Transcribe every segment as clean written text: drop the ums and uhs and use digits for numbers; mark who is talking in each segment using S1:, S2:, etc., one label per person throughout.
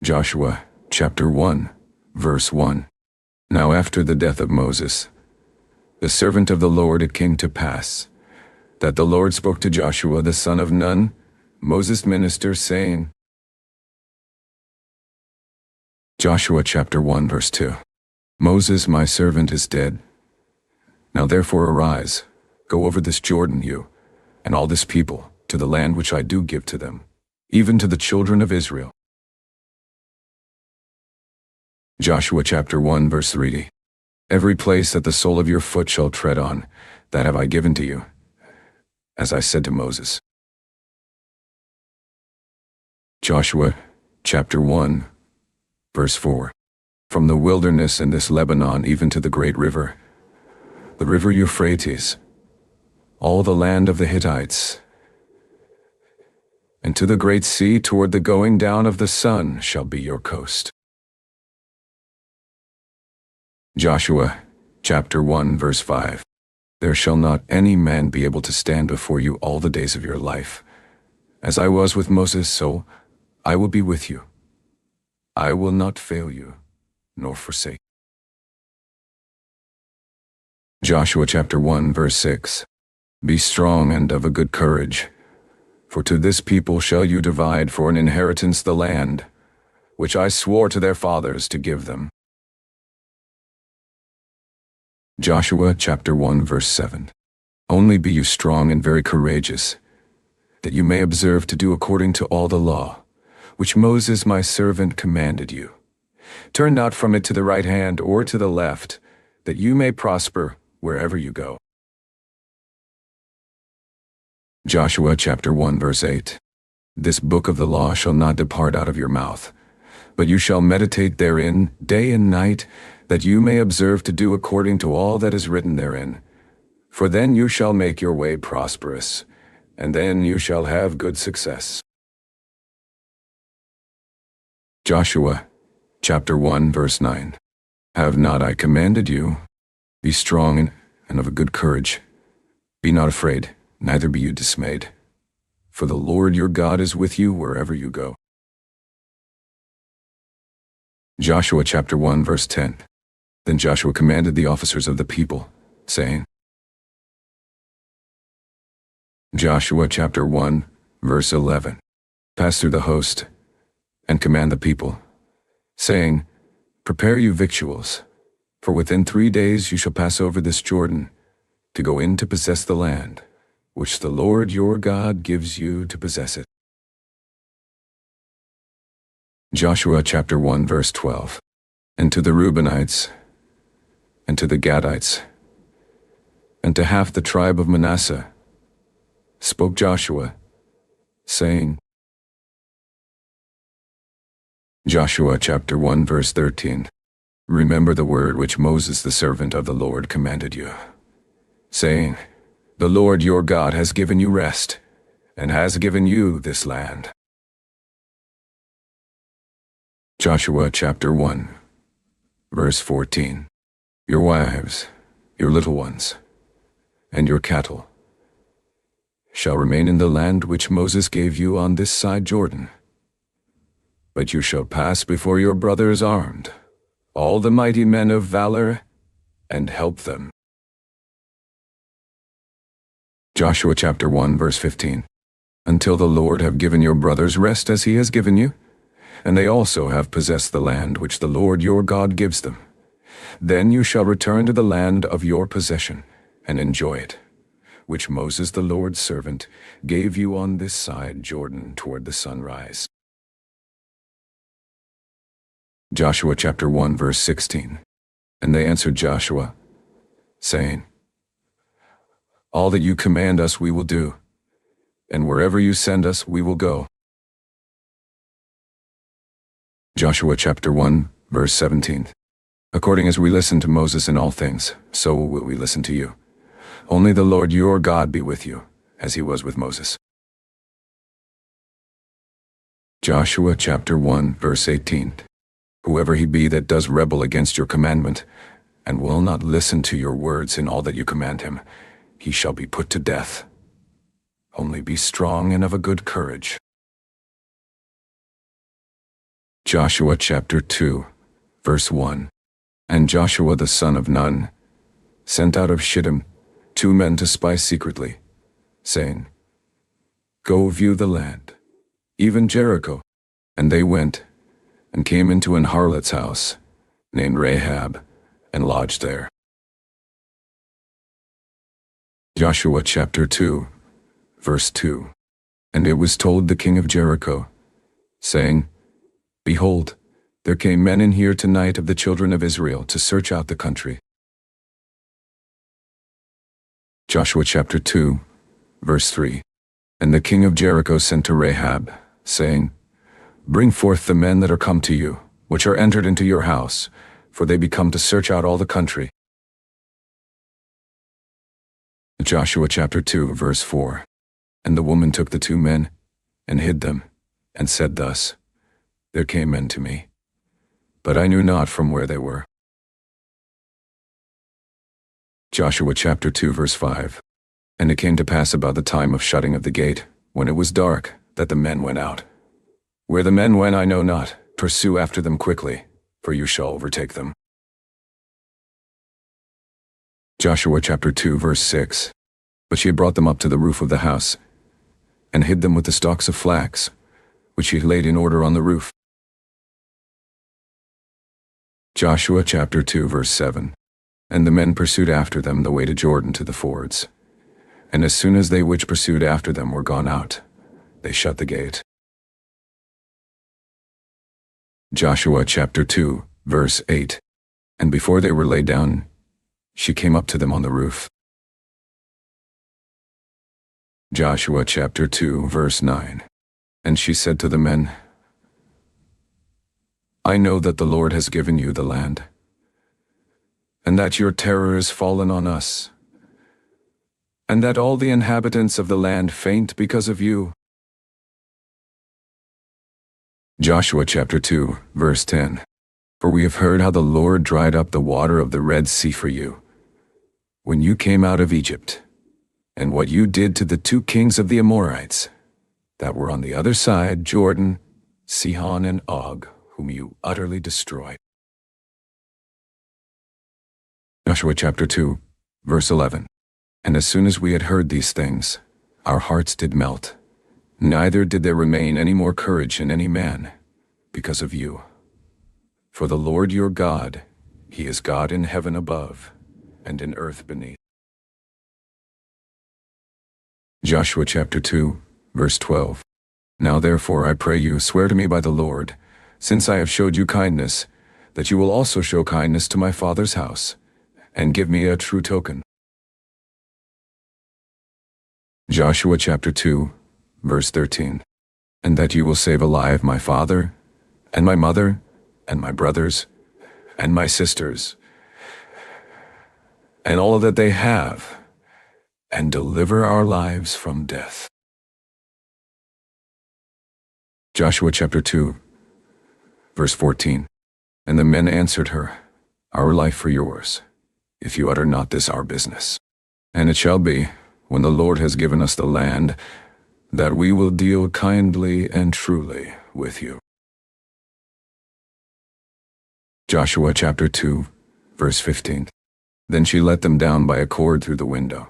S1: Joshua chapter 1, verse 1. Now after the death of Moses, the servant of the Lord, it came to pass that the Lord spoke to Joshua the son of Nun, Moses' minister, saying, Joshua chapter 1, verse 2. Moses my servant is dead. Now therefore arise, go over this Jordan, you and all this people, to the land which I do give to them, even to the children of Israel. Joshua chapter 1, verse 3. Every place that the sole of your foot shall tread on, that have I given to you, as I said to Moses. Joshua chapter 1, verse 4. From the wilderness and this Lebanon even to the great river, the river Euphrates, all the land of the Hittites, and to the great sea toward the going down of the sun shall be your coast. Joshua chapter 1, verse 5. There shall not any man be able to stand before you all the days of your life. As I was with Moses, so I will be with you. I will not fail you, nor forsake. Joshua chapter 1, verse 6. Be strong and of a good courage, for to this people shall you divide for an inheritance the land, which I swore to their fathers to give them. Joshua chapter 1, verse 7. Only be you strong and very courageous, that you may observe to do according to all the law, which Moses my servant commanded you. Turn not from it to the right hand or to the left, that you may prosper wherever you go. Joshua chapter 1, verse 8. This book of the law shall not depart out of your mouth, but you shall meditate therein day and night, that you may observe to do according to all that is written therein. For then you shall make your way prosperous, and then you shall have good success. Joshua chapter 1, verse 9. Have not I commanded you? Be strong and of a good courage. Be not afraid, neither be you dismayed. For the Lord your God is with you wherever you go. Joshua chapter 1, verse 10. Then Joshua commanded the officers of the people, saying, Joshua chapter 1, verse 11. Pass through the host, and command the people, saying, Prepare you victuals, for within 3 days you shall pass over this Jordan, to go in to possess the land, which the Lord your God gives you to possess it. Joshua chapter 1, verse 12. And to the Reubenites, and to the Gadites, and to half the tribe of Manasseh, spoke Joshua, saying, Joshua chapter 1, verse 13. Remember the word which Moses the servant of the Lord commanded you, saying, The Lord your God has given you rest, and has given you this land. Joshua chapter 1, verse 14. Your wives, your little ones, and your cattle shall remain in the land which Moses gave you on this side Jordan. But you shall pass before your brothers armed, all the mighty men of valor, and help them. Joshua chapter 1, verse 15. Until the Lord have given your brothers rest as he has given you, and they also have possessed the land which the Lord your God gives them. Then you shall return to the land of your possession, and enjoy it, which Moses the Lord's servant gave you on this side Jordan toward the sunrise. Joshua chapter 1, verse 16. And they answered Joshua, saying, All that you command us we will do, and wherever you send us we will go. Joshua chapter 1, verse 17. According as we listen to Moses in all things, so will we listen to you. Only the Lord your God be with you, as he was with Moses. Joshua chapter 1, verse 18. Whoever he be that does rebel against your commandment, and will not listen to your words in all that you command him, he shall be put to death. Only be strong and of a good courage. Joshua chapter 2, verse 1. And Joshua the son of Nun sent out of Shechem 2 men to spy secretly, saying, Go view the land, even Jericho. And they went, and came into an harlot's house, named Rahab, and lodged there. Joshua chapter 2, verse 2. And it was told the king of Jericho, saying, Behold, there came men in here tonight of the children of Israel to search out the country. Joshua chapter 2, verse 3. And the king of Jericho sent to Rahab, saying, Bring forth the men that are come to you, which are entered into your house, for they be come to search out all the country. Joshua chapter 2, verse 4. And the woman took the 2 men, and hid them, and said thus, There came men to me, but I knew not from where they were. Joshua chapter 2, verse 5. And it came to pass about the time of shutting of the gate, when it was dark, that the men went out. Where the men went I know not. Pursue after them quickly, for you shall overtake them. Joshua chapter 2, verse 6. But she had brought them up to the roof of the house, and hid them with the stalks of flax, which she had laid in order on the roof. Joshua chapter 2, verse 7. And the men pursued after them the way to Jordan to the fords. And as soon as they which pursued after them were gone out, they shut the gate. Joshua chapter 2, verse 8. And before they were laid down, she came up to them on the roof. Joshua chapter 2, verse 9. And she said to the men, I know that the Lord has given you the land, and that your terror is fallen on us, and that all the inhabitants of the land faint because of you. Joshua chapter 2, verse 10. For we have heard how the Lord dried up the water of the Red Sea for you, when you came out of Egypt, and what you did to the 2 kings of the Amorites, that were on the other side Jordan, Sihon and Og, whom you utterly destroyed. Joshua chapter 2, verse 11. And as soon as we had heard these things, our hearts did melt, neither did there remain any more courage in any man, because of you. For the Lord your God, he is God in heaven above, and in earth beneath. Joshua chapter 2, verse 12. Now therefore I pray you, swear to me by the Lord, since I have showed you kindness, that you will also show kindness to my father's house, and give me a true token. Joshua chapter 2, verse 13. And that you will save alive my father, and my mother, and my brothers, and my sisters, and all that they have, and deliver our lives from death. Joshua chapter 2, verse 14. And the men answered her, Our life for yours, if you utter not this our business. And it shall be, when the Lord has given us the land, that we will deal kindly and truly with you. Joshua chapter 2, verse 15. Then she let them down by a cord through the window,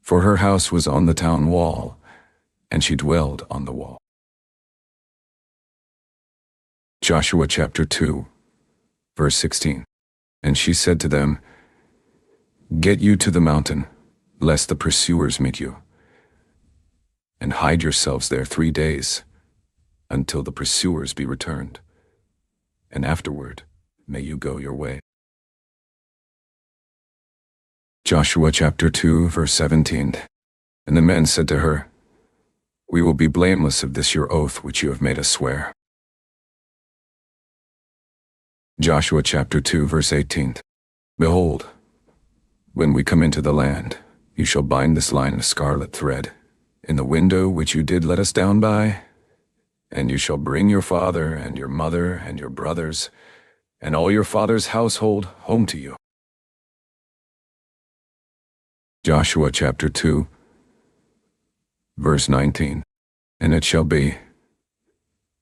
S1: for her house was on the town wall, and she dwelled on the wall. Joshua chapter 2, verse 16. And she said to them, Get you to the mountain, lest the pursuers meet you, and hide yourselves there 3 days, until the pursuers be returned, and afterward may you go your way. Joshua chapter 2, verse 17. And the men said to her, We will be blameless of this your oath which you have made us swear. Joshua chapter 2, verse 18. Behold, when we come into the land, you shall bind this line of scarlet thread in the window which you did let us down by, and you shall bring your father and your mother and your brothers and all your father's household home to you. Joshua chapter 2, verse 19. And it shall be,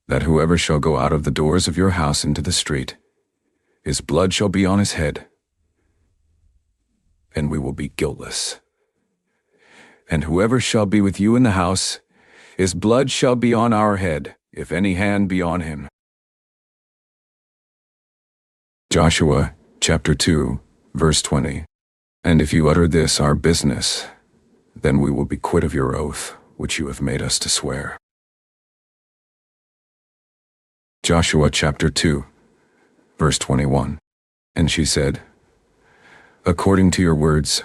S1: that whoever shall go out of the doors of your house into the street, his blood shall be on his head, and we will be guiltless. And whoever shall be with you in the house, his blood shall be on our head, if any hand be on him. Joshua chapter 2, verse 20. And if you utter this our business, then we will be quit of your oath, which you have made us to swear. Joshua chapter 2, verse 21. And she said, according to your words,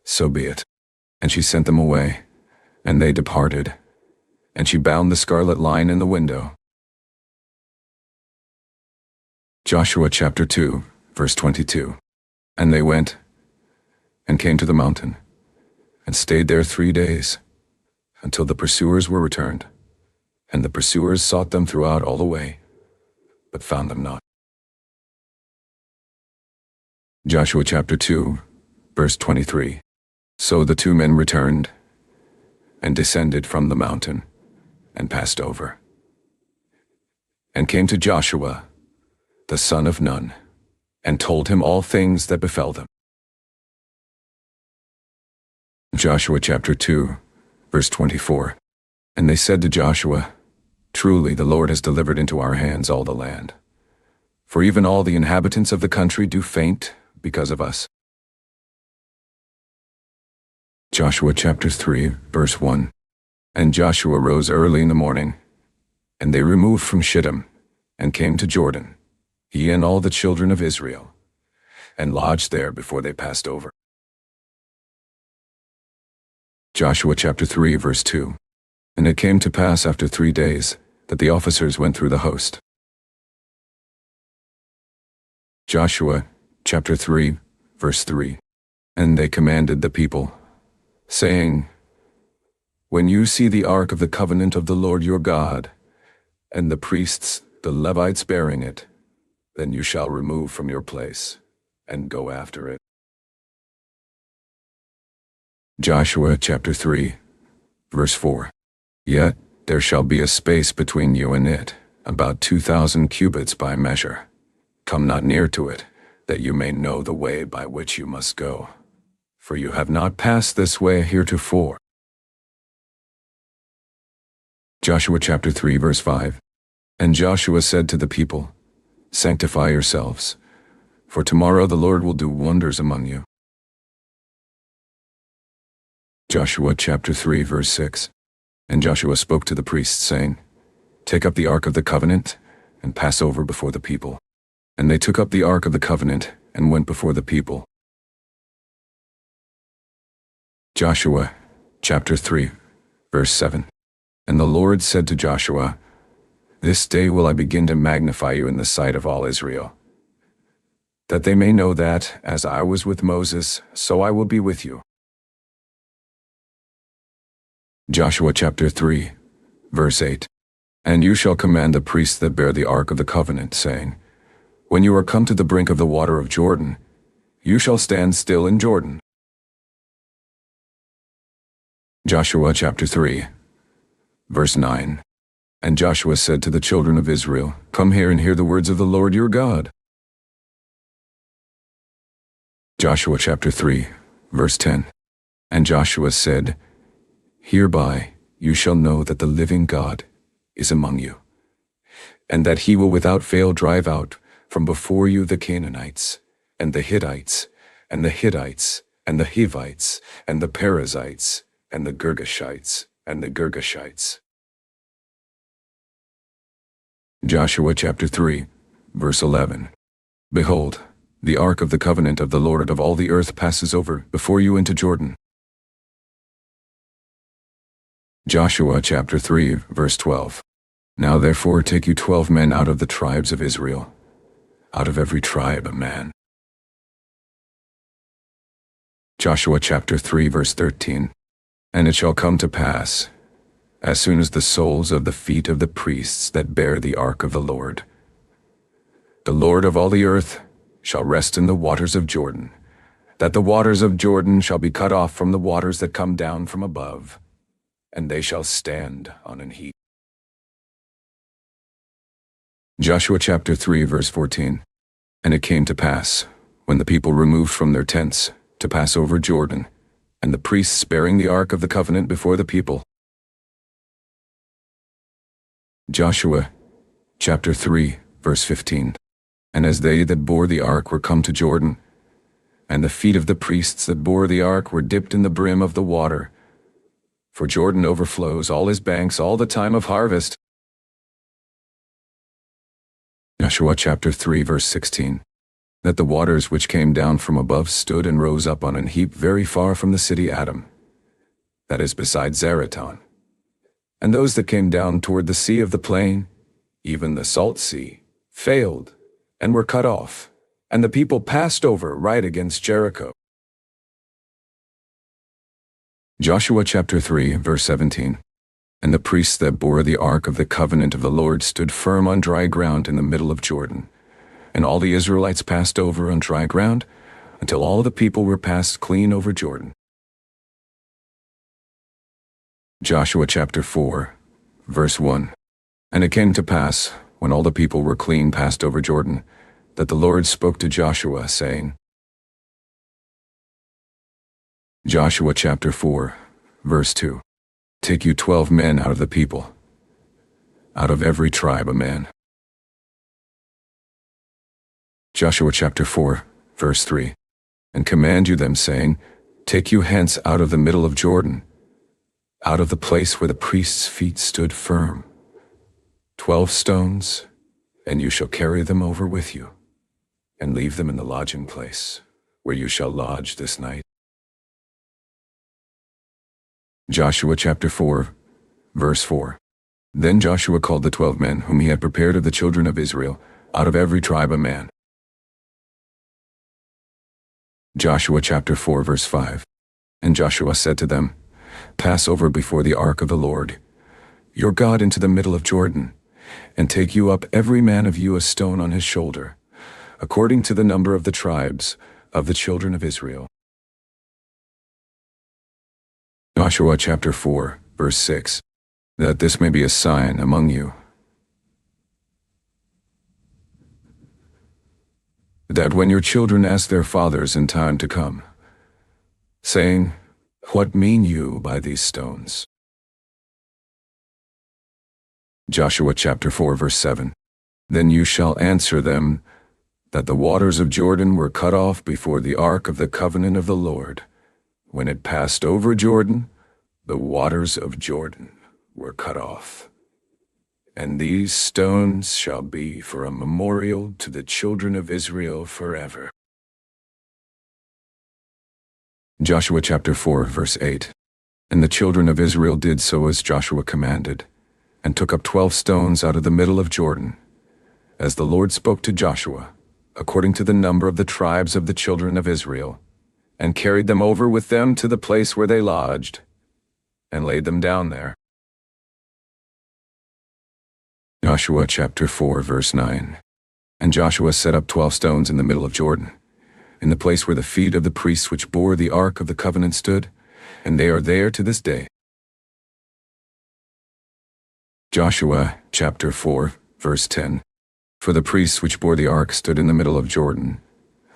S1: so be it. And she sent them away, and they departed, and she bound the scarlet line in the window. Joshua chapter 2, verse 22. And they went, and came to the mountain, and stayed there 3 days, until the pursuers were returned. And the pursuers sought them throughout all the way, but found them not. Joshua chapter 2, verse 23. So the 2 men returned, and descended from the mountain, and passed over, and came to Joshua, the son of Nun, and told him all things that befell them. Joshua chapter 2, verse 24. And they said to Joshua, truly the Lord has delivered into our hands all the land. For even all the inhabitants of the country do faint because of us. Joshua chapter 3, verse 1. And Joshua rose early in the morning, and they removed from Shechem, and came to Jordan, he and all the children of Israel, and lodged there before they passed over. Joshua chapter 3, verse 2. And it came to pass after 3 days, that the officers went through the host. Joshua chapter 3, verse 3. And they commanded the people, saying, when you see the ark of the covenant of the Lord your God, and the priests, the Levites, bearing it, then you shall remove from your place, and go after it. Joshua chapter 3, verse 4. Yet there shall be a space between you and it, about 2,000 cubits by measure. Come not near to it, that you may know the way by which you must go. For you have not passed this way heretofore. Joshua chapter 3, verse 5. And Joshua said to the people, sanctify yourselves, for tomorrow the Lord will do wonders among you. Joshua chapter 3, verse 6. And Joshua spoke to the priests, saying, take up the ark of the covenant, and pass over before the people. And they took up the ark of the covenant, and went before the people. Joshua chapter 3, verse 7. And the Lord said to Joshua, this day will I begin to magnify you in the sight of all Israel, that they may know that, as I was with Moses, so I will be with you. Joshua chapter 3, verse 8. And you shall command the priests that bear the ark of the covenant, saying, when you are come to the brink of the water of Jordan, you shall stand still in Jordan. Joshua chapter 3, verse 9. And Joshua said to the children of Israel, come here and hear the words of the Lord your God. Joshua chapter 3, verse 10. And Joshua said, hereby you shall know that the living God is among you, and that he will without fail drive out from before you the Canaanites, and the Hittites, and the Hittites, and the Hivites, and the Perizzites, and the Girgashites, and the Girgashites. Joshua chapter 3, verse 11. Behold, the ark of the covenant of the Lord of all the earth passes over before you into Jordan. Joshua chapter 3, verse 12. Now therefore take you 12 men out of the tribes of Israel, out of every tribe a man. Joshua chapter 3, verse 13. And it shall come to pass, as soon as the soles of the feet of the priests that bear the ark of the Lord of all the earth, shall rest in the waters of Jordan, that the waters of Jordan shall be cut off from the waters that come down from above, and they shall stand on an heap. Joshua chapter 3 verse 14. And it came to pass, when the people removed from their tents, to pass over Jordan, and the priests bearing the ark of the covenant before the people. Joshua chapter 3 verse 15. And as they that bore the ark were come to Jordan, and the feet of the priests that bore the ark were dipped in the brim of the water, for Jordan overflows all his banks all the time of harvest. Joshua chapter 3 verse 16. That the waters which came down from above stood and rose up on an heap very far from the city Adam, that is beside Zaraton. And those that came down toward the sea of the plain, even the salt sea, failed, and were cut off, and the people passed over right against Jericho. Joshua chapter 3 verse 17. And the priests that bore the ark of the covenant of the Lord stood firm on dry ground in the middle of Jordan. And all the Israelites passed over on dry ground, until all the people were passed clean over Jordan. Joshua chapter 4, verse 1. And it came to pass, when all the people were clean passed over Jordan, that the Lord spoke to Joshua, saying, Joshua chapter 4, verse 2. Take you 12 men out of the people, out of every tribe a man. Joshua chapter 4, verse 3. And command you them, saying, Take you hence out of the middle of Jordan, out of the place where the priests' feet stood firm, 12 stones, and you shall carry them over with you, and leave them in the lodging place, where you shall lodge this night. Joshua chapter 4, verse 4. Then Joshua called the 12 men whom he had prepared of the children of Israel, out of every tribe a man. Joshua chapter 4 verse 5. And Joshua said to them, Pass over before the ark of the Lord, your God, into the middle of Jordan, and take you up every man of you a stone on his shoulder, according to the number of the tribes of the children of Israel. Joshua chapter 4 verse 6. That this may be a sign among you, that when your children ask their fathers in time to come, saying, What mean you by these stones? Joshua chapter 4 verse 7. Then you shall answer them, that the waters of Jordan were cut off before the ark of the covenant of the Lord. When it passed over Jordan, the waters of Jordan were cut off. And these stones shall be for a memorial to the children of Israel forever. Joshua chapter 4 verse 8. And the children of Israel did so as Joshua commanded, and took up 12 stones out of the middle of Jordan, as the Lord spoke to Joshua, according to the number of the tribes of the children of Israel, and carried them over with them to the place where they lodged, and laid them down there. Joshua chapter 4 verse 9. And Joshua set up 12 stones in the middle of Jordan, in the place where the feet of the priests which bore the ark of the covenant stood, and they are there to this day. Joshua chapter 4 verse 10. For the priests which bore the ark stood in the middle of Jordan,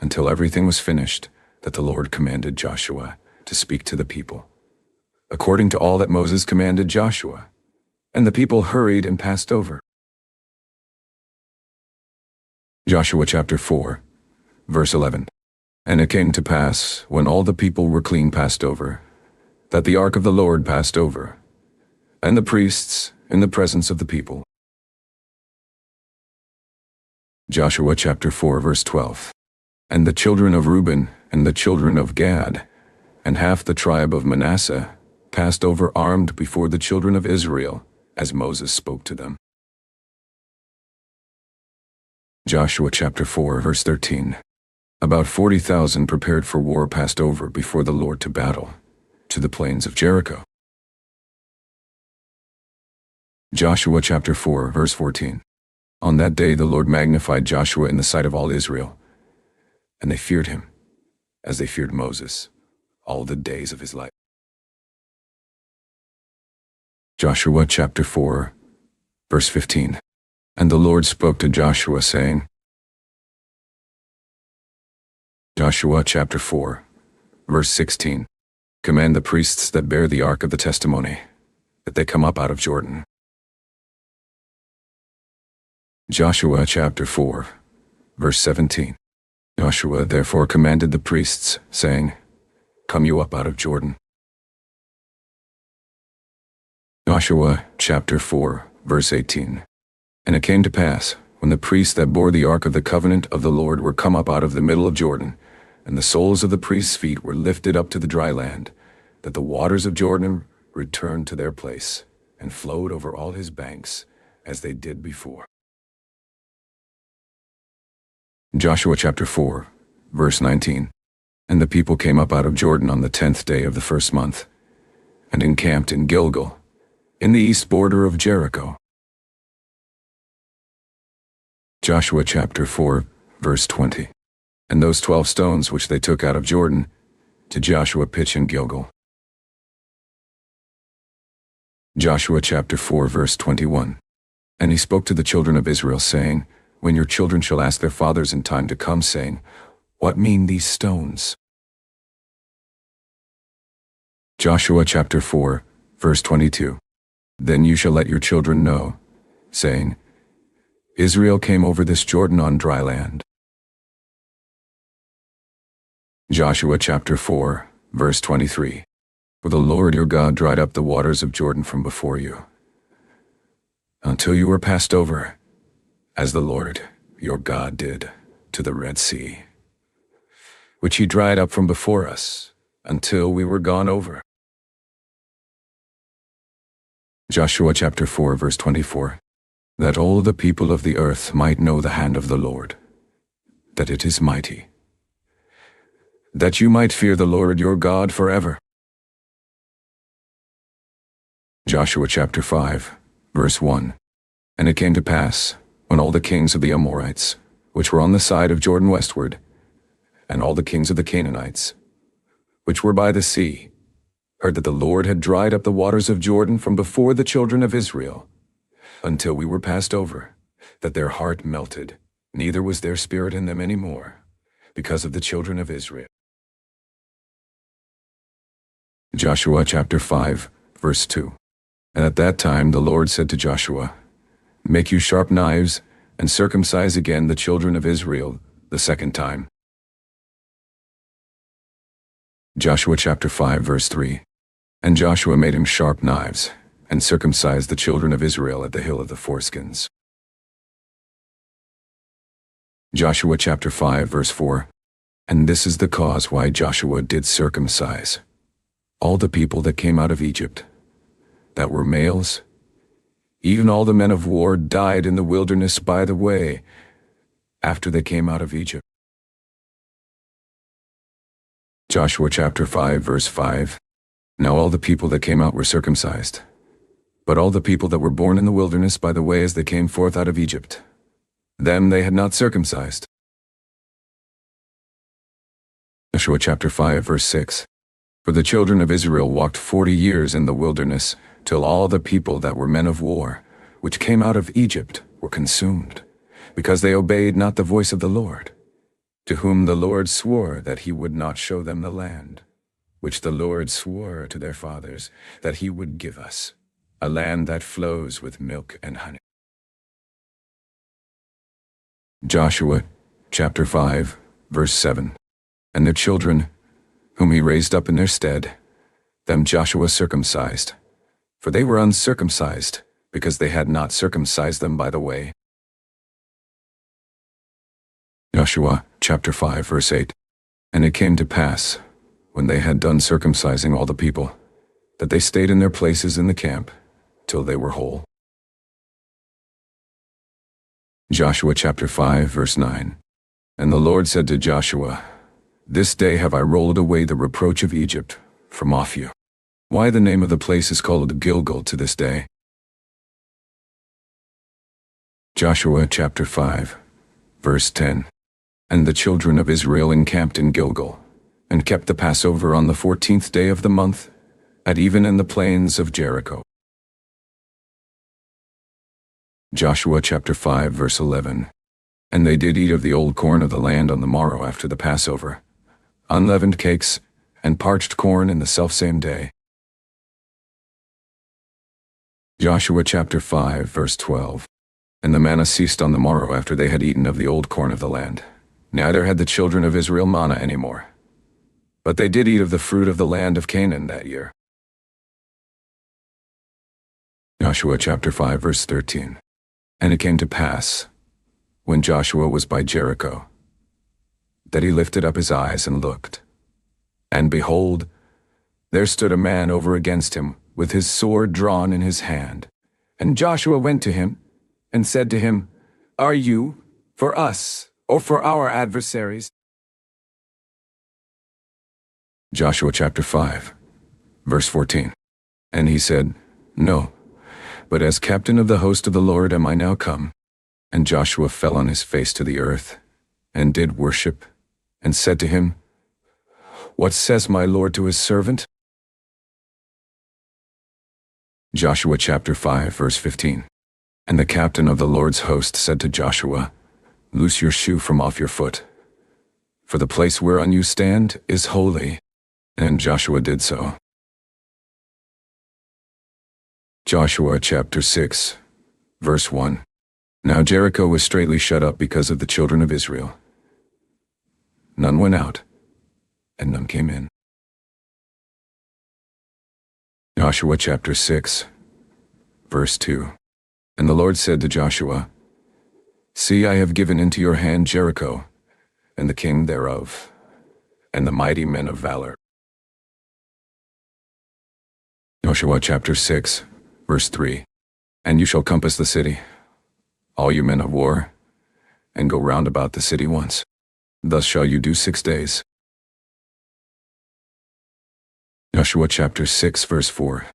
S1: until everything was finished, that the Lord commanded Joshua to speak to the people, according to all that Moses commanded Joshua. And the people hurried and passed over. Joshua chapter 4, verse 11. And it came to pass, when all the people were clean passed over, that the ark of the Lord passed over, and the priests in the presence of the people. Joshua chapter 4 verse 12. And the children of Reuben and the children of Gad, and half the tribe of Manasseh, passed over armed before the children of Israel, as Moses spoke to them. Joshua chapter 4 verse 13. About 40,000 prepared for war passed over before the Lord to battle, to the plains of Jericho. Joshua chapter 4 verse 14. On that day the Lord magnified Joshua in the sight of all Israel, and they feared him, as they feared Moses, all the days of his life. Joshua chapter 4 verse 15. And the Lord spoke to Joshua, saying, Joshua chapter 4, verse 16. Command the priests that bear the ark of the testimony, that they come up out of Jordan. Joshua chapter 4, verse 17. Joshua therefore commanded the priests, saying, Come you up out of Jordan. Joshua chapter 4, verse 18. And it came to pass, when the priests that bore the ark of the covenant of the Lord were come up out of the middle of Jordan, and the soles of the priests' feet were lifted up to the dry land, that the waters of Jordan returned to their place, and flowed over all his banks, as they did before. Joshua chapter 4, verse 19. And the people came up out of Jordan on the 10th day of the first month, and encamped in Gilgal, in the east border of Jericho. Joshua chapter 4, verse 20. And those 12 stones which they took out of Jordan, to Joshua pitch in Gilgal. Joshua chapter 4, verse 21. And he spoke to the children of Israel, saying, When your children shall ask their fathers in time to come, saying, What mean these stones? Joshua chapter 4, verse 22. Then you shall let your children know, saying, Israel came over this Jordan on dry land. Joshua chapter 4, verse 23. For the Lord your God dried up the waters of Jordan from before you, until you were passed over, as the Lord your God did to the Red Sea, which he dried up from before us, until we were gone over. Joshua chapter 4, verse 24. That all the people of the earth might know the hand of the Lord, that it is mighty, that you might fear the Lord your God forever. Joshua chapter 5, verse 1. And it came to pass, when all the kings of the Amorites, which were on the side of Jordan westward, and all the kings of the Canaanites, which were by the sea, heard that the Lord had dried up the waters of Jordan from before the children of Israel, until we were passed over, that their heart melted, neither was there spirit in them any more, because of the children of Israel. Joshua chapter 5, verse 2. And at that time the Lord said to Joshua, Make you sharp knives, and circumcise again the children of Israel the second time. Joshua chapter 5, verse 3. And Joshua made him sharp knives, and circumcised the children of Israel at the hill of the foreskins. Joshua chapter 5, verse 4. And this is the cause why Joshua did circumcise all the people that came out of Egypt, that were males, even all the men of war died in the wilderness by the way, after they came out of Egypt. Joshua chapter 5, verse 5. Now all the people that came out were circumcised, but all the people that were born in the wilderness by the way as they came forth out of Egypt, them they had not circumcised. Joshua chapter 5, verse 6. For the children of Israel walked 40 years in the wilderness, till all the people that were men of war, which came out of Egypt, were consumed, because they obeyed not the voice of the Lord, to whom the Lord swore that he would not show them the land, which the Lord swore to their fathers that he would give us, a land that flows with milk and honey. Joshua chapter 5, verse 7. And their children, whom he raised up in their stead, them Joshua circumcised, for they were uncircumcised, because they had not circumcised them by the way. Joshua chapter 5, verse 8. And it came to pass, when they had done circumcising all the people, that they stayed in their places in the camp, till they were whole. Joshua chapter 5, verse 9. And the Lord said to Joshua, This day have I rolled away the reproach of Egypt from off you. Why the name of the place is called Gilgal to this day. Joshua chapter 5, verse 10. And the children of Israel encamped in Gilgal, and kept the Passover on the 14th day of the month, at even in the plains of Jericho. Joshua chapter 5 verse 11. And they did eat of the old corn of the land on the morrow after the Passover, unleavened cakes, and parched corn in the selfsame day. Joshua chapter 5 verse 12. And the manna ceased on the morrow after they had eaten of the old corn of the land. Neither had the children of Israel manna any more. But they did eat of the fruit of the land of Canaan that year. Joshua chapter 5 verse 13. And it came to pass, when Joshua was by Jericho, that he lifted up his eyes and looked. And behold, there stood a man over against him, with his sword drawn in his hand. And Joshua went to him, and said to him, Are you for us, or for our adversaries? Joshua chapter 5, verse 14. And he said, No, but as captain of the host of the Lord am I now come. And Joshua fell on his face to the earth, and did worship, and said to him, What says my Lord to his servant? Joshua chapter 5, verse 15. And the captain of the Lord's host said to Joshua, Loose your shoe from off your foot, for the place whereon you stand is holy. And Joshua did so. Joshua chapter 6, verse 1. Now Jericho was straitly shut up because of the children of Israel. None went out, and none came in. Joshua chapter 6, verse 2. And the Lord said to Joshua, See, I have given into your hand Jericho, and the king thereof, and the mighty men of valor. Joshua chapter 6, verse 3. And you shall compass the city, all you men of war, and go round about the city once. Thus shall you do 6 days. Joshua chapter 6, verse 4.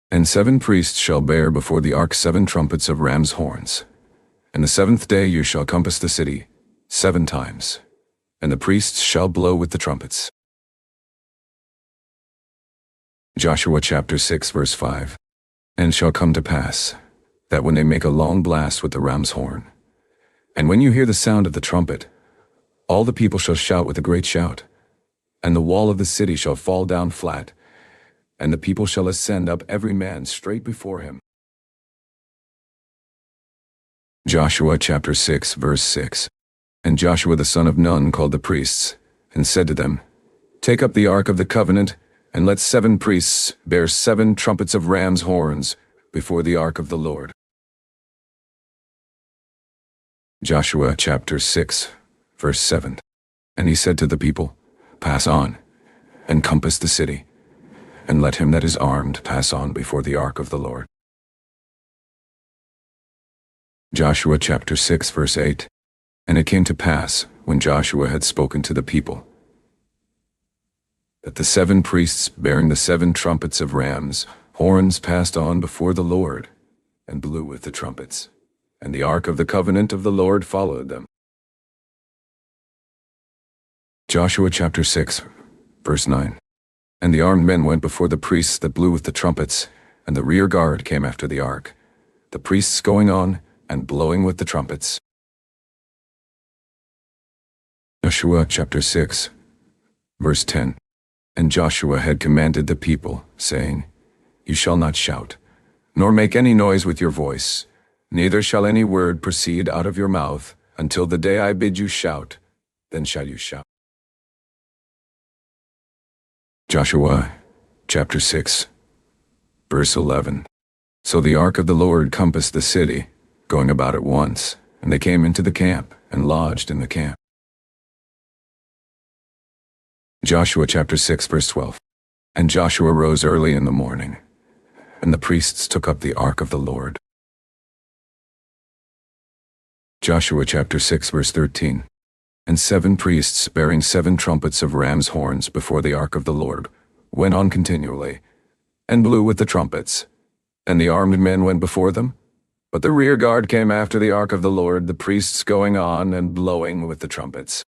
S1: And 7 priests shall bear before the ark 7 trumpets of ram's horns. And the 7th day you shall compass the city 7 times, and the priests shall blow with the trumpets. Joshua chapter 6, verse 5. And it shall come to pass, that when they make a long blast with the ram's horn, and when you hear the sound of the trumpet, all the people shall shout with a great shout, and the wall of the city shall fall down flat, and the people shall ascend up every man straight before him. Joshua chapter 6, verse 6. And Joshua the son of Nun called the priests, and said to them, Take up the ark of the covenant, and let 7 priests bear 7 trumpets of ram's horns before the ark of the Lord. Joshua chapter 6, verse 7. And he said to the people, Pass on, and compass the city, and let him that is armed pass on before the ark of the Lord. Joshua chapter 6, verse 8. And it came to pass, when Joshua had spoken to the people, that the 7 priests bearing the 7 trumpets of rams' horns passed on before the Lord, and blew with the trumpets, and the ark of the covenant of the Lord followed them. Joshua chapter 6, verse 9. And the armed men went before the priests that blew with the trumpets, and the rear guard came after the ark, the priests going on and blowing with the trumpets. Joshua chapter 6, verse 10. And Joshua had commanded the people, saying, You shall not shout, nor make any noise with your voice, neither shall any word proceed out of your mouth, until the day I bid you shout, then shall you shout. Joshua chapter 6, verse 11. So the ark of the Lord compassed the city, going about it once, and they came into the camp, and lodged in the camp. Joshua chapter 6, verse 12. And Joshua rose early in the morning, and the priests took up the ark of the Lord. Joshua chapter 6, verse 13. And 7 priests bearing 7 trumpets of ram's horns before the ark of the Lord went on continually, and blew with the trumpets. And the armed men went before them, but the rear guard came after the ark of the Lord, the priests going on and blowing with the trumpets.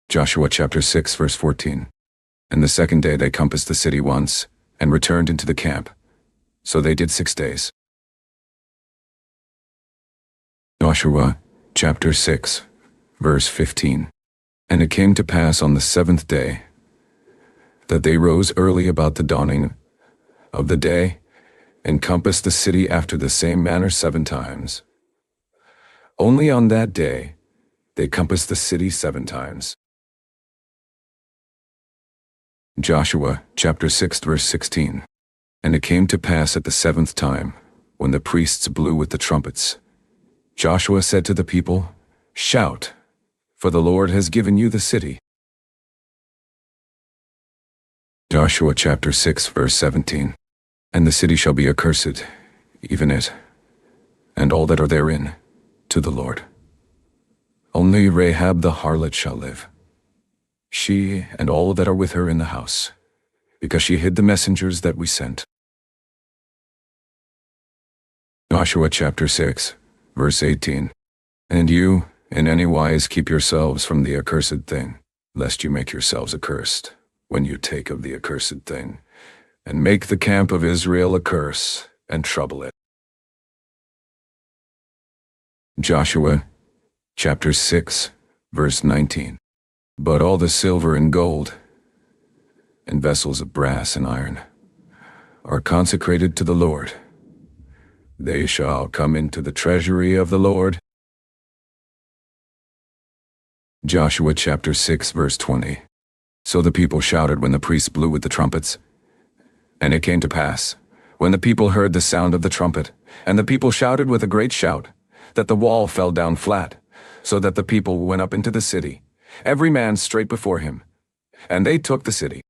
S1: Joshua chapter 6, verse 14. And the 2nd day they compassed the city once, and returned into the camp. So they did 6 days. Joshua chapter 6, verse 15. And it came to pass on the seventh day that they rose early about the dawning of the day, and compassed the city after the same manner 7 times. Only on that day they compassed the city 7 times. Joshua chapter 6, verse 16. And it came to pass at the 7th time, when the priests blew with the trumpets, Joshua said to the people, Shout, for the Lord has given you the city. Joshua chapter 6, verse 17. And the city shall be accursed, even it, and all that are therein, to the Lord. Only Rahab the harlot shall live, she and all that are with her in the house, because she hid the messengers that we sent. Joshua chapter 6, verse 18. And you, in any wise, keep yourselves from the accursed thing, lest you make yourselves accursed, when you take of the accursed thing, and make the camp of Israel a curse, and trouble it. Joshua chapter 6, verse 19. But all the silver and gold, and vessels of brass and iron, are consecrated to the Lord. They shall come into the treasury of the Lord. Joshua chapter 6, verse 20. So the people shouted when the priests blew with the trumpets. And it came to pass, when the people heard the sound of the trumpet, and the people shouted with a great shout, that the wall fell down flat, so that the people went up into the city, every man straight before him, and they took the city.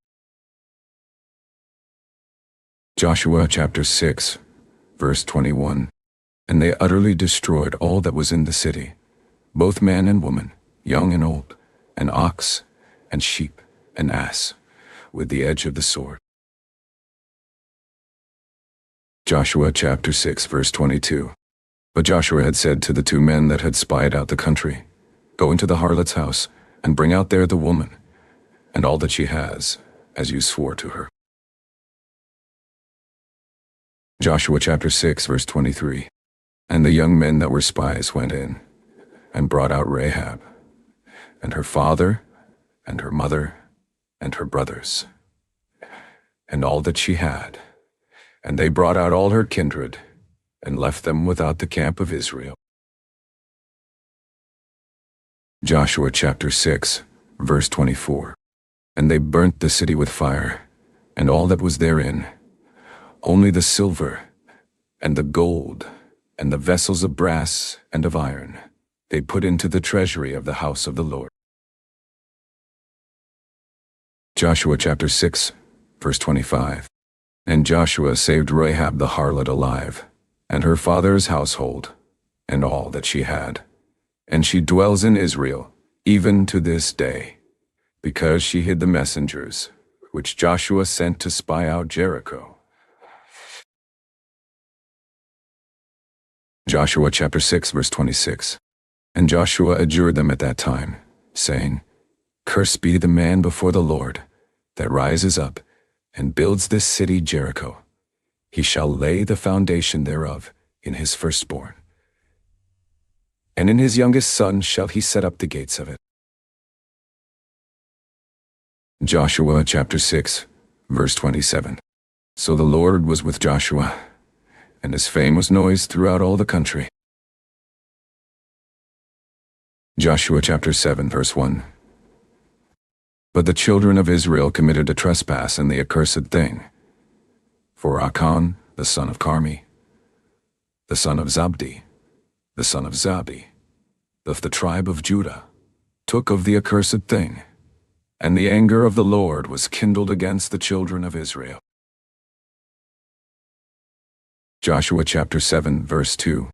S1: Joshua chapter 6, verse 21. And they utterly destroyed all that was in the city, both man and woman, young and old, and ox, and sheep, and ass, with the edge of the sword. Joshua chapter 6, verse 22. But Joshua had said to the 2 men that had spied out the country, Go into the harlot's house, and bring out there the woman, and all that she has, as you swore to her. Joshua chapter 6, verse 23. And the young men that were spies went in, and brought out Rahab, and her father, and her mother, and her brothers, and all that she had. And they brought out all her kindred, and left them without the camp of Israel. Joshua chapter 6, verse 24. And they burnt the city with fire, and all that was therein, only the silver, and the gold, and the vessels of brass and of iron, they put into the treasury of the house of the Lord. Joshua chapter 6, verse 25. And Joshua saved Rahab the harlot alive, and her father's household, and all that she had. And she dwells in Israel, even to this day, because she hid the messengers, which Joshua sent to spy out Jericho. Joshua chapter 6, verse 26. And Joshua adjured them at that time, saying, Cursed be the man before the Lord, that rises up, and builds this city Jericho. He shall lay the foundation thereof in his firstborn, and in his youngest son shall he set up the gates of it. Joshua chapter 6, verse 27. So the Lord was with Joshua, and his fame was noised throughout all the country. Joshua chapter 7, verse 1. But the children of Israel committed a trespass and the accursed thing. For Achan, the son of Carmi, the son of Zabdi, the son of Zabi, of the tribe of Judah, took of the accursed thing, and the anger of the Lord was kindled against the children of Israel. Joshua chapter 7, verse 2.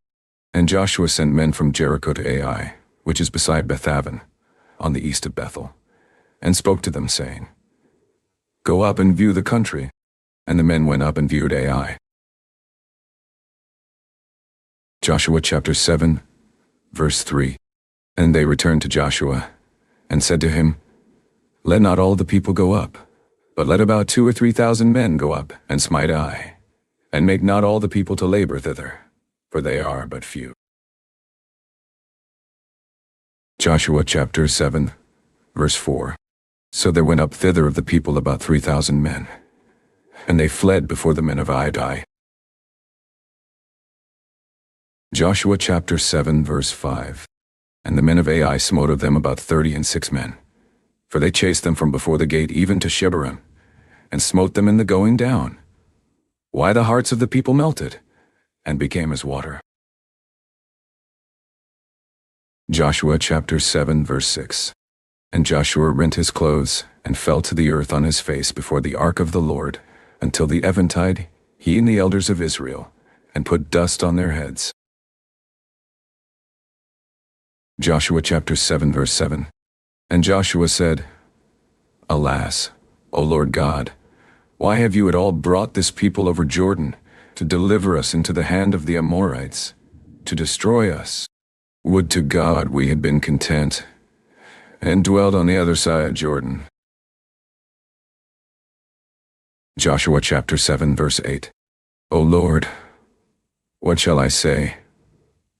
S1: And Joshua sent men from Jericho to Ai, which is beside Bethaven, on the east of Bethel, and spoke to them, saying, Go up and view the country. And the men went up and viewed Ai. Joshua chapter 7, verse 3. And they returned to Joshua, and said to him, Let not all the people go up, but let about 2,000 or 3,000 men go up, and smite Ai, and make not all the people to labor thither, for they are but few. Joshua chapter 7, verse 4. So there went up thither of the people about 3,000 men, and they fled before the men of Ai. Joshua chapter 7, verse 5. And the men of Ai smote of them about 36 men, for they chased them from before the gate even to Shebarim, and smote them in the going down. Why the hearts of the people melted, and became as water. Joshua chapter 7, verse 6. And Joshua rent his clothes, and fell to the earth on his face before the ark of the Lord, until the eventide, he and the elders of Israel, and put dust on their heads. Joshua chapter 7, verse 7. And Joshua said, Alas, O Lord God, why have you at all brought this people over Jordan, to deliver us into the hand of the Amorites, to destroy us? Would to God we had been content, and dwelled on the other side Jordan. Joshua chapter 7, verse 8. O Lord, what shall I say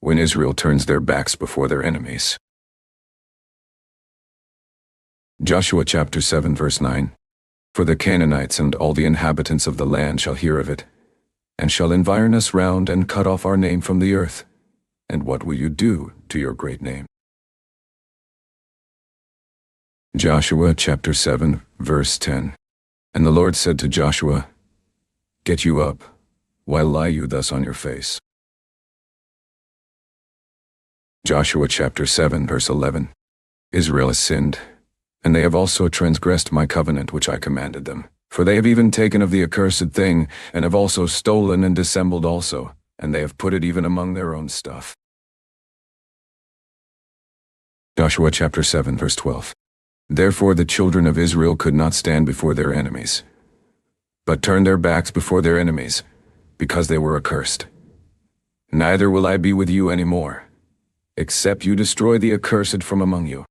S1: when Israel turns their backs before their enemies? Joshua chapter 7, verse 9. For the Canaanites and all the inhabitants of the land shall hear of it, and shall environ us round and cut off our name from the earth. And what will you do to your great name? Joshua chapter 7, verse 10. And the Lord said to Joshua, Get you up, why lie you thus on your face? Joshua chapter 7, verse 11. Israel has sinned, and they have also transgressed my covenant which I commanded them. For they have even taken of the accursed thing, and have also stolen and dissembled also, and they have put it even among their own stuff. Joshua chapter 7, verse 12. Therefore the children of Israel could not stand before their enemies, but turned their backs before their enemies, because they were accursed. Neither will I be with you any more, except you destroy the accursed from among you.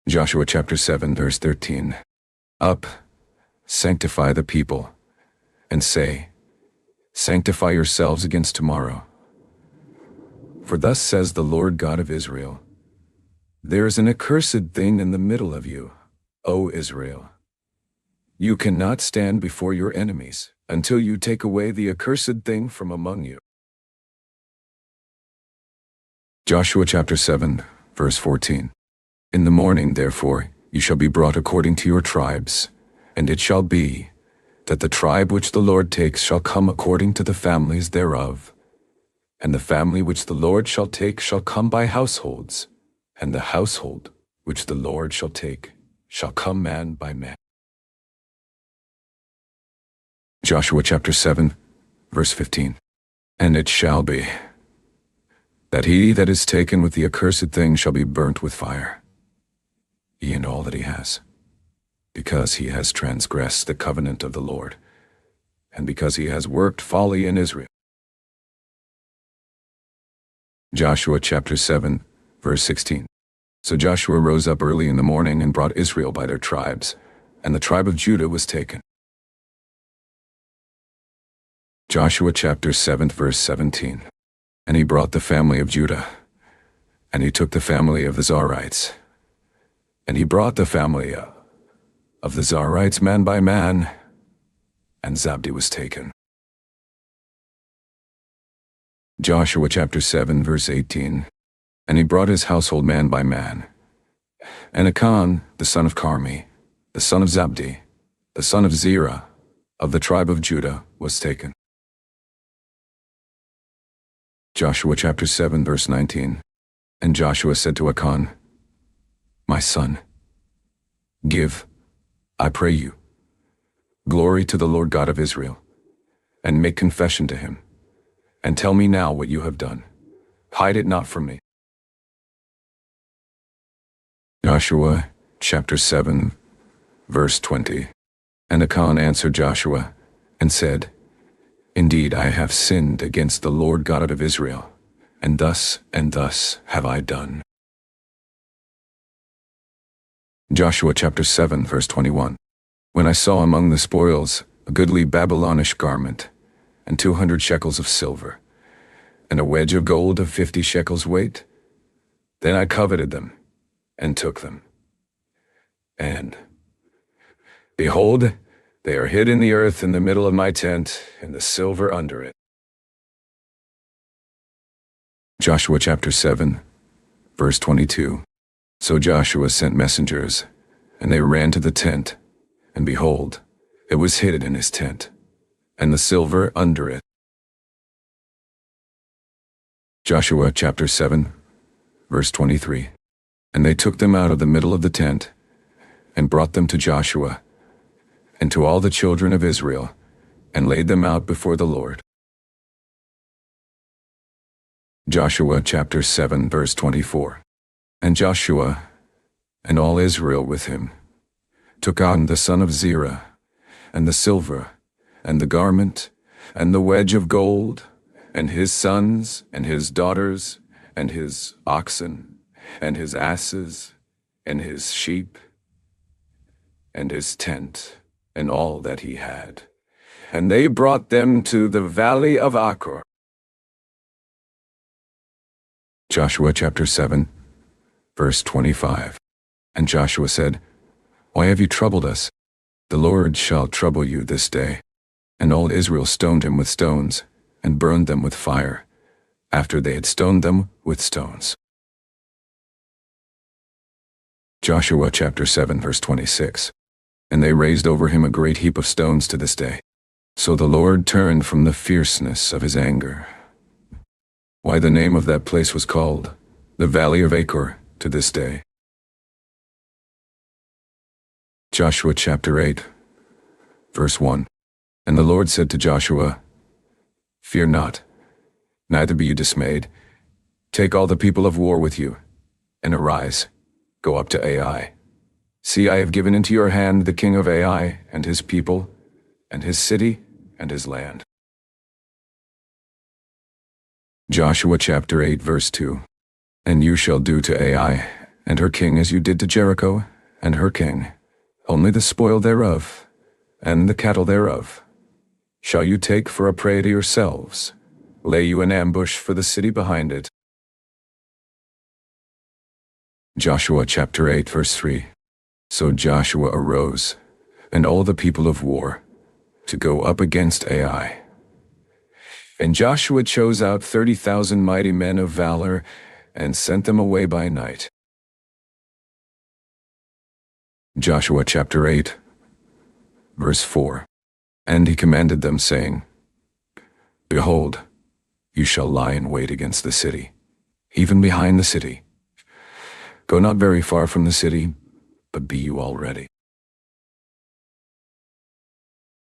S1: Joshua chapter 7, verse 13. Up, sanctify the people, and say, Sanctify yourselves against tomorrow. For thus says the Lord God of Israel, There is an accursed thing in the middle of you, O Israel. You cannot stand before your enemies until you take away the accursed thing from among you. Joshua chapter 7, verse 14. In the morning, therefore, you shall be brought according to your tribes, and it shall be, that the tribe which the Lord takes shall come according to the families thereof. And the family which the Lord shall take shall come by households, and the household which the Lord shall take shall come man by man. Joshua chapter 7, verse 15. And it shall be, that he that is taken with the accursed thing shall be burnt with fire, he and all that he has, because he has transgressed the covenant of the Lord, and because he has worked folly in Israel. Joshua chapter 7, verse 16. So Joshua rose up early in the morning and brought Israel by their tribes, and the tribe of Judah was taken. Joshua chapter 7, verse 17. And he brought the family of Judah, and he took the family of the Zarites, and he brought the family of the Zarites man by man, and Zabdi was taken. Joshua chapter 7, verse 18. And he brought his household man by man. And Achan, the son of Carmi, the son of Zabdi, the son of Zerah, of the tribe of Judah, was taken. Joshua chapter 7, verse 19. And Joshua said to Achan, My son, give, I pray you, glory to the Lord God of Israel, and make confession to him, and tell me now what you have done. Hide it not from me. Joshua chapter 7, verse 20. And Achan answered Joshua, and said, Indeed, I have sinned against the Lord God of Israel, and thus have I done. Joshua chapter 7, verse 21. When I saw among the spoils a goodly Babylonish garment, and 200 shekels of silver, and a wedge of gold of 50 shekels weight? Then I coveted them, and took them. And, behold, they are hid in the earth in the middle of my tent, and the silver under it. Joshua chapter 7, verse 22. So Joshua sent messengers, and they ran to the tent, and behold, it was hidden in his tent, and the silver under it. Joshua chapter 7, verse 23. And they took them out of the middle of the tent, and brought them to Joshua, and to all the children of Israel, and laid them out before the Lord. Joshua chapter 7, verse 24. And Joshua, and all Israel with him, took On the son of Zerah, and the silver, and the garment, and the wedge of gold, and his sons, and his daughters, and his oxen, and his asses, and his sheep, and his tent, and all that he had. And they brought them to the valley of Achor. Joshua chapter 7, verse 25. And Joshua said, Why have you troubled us? The Lord shall trouble you this day. And all Israel stoned him with stones, and burned them with fire, after they had stoned them with stones. Joshua chapter 7, verse 26. And they raised over him a great heap of stones to this day. So the Lord turned from the fierceness of his anger. Why the name of that place was called the Valley of Achor to this day. Joshua chapter 8, verse 1. And the Lord said to Joshua, Fear not, neither be you dismayed. Take all the people of war with you, and arise, go up to Ai. See, I have given into your hand the king of Ai, and his people, and his city, and his land. Joshua chapter 8, verse 2. And you shall do to Ai, and her king as you did to Jericho, and her king, only the spoil thereof, and the cattle thereof, shall you take for a prey to yourselves. Lay you an ambush for the city behind it. Joshua chapter 8, verse 3. So Joshua arose, and all the people of war, to go up against Ai. And Joshua chose out 30,000 mighty men of valor, and sent them away by night. Joshua chapter 8, verse 4. And he commanded them, saying, Behold, you shall lie in wait against the city, even behind the city. Go not very far from the city, but be you all ready.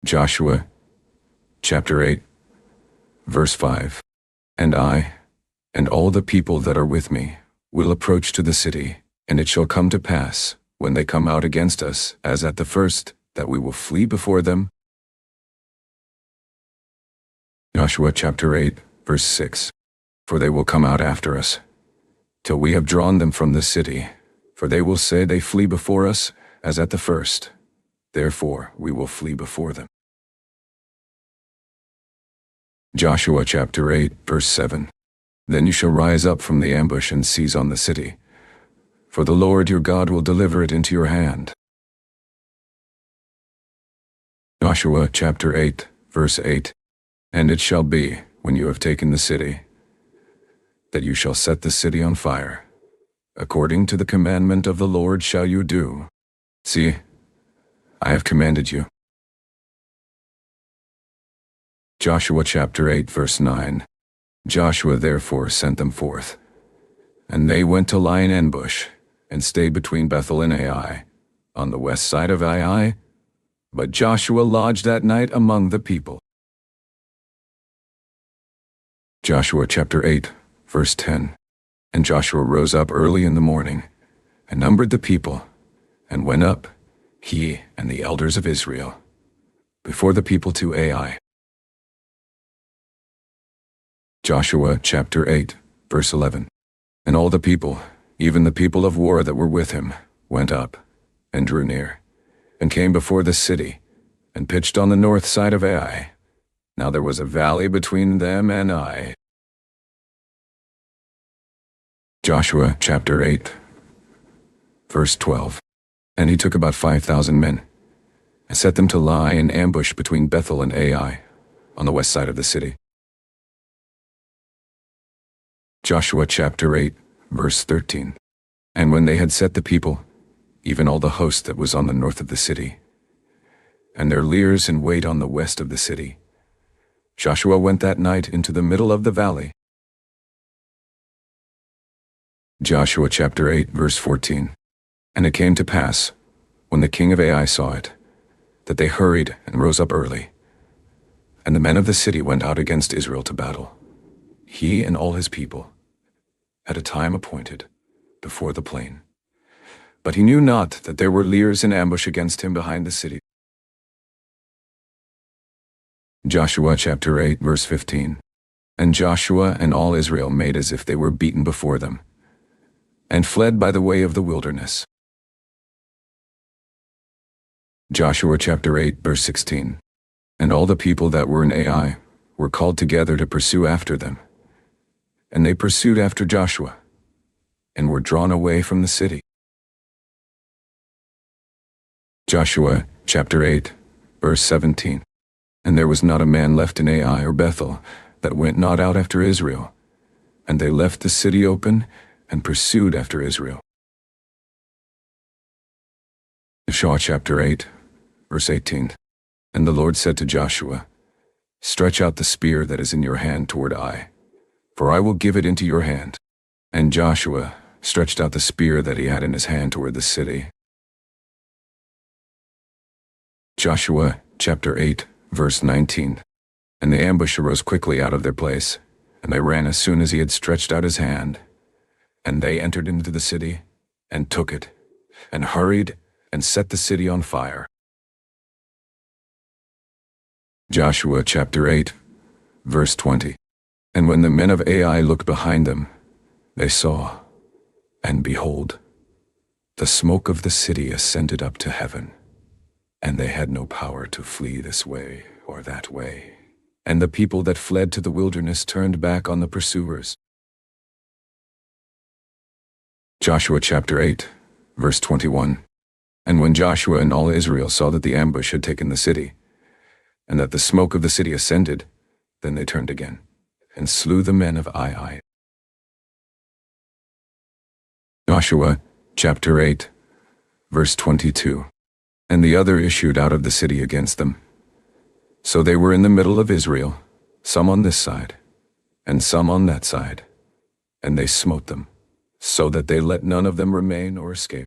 S1: Joshua chapter 8, verse 5. And I, and all the people that are with me, will approach to the city, and it shall come to pass, when they come out against us, as at the first, that we will flee before them. Joshua chapter 8, verse 6. For they will come out after us, till we have drawn them from the city. For they will say they flee before us, as at the first. Therefore we will flee before them. Joshua chapter 8, verse 7. Then you shall rise up from the ambush and seize on the city, for the Lord your God will deliver it into your hand. Joshua chapter 8, verse 8. And it shall be, when you have taken the city, that you shall set the city on fire. According to the commandment of the Lord shall you do. See, I have commanded you. Joshua chapter 8, verse 9. Joshua therefore sent them forth, and they went to lie in ambush, and stayed between Bethel and Ai, on the west side of Ai. But Joshua lodged that night among the people. Joshua chapter 8, verse 10. And Joshua rose up early in the morning, and numbered the people, and went up, he and the elders of Israel, before the people to Ai. Joshua chapter 8, verse 11. And all the people, even the people of war that were with him, went up, and drew near, and came before the city, and pitched on the north side of Ai. Now there was a valley between them and Ai. Joshua chapter 8, verse 12. And he took about 5,000 men, and set them to lie in ambush between Bethel and Ai, on the west side of the city. Joshua chapter 8, verse 13. And when they had set the people, even all the host that was on the north of the city, and their leers in wait on the west of the city, Joshua went that night into the middle of the valley. Joshua chapter 8, verse 14. And it came to pass, when the king of Ai saw it, that they hurried and rose up early. And the men of the city went out against Israel to battle, he and all his people, at a time appointed, before the plain. But he knew not that there were leers in ambush against him behind the city. Joshua chapter 8, verse 15. And Joshua and all Israel made as if they were beaten before them, and fled by the way of the wilderness. Joshua chapter 8, verse 16. And all the people that were in Ai were called together to pursue after them. And they pursued after Joshua, and were drawn away from the city. Joshua chapter 8, verse 17. And there was not a man left in Ai or Bethel that went not out after Israel. And they left the city open and pursued after Israel. Joshua chapter 8, verse 18. And the Lord said to Joshua, Stretch out the spear that is in your hand toward Ai, for I will give it into your hand. And Joshua stretched out the spear that he had in his hand toward the city. Joshua chapter 8, verse 19. And the ambush arose quickly out of their place, and they ran as soon as he had stretched out his hand. And they entered into the city, and took it, and hurried, and set the city on fire. Joshua chapter 8, verse 20. And when the men of Ai looked behind them, they saw, and behold, the smoke of the city ascended up to heaven, and they had no power to flee this way or that way. And the people that fled to the wilderness turned back on the pursuers. Joshua chapter 8, verse 21. And when Joshua and all Israel saw that the ambush had taken the city, and that the smoke of the city ascended, then they turned again, and slew the men of Ai. Joshua chapter 8, verse 22. And the other issued out of the city against them. So they were in the middle of Israel, some on this side, and some on that side, and they smote them, so that they let none of them remain or escape.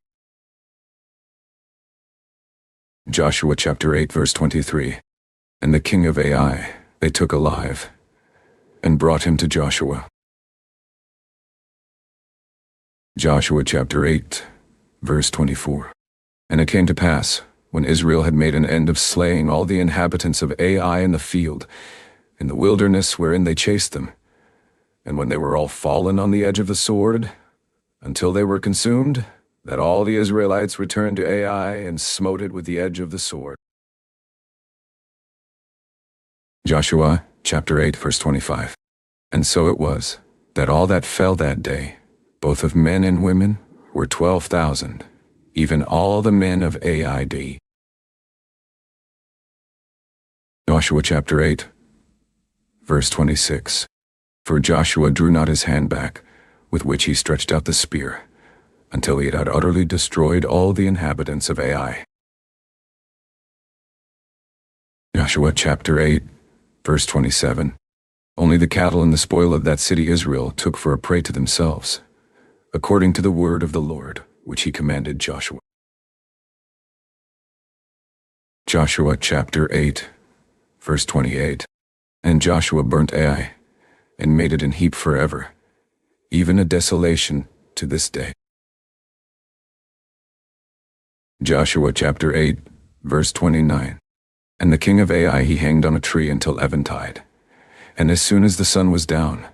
S1: Joshua chapter 8, verse 23. And the king of Ai they took alive, and brought him to Joshua. Joshua chapter 8, verse 24. And it came to pass, when Israel had made an end of slaying all the inhabitants of Ai in the field, in the wilderness wherein they chased them, and when they were all fallen on the edge of the sword, until they were consumed, that all the Israelites returned to Ai and smote it with the edge of the sword. Joshua chapter 8, verse 25. And so it was, that all that fell that day, both of men and women, were 12,000, even all the men of Ai. Joshua chapter 8, verse 26. For Joshua drew not his hand back, with which he stretched out the spear, until he had utterly destroyed all the inhabitants of Ai. Joshua chapter 8, verse 27. Only the cattle and the spoil of that city Israel took for a prey to themselves, according to the word of the Lord, which he commanded Joshua. Joshua chapter 8, verse 28. And Joshua burnt Ai, and made it an heap forever, even a desolation to this day. Joshua chapter 8, verse 29. And the king of Ai he hanged on a tree until eventide. And as soon as the sun was down,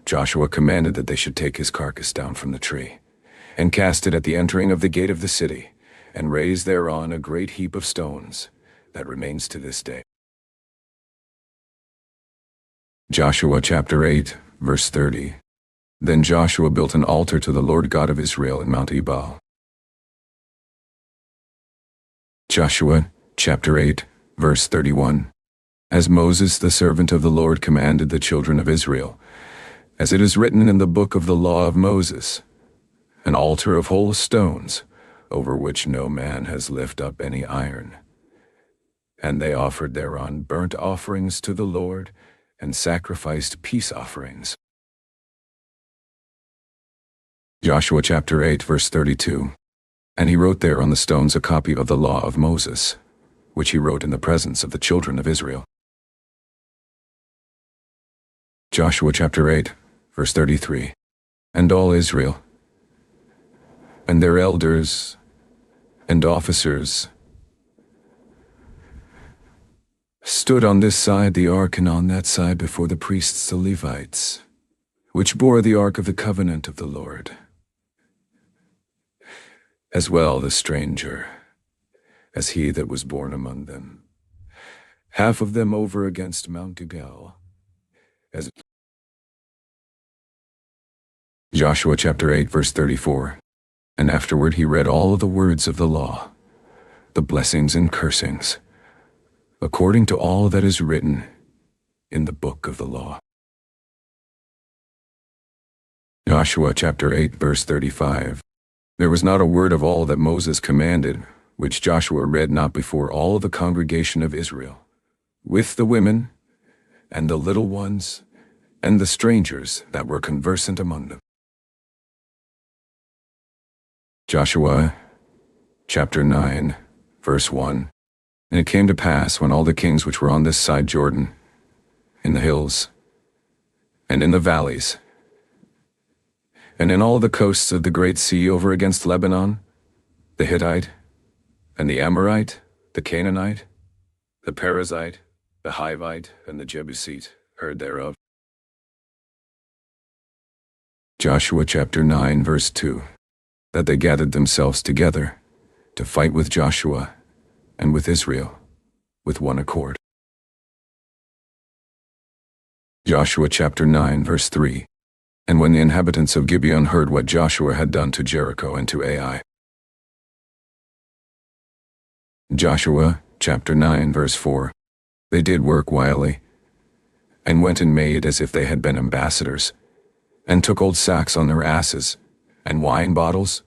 S1: Joshua commanded that they should take his carcass down from the tree, and cast it at the entering of the gate of the city, and raise thereon a great heap of stones, that remains to this day. Joshua chapter 8, verse 30. Then Joshua built an altar to the Lord God of Israel in Mount Ebal. Joshua chapter 8, verse 31. As Moses the servant of the Lord commanded the children of Israel, as it is written in the book of the law of Moses, an altar of whole stones, over which no man has lifted up any iron. And they offered thereon burnt offerings to the Lord, and sacrificed peace offerings. Joshua chapter 8, verse 32. And he wrote there on the stones a copy of the law of Moses, which he wrote in the presence of the children of Israel. Joshua chapter 8, verse 33. And all Israel, and their elders, and officers, stood on this side the ark and on that side before the priests the Levites, which bore the ark of the covenant of the Lord, as well the stranger, as he that was born among them, half of them over against Mount Gilgal, as Joshua chapter 8, verse 34. And afterward he read all of the words of the law, the blessings and cursings, according to all that is written in the book of the law. Joshua chapter 8, verse 35. There was not a word of all that Moses commanded, which Joshua read not before all the congregation of Israel, with the women, and the little ones, and the strangers that were conversant among them. Joshua chapter 9, verse 1. And it came to pass, when all the kings which were on this side Jordan, in the hills, and in the valleys, and in all the coasts of the great sea over against Lebanon, the Hittite, and the Amorite, the Canaanite, the Perizzite, the Hivite, and the Jebusite, heard thereof. Joshua chapter 9, verse 2. That they gathered themselves together to fight with Joshua and with Israel with one accord. Joshua chapter 9, verse 3. And when the inhabitants of Gibeon heard what Joshua had done to Jericho and to Ai. Joshua chapter 9, verse 4. They did work wily, and went and made as if they had been ambassadors, and took old sacks on their asses, and wine bottles,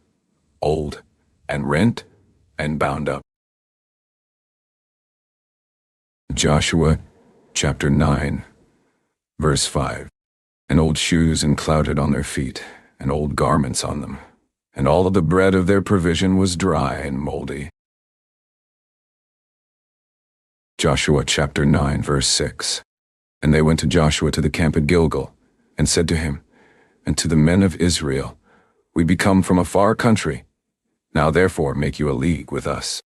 S1: old, and rent, and bound up. Joshua chapter 9, verse 5. And old shoes enclouded on their feet, and old garments on them, and all of the bread of their provision was dry and moldy. Joshua chapter 9, verse 6. And they went to Joshua to the camp at Gilgal, and said to him, and to the men of Israel, We be come from a far country. Now therefore make you a league with us.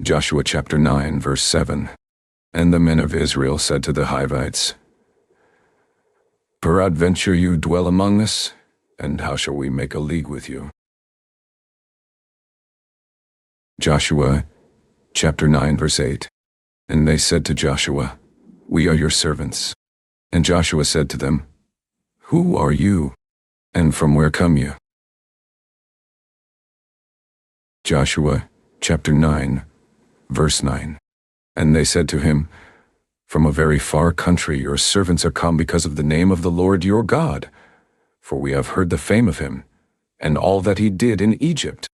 S1: Joshua chapter 9, verse 7. And the men of Israel said to the Hivites, Peradventure you dwell among us, and how shall we make a league with you? Joshua chapter 9, verse 8. And they said to Joshua, We are your servants. And Joshua said to them, Who are you, and from where come you? Joshua chapter 9, verse 9. And they said to him, From a very far country your servants are come because of the name of the Lord your God, for we have heard the fame of him, and all that he did in Egypt.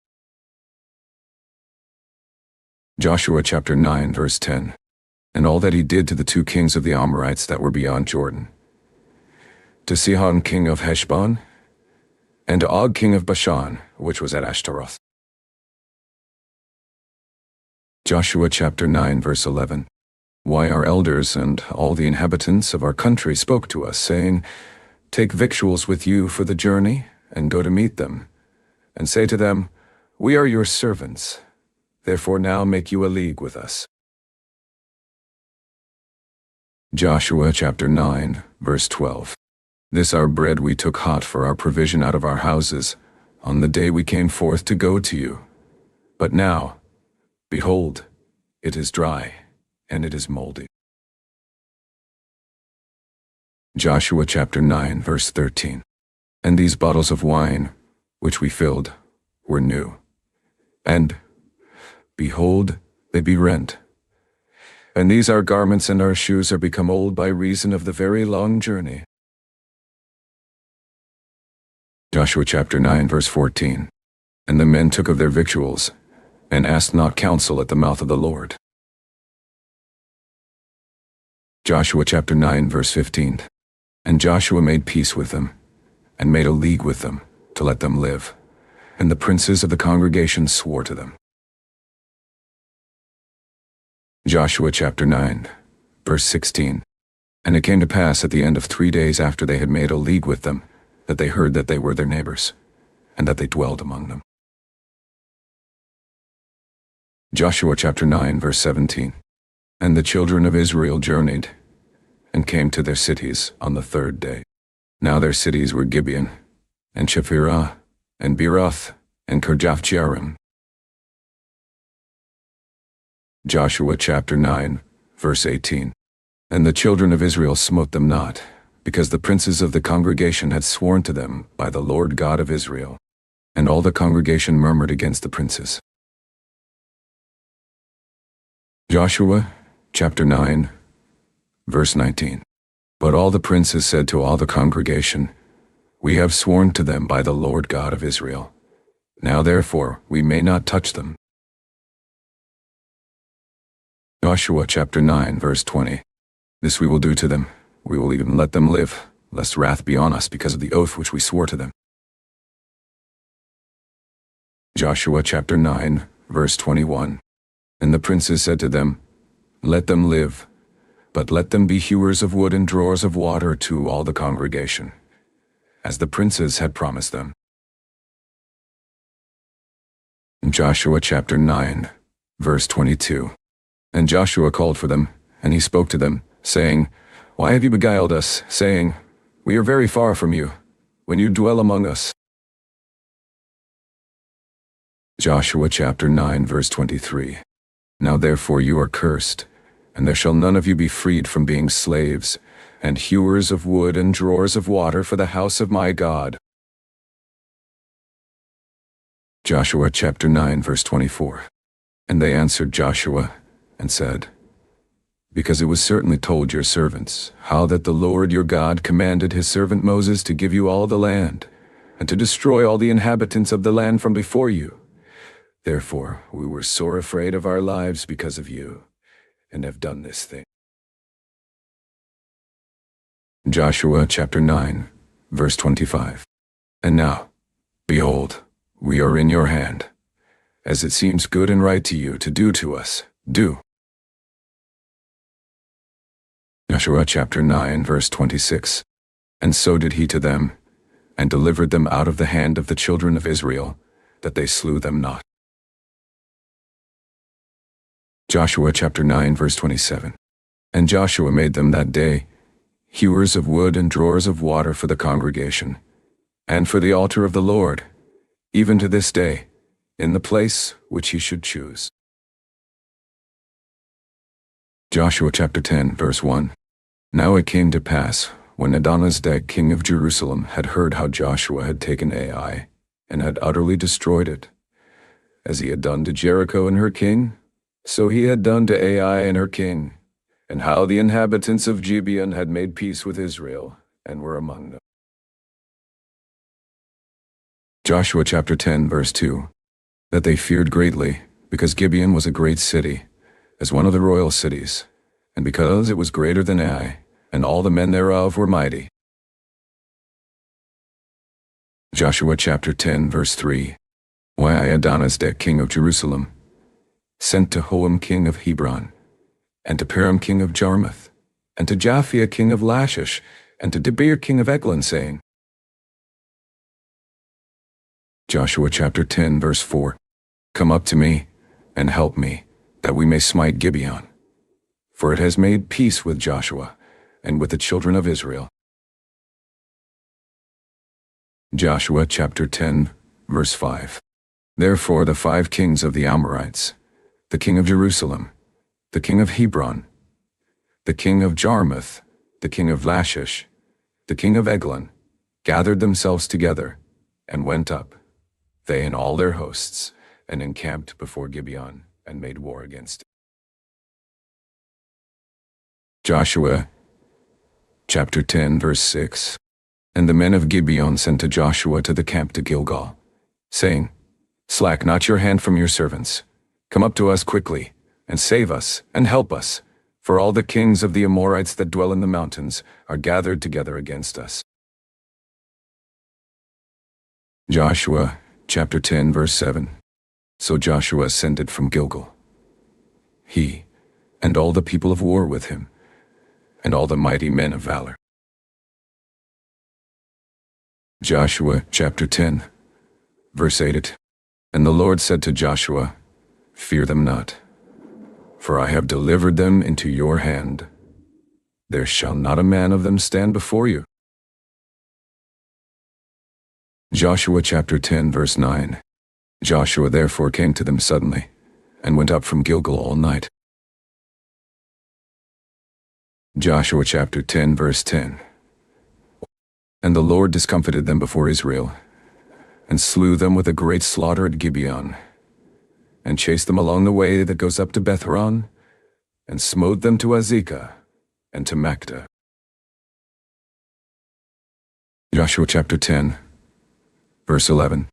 S1: Joshua chapter 9, verse 10. And all that he did to the two kings of the Amorites that were beyond Jordan, to Sihon king of Heshbon, and to Og king of Bashan, which was at Ashtaroth. Joshua chapter 9, verse 11. Why our elders and all the inhabitants of our country spoke to us, saying, Take victuals with you for the journey, and go to meet them, and say to them, We are your servants, therefore now make you a league with us. Joshua chapter 9, verse 12. This our bread we took hot for our provision out of our houses, on the day we came forth to go to you. But now, behold, it is dry, and it is moldy. Joshua chapter 9, verse 13. And these bottles of wine, which we filled, were new. And, behold, they be rent. And these our garments and our shoes are become old by reason of the very long journey. Joshua chapter 9, verse 14. And the men took of their victuals, and asked not counsel at the mouth of the Lord. Joshua chapter 9, verse 15. And Joshua made peace with them, and made a league with them, to let them live. And the princes of the congregation swore to them. Joshua chapter 9, verse 16. And it came to pass at the end of 3 days after they had made a league with them, that they heard that they were their neighbors, and that they dwelled among them. Joshua chapter 9, verse 17. And the children of Israel journeyed, and came to their cities on the 3rd day. Now their cities were Gibeon, and Chephirah, and Beeroth, and Kirjath-jearim. Joshua chapter 9, verse 18. And the children of Israel smote them not, because the princes of the congregation had sworn to them by the Lord God of Israel. And all the congregation murmured against the princes. Joshua chapter 9, verse 19. But all the princes said to all the congregation, We have sworn to them by the Lord God of Israel. Now therefore we may not touch them. Joshua chapter 9, verse 20. This we will do to them. We will even let them live, lest wrath be on us because of the oath which we swore to them. Joshua chapter 9, verse 21. And the princes said to them, Let them live, but let them be hewers of wood and drawers of water to all the congregation, as the princes had promised them. Joshua chapter 9, verse 22. And Joshua called for them, and he spoke to them, saying, Why have you beguiled us, saying, We are very far from you, when you dwell among us? Joshua chapter 9, verse 23. Now therefore you are cursed, and there shall none of you be freed from being slaves, and hewers of wood and drawers of water for the house of my God. Joshua chapter 9, verse 24. And they answered Joshua, and said, Because it was certainly told your servants, how that the Lord your God commanded his servant Moses to give you all the land, and to destroy all the inhabitants of the land from before you. Therefore we were sore afraid of our lives because of you, and have done this thing. Joshua chapter 9, verse 25. And now, behold, we are in your hand. As it seems good and right to you to do to us, do. Joshua chapter 9, verse 26. And so did he to them, and delivered them out of the hand of the children of Israel, that they slew them not. Joshua chapter 9, verse 27. And Joshua made them that day hewers of wood and drawers of water for the congregation, and for the altar of the Lord, even to this day, in the place which he should choose. Joshua chapter 10, verse 1. Now it came to pass, when Adonizedek king of Jerusalem had heard how Joshua had taken Ai, and had utterly destroyed it, as he had done to Jericho and her king, so he had done to Ai and her king, and how the inhabitants of Gibeon had made peace with Israel, and were among them. Joshua chapter 10, verse 2. That they feared greatly, because Gibeon was a great city, as one of the royal cities, and because it was greater than Ai, and all the men thereof were mighty. Joshua chapter 10, verse 3. Why Adonizedek king of Jerusalem sent to Hoam king of Hebron, and to Param king of Jarmuth, and to Japhia king of Lachish, and to Debir king of Eglon, saying. Joshua chapter 10, verse 4. Come up to me, and help me, that we may smite Gibeon. For it has made peace with Joshua, and with the children of Israel. Joshua chapter 10, verse 5. Therefore the 5 kings of the Amorites, the king of Jerusalem, the king of Hebron, the king of Jarmuth, the king of Lachish, the king of Eglon, gathered themselves together, and went up, they and all their hosts, and encamped before Gibeon, and made war against it. Joshua chapter 10 verse 6. And the men of Gibeon sent to Joshua to the camp to Gilgal, saying, Slack not your hand from your servants. Come up to us quickly, and save us, and help us, for all the kings of the Amorites that dwell in the mountains are gathered together against us. Joshua chapter 10 verse 7. So Joshua ascended from Gilgal, he, and all the people of war with him, and all the mighty men of valor. Joshua chapter 10 verse 8. And the Lord said to Joshua, Fear them not, for I have delivered them into your hand. There shall not a man of them stand before you. Joshua chapter 10 verse 9. Joshua therefore came to them suddenly, and went up from Gilgal all night. Joshua chapter 10 verse 10. And the Lord discomfited them before Israel, and slew them with a great slaughter at Gibeon, and chased them along the way that goes up to Beth-horon, and smote them to Azekah, and to Makdah. Joshua chapter 10 verse 11.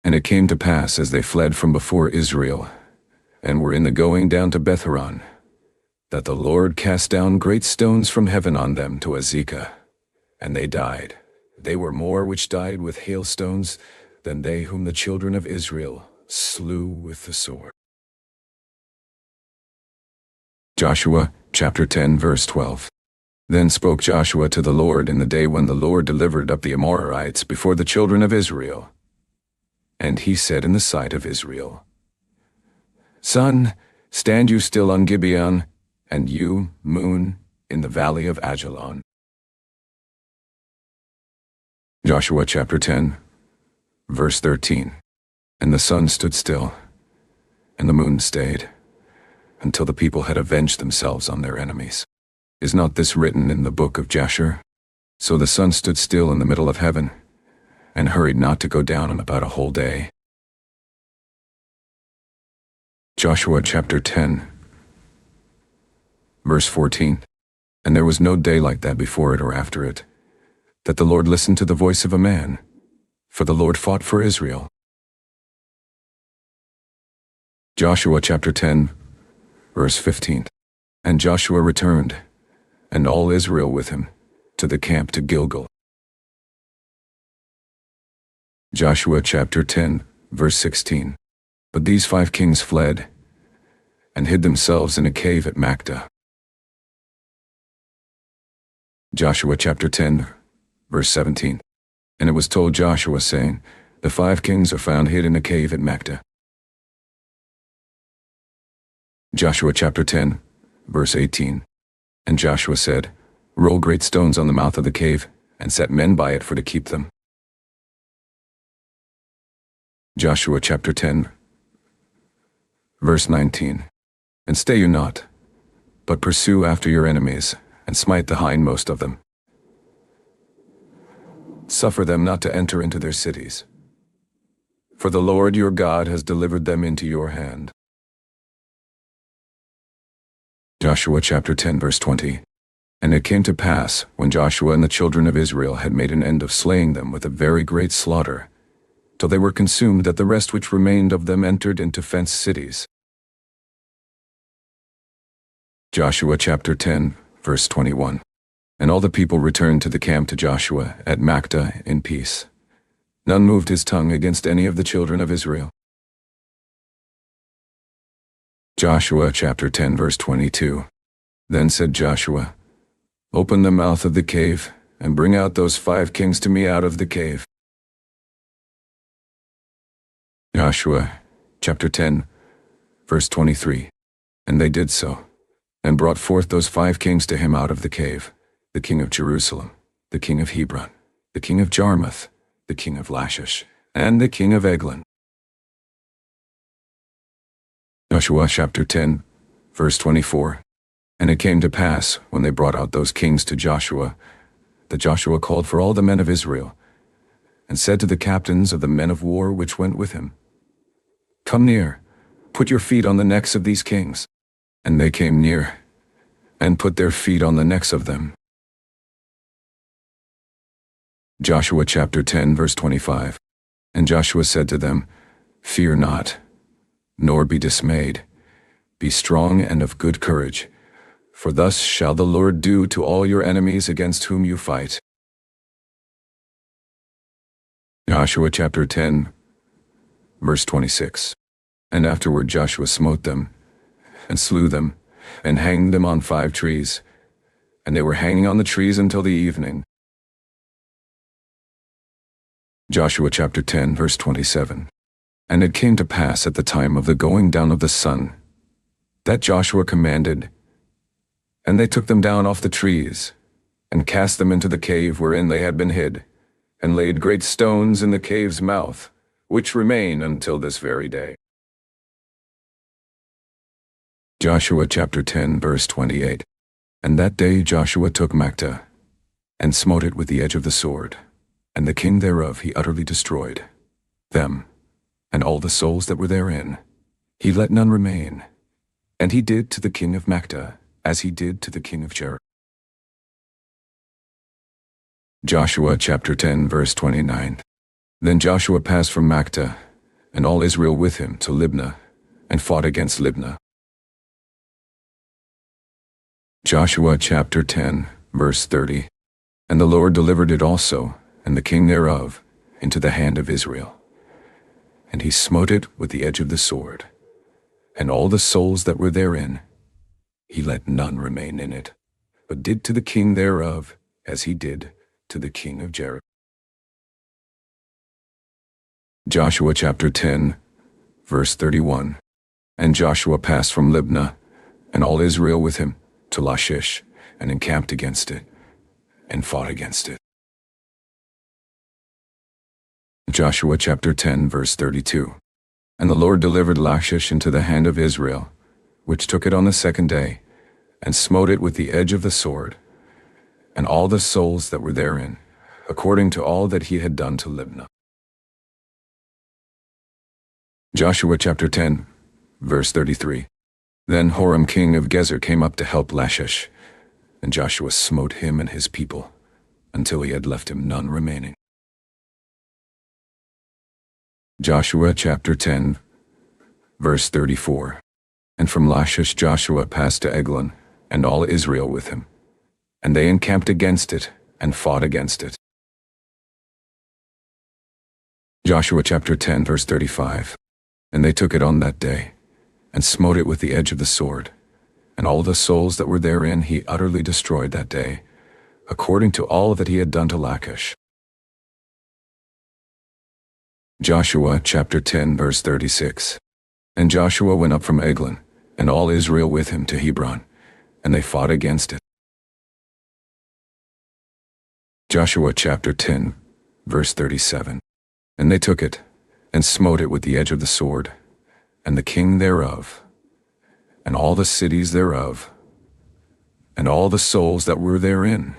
S1: And it came to pass as they fled from before Israel, and were in the going down to Beth-horon, that the Lord cast down great stones from heaven on them to Azekah, and they died. They were more which died with hailstones than they whom the children of Israel slew with the sword. Joshua chapter 10 verse 12. Then spoke Joshua to the Lord in the day when the Lord delivered up the Amorites before the children of Israel. And he said in the sight of Israel, Sun, stand you still on Gibeon, and you, moon, in the valley of Ajalon. Joshua chapter 10 verse 13. And the sun stood still, and the moon stayed, until the people had avenged themselves on their enemies. Is not this written in the book of Jasher? So the sun stood still in the middle of heaven, and hurried not to go down in about a whole day. Joshua chapter 10 verse 14. And there was no day like that before it or after it, that the Lord listened to the voice of a man, for the Lord fought for Israel. Joshua chapter 10 verse 15. And Joshua returned, and all Israel with him, to the camp to Gilgal. Joshua chapter 10 verse 16. But these 5 kings fled, and hid themselves in a cave at Makdah. Joshua chapter 10 verse 17. And it was told Joshua, saying, The 5 kings are found hid in a cave at Makdah. Joshua chapter 10 verse 18. And Joshua said, Roll great stones on the mouth of the cave, and set men by it for to keep them. Joshua chapter 10 verse 19. And stay you not, but pursue after your enemies, and smite the hindmost of them. Suffer them not to enter into their cities, for the Lord your God has delivered them into your hand. Joshua chapter 10 verse 20. And it came to pass, when Joshua and the children of Israel had made an end of slaying them with a very great slaughter, till they were consumed, that the rest which remained of them entered into fenced cities. Joshua chapter 10 verse 21. And all the people returned to the camp to Joshua at Makdah in peace. None moved his tongue against any of the children of Israel. Joshua chapter 10 verse 22. Then said Joshua, Open the mouth of the cave, and bring out those 5 kings to me out of the cave. Joshua chapter 10 verse 23. And they did so, and brought forth those 5 kings to him out of the cave, the king of Jerusalem, the king of Hebron, the king of Jarmuth, the king of Lachish, and the king of Eglon. Joshua chapter 10 verse 24. And it came to pass, when they brought out those kings to Joshua, that Joshua called for all the men of Israel, and said to the captains of the men of war which went with him, "Come near, put your feet on the necks of these kings." And they came near, and put their feet on the necks of them. Joshua chapter 10, verse 25. And Joshua said to them, "Fear not, nor be dismayed. Be strong and of good courage, for thus shall the Lord do to all your enemies against whom you fight." Joshua chapter 10, verse 26. And afterward Joshua smote them, and slew them, and hanged them on 5 trees. And they were hanging on the trees until the evening. Joshua chapter 10, verse 27. And it came to pass at the time of the going down of the sun, that Joshua commanded, and they took them down off the trees, and cast them into the cave wherein they had been hid, and laid great stones in the cave's mouth, which remain until this very day. Joshua chapter 10, verse 28. And that day Joshua took Makta, and smote it with the edge of the sword, and the king thereof he utterly destroyed, them, and all the souls that were therein. He let none remain. And he did to the king of Makta, as he did to the king of Jericho. Joshua chapter 10, verse 29. Then Joshua passed from Makta, and all Israel with him, to Libnah, and fought against Libnah. Joshua chapter 10, verse 30. And the Lord delivered it also, and the king thereof, into the hand of Israel. And he smote it with the edge of the sword, and all the souls that were therein. He let none remain in it, but did to the king thereof as he did to the king of Jericho. Joshua chapter 10, verse 31. And Joshua passed from Libnah, and all Israel with him, to Lachish, and encamped against it, and fought against it. Joshua chapter 10, verse 32. And the Lord delivered Lachish into the hand of Israel, which took it on the 2nd day, and smote it with the edge of the sword, and all the souls that were therein, according to all that he had done to Libnah. Joshua chapter 10, verse 33. Then Horam king of Gezer came up to help Lachish, and Joshua smote him and his people, until he had left him none remaining. Joshua chapter 10, verse 34. And from Lachish Joshua passed to Eglon, and all Israel with him. And they encamped against it, and fought against it. Joshua chapter 10, verse 35. And they took it on that day, and smote it with the edge of the sword, and all the souls that were therein he utterly destroyed that day, according to all that he had done to Lachish. Joshua chapter 10, verse 36. And Joshua went up from Eglon, and all Israel with him, to Hebron, and they fought against it. Joshua chapter 10, verse 37. And they took it, and smote it with the edge of the sword, and the king thereof, and all the cities thereof, and all the souls that were therein.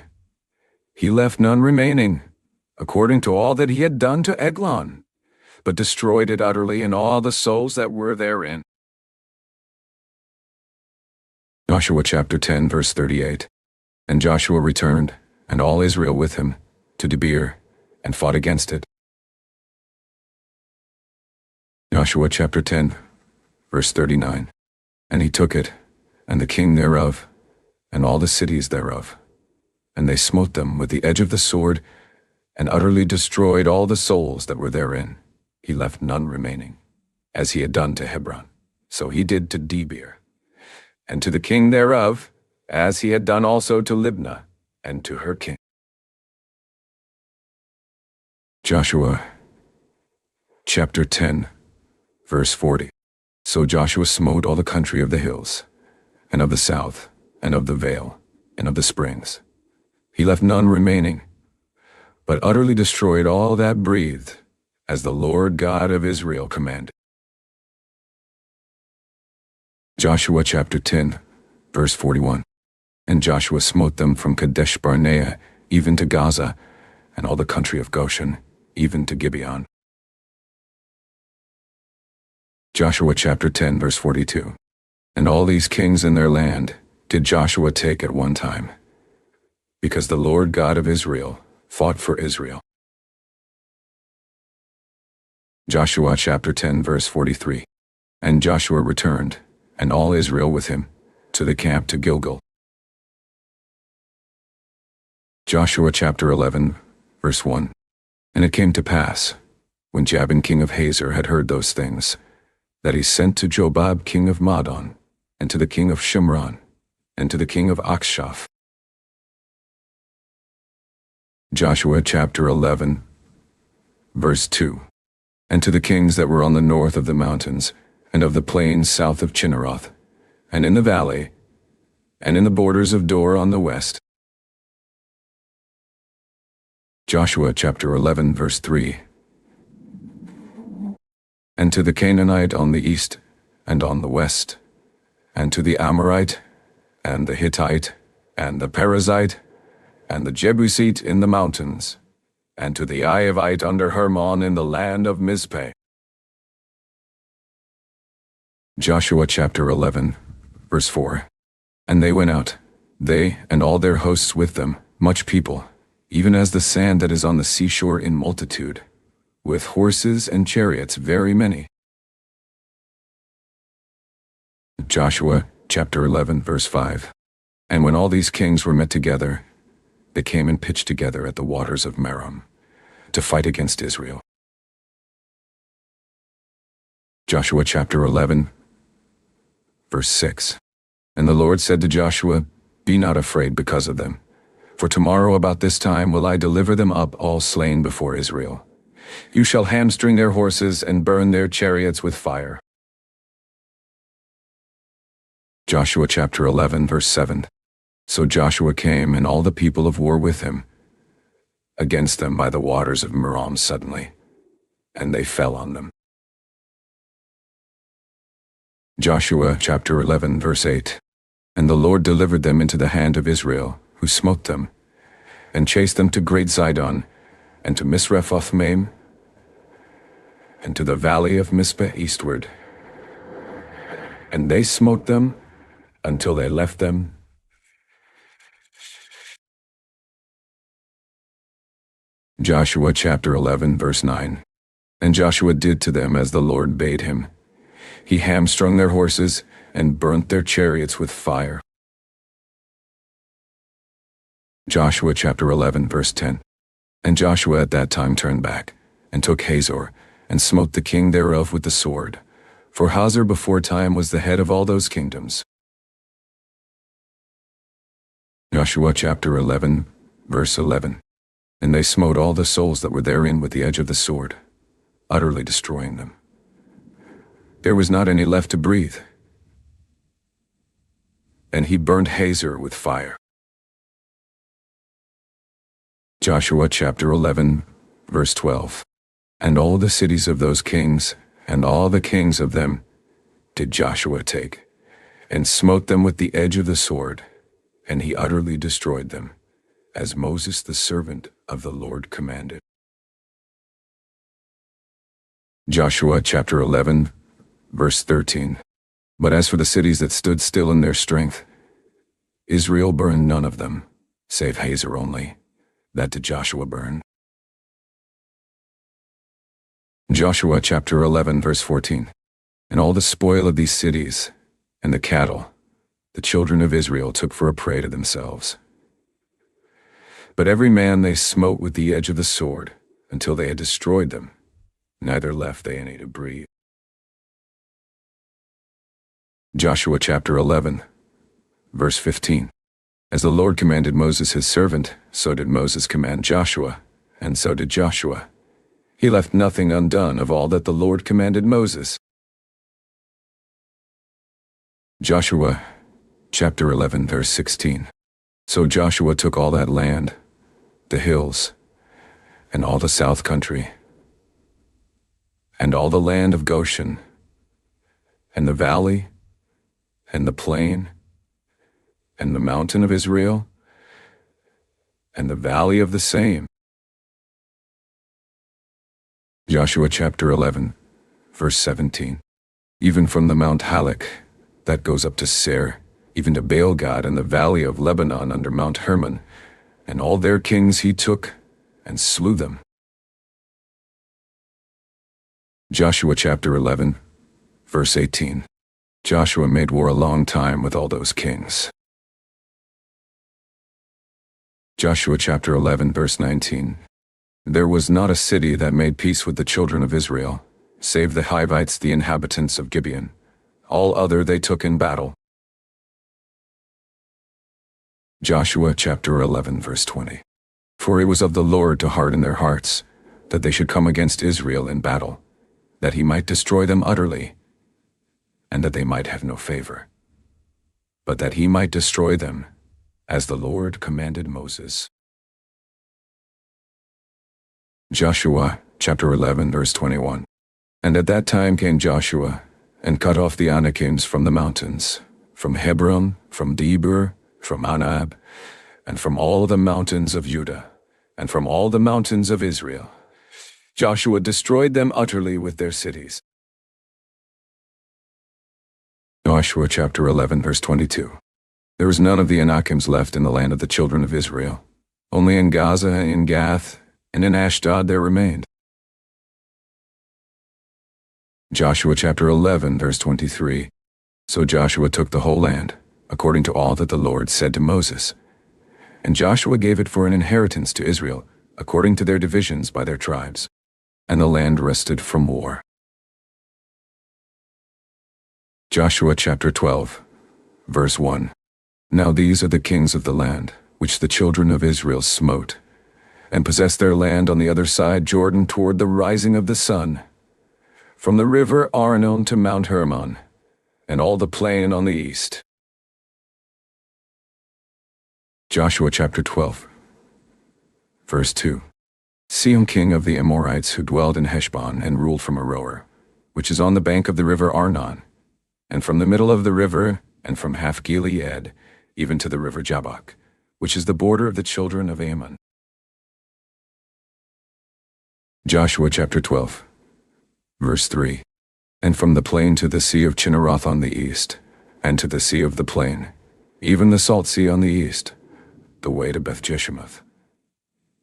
S1: He left none remaining, according to all that he had done to Eglon, but destroyed it utterly, and all the souls that were therein. Joshua chapter 10, verse 38. And Joshua returned, and all Israel with him, to Debir, and fought against it. Joshua chapter 10, verse 39. And he took it, and the king thereof, and all the cities thereof, and they smote them with the edge of the sword, and utterly destroyed all the souls that were therein. He left none remaining, as he had done to Hebron. So he did to Debir, and to the king thereof, as he had done also to Libnah, and to her king. Joshua chapter 10, verse 40. So Joshua smote all the country of the hills, and of the south, and of the vale, and of the springs. He left none remaining, but utterly destroyed all that breathed, as the Lord God of Israel commanded. Joshua chapter 10, verse 41. And Joshua smote them from Kadesh Barnea even to Gaza, and all the country of Goshen, even to Gibeon. Joshua chapter 10 verse 42. And all these kings in their land did Joshua take at one time, because the Lord God of Israel fought for Israel. Joshua chapter 10 verse 43. And Joshua returned, and all Israel with him, to the camp to Gilgal. Joshua chapter 11 verse 1. And it came to pass, when Jabin king of Hazor had heard those things, that he sent to Jobab king of Madon, and to the king of Shimron, and to the king of Akshaph. Joshua chapter 11 verse 2. And to the kings that were on the north of the mountains, and of the plains south of Chinneroth, and in the valley, and in the borders of Dor on the west. Joshua chapter 11 verse 3. And to the Canaanite on the east, and on the west, and to the Amorite, and the Hittite, and the Perizzite, and the Jebusite in the mountains, and to the Iavite under Hermon in the land of Mizpeh. Joshua chapter 11 verse 4. And they went out, they and all their hosts with them, much people, even as the sand that is on the seashore in multitude, with horses and chariots very many. Joshua chapter 11 verse 5. And when all these kings were met together, they came and pitched together at the waters of Merom, to fight against Israel. Joshua chapter 11 verse 6. And the Lord said to Joshua, Be not afraid because of them, for tomorrow about this time will I deliver them up all slain before Israel. You shall hamstring their horses and burn their chariots with fire. Joshua chapter 11 verse 7. So Joshua came and all the people of war with him, against them by the waters of Merom suddenly, and they fell on them. Joshua chapter 11 verse 8. And the Lord delivered them into the hand of Israel, who smote them, and chased them to great Zidon, and to Misrephoth-maim, and to the valley of Mizpeh eastward. And they smote them until they left them. Joshua chapter 11 verse 9. And Joshua did to them as the Lord bade him. He hamstrung their horses and burnt their chariots with fire. Joshua chapter 11 verse 10. And Joshua at that time turned back, and took Hazor, and smote the king thereof with the sword. For Hazor before time was the head of all those kingdoms. Joshua chapter 11 verse 11. And they smote all the souls that were therein with the edge of the sword, utterly destroying them. There was not any left to breathe. And he burned Hazor with fire. Joshua chapter 11 verse 12. And all the cities of those kings, and all the kings of them, did Joshua take, and smote them with the edge of the sword, and he utterly destroyed them, as Moses the servant of the Lord commanded. Joshua chapter 11 verse 13. But as for the cities that stood still in their strength, Israel burned none of them, save Hazor only, that did Joshua burn. Joshua chapter 11 verse 14. And all the spoil of these cities, and the cattle, the children of Israel took for a prey to themselves. But every man they smote with the edge of the sword, until they had destroyed them, neither left they any to breathe. Joshua chapter 11 verse 15. As the Lord commanded Moses his servant, so did Moses command Joshua, and so did Joshua. He left nothing undone of all that the Lord commanded Moses. Joshua chapter 11 verse 16. So Joshua took all that land, the hills, and all the south country, and all the land of Goshen, and the valley, and the plain, and the mountain of Israel, and the valley of the same. Joshua chapter 11, verse 17. Even from the Mount Halak, that goes up to Seir, even to Baal-gad and the valley of Lebanon under Mount Hermon, and all their kings he took and slew them. Joshua chapter 11, verse 18. Joshua made war a long time with all those kings. Joshua chapter 11, verse 19. There was not a city that made peace with the children of Israel, save the Hivites, the inhabitants of Gibeon. All other they took in battle. Joshua chapter 11, verse 20. For it was of the Lord to harden their hearts, that they should come against Israel in battle, that he might destroy them utterly, and that they might have no favor, but that he might destroy them, as the Lord commanded Moses. Joshua chapter 11, verse 21. And at that time came Joshua, and cut off the Anakims from the mountains, from Hebron, from Debir, from Anab, and from all the mountains of Judah, and from all the mountains of Israel. Joshua destroyed them utterly with their cities. Joshua chapter 11, verse 22. There was none of the Anakims left in the land of the children of Israel. Only in Gaza, in Gath, and in Ashdod there remained. Joshua chapter 11, verse 23. So Joshua took the whole land, according to all that the Lord said to Moses. And Joshua gave it for an inheritance to Israel, according to their divisions by their tribes. And the land rested from war. Joshua chapter 12, verse 1. Now these are the kings of the land, which the children of Israel smote, and possessed their land on the other side Jordan toward the rising of the sun, from the river Arnon to Mount Hermon, and all the plain on the east. Joshua chapter 12, verse 2. Sihon king of the Amorites, who dwelled in Heshbon and ruled from Aroer, which is on the bank of the river Arnon, and from the middle of the river, and from half Gilead, even to the river Jabbok, which is the border of the children of Ammon. Joshua chapter 12, verse 3. And from the plain to the sea of Chinneroth on the east, and to the sea of the plain, even the salt sea on the east, the way to Beth-Jeshimoth,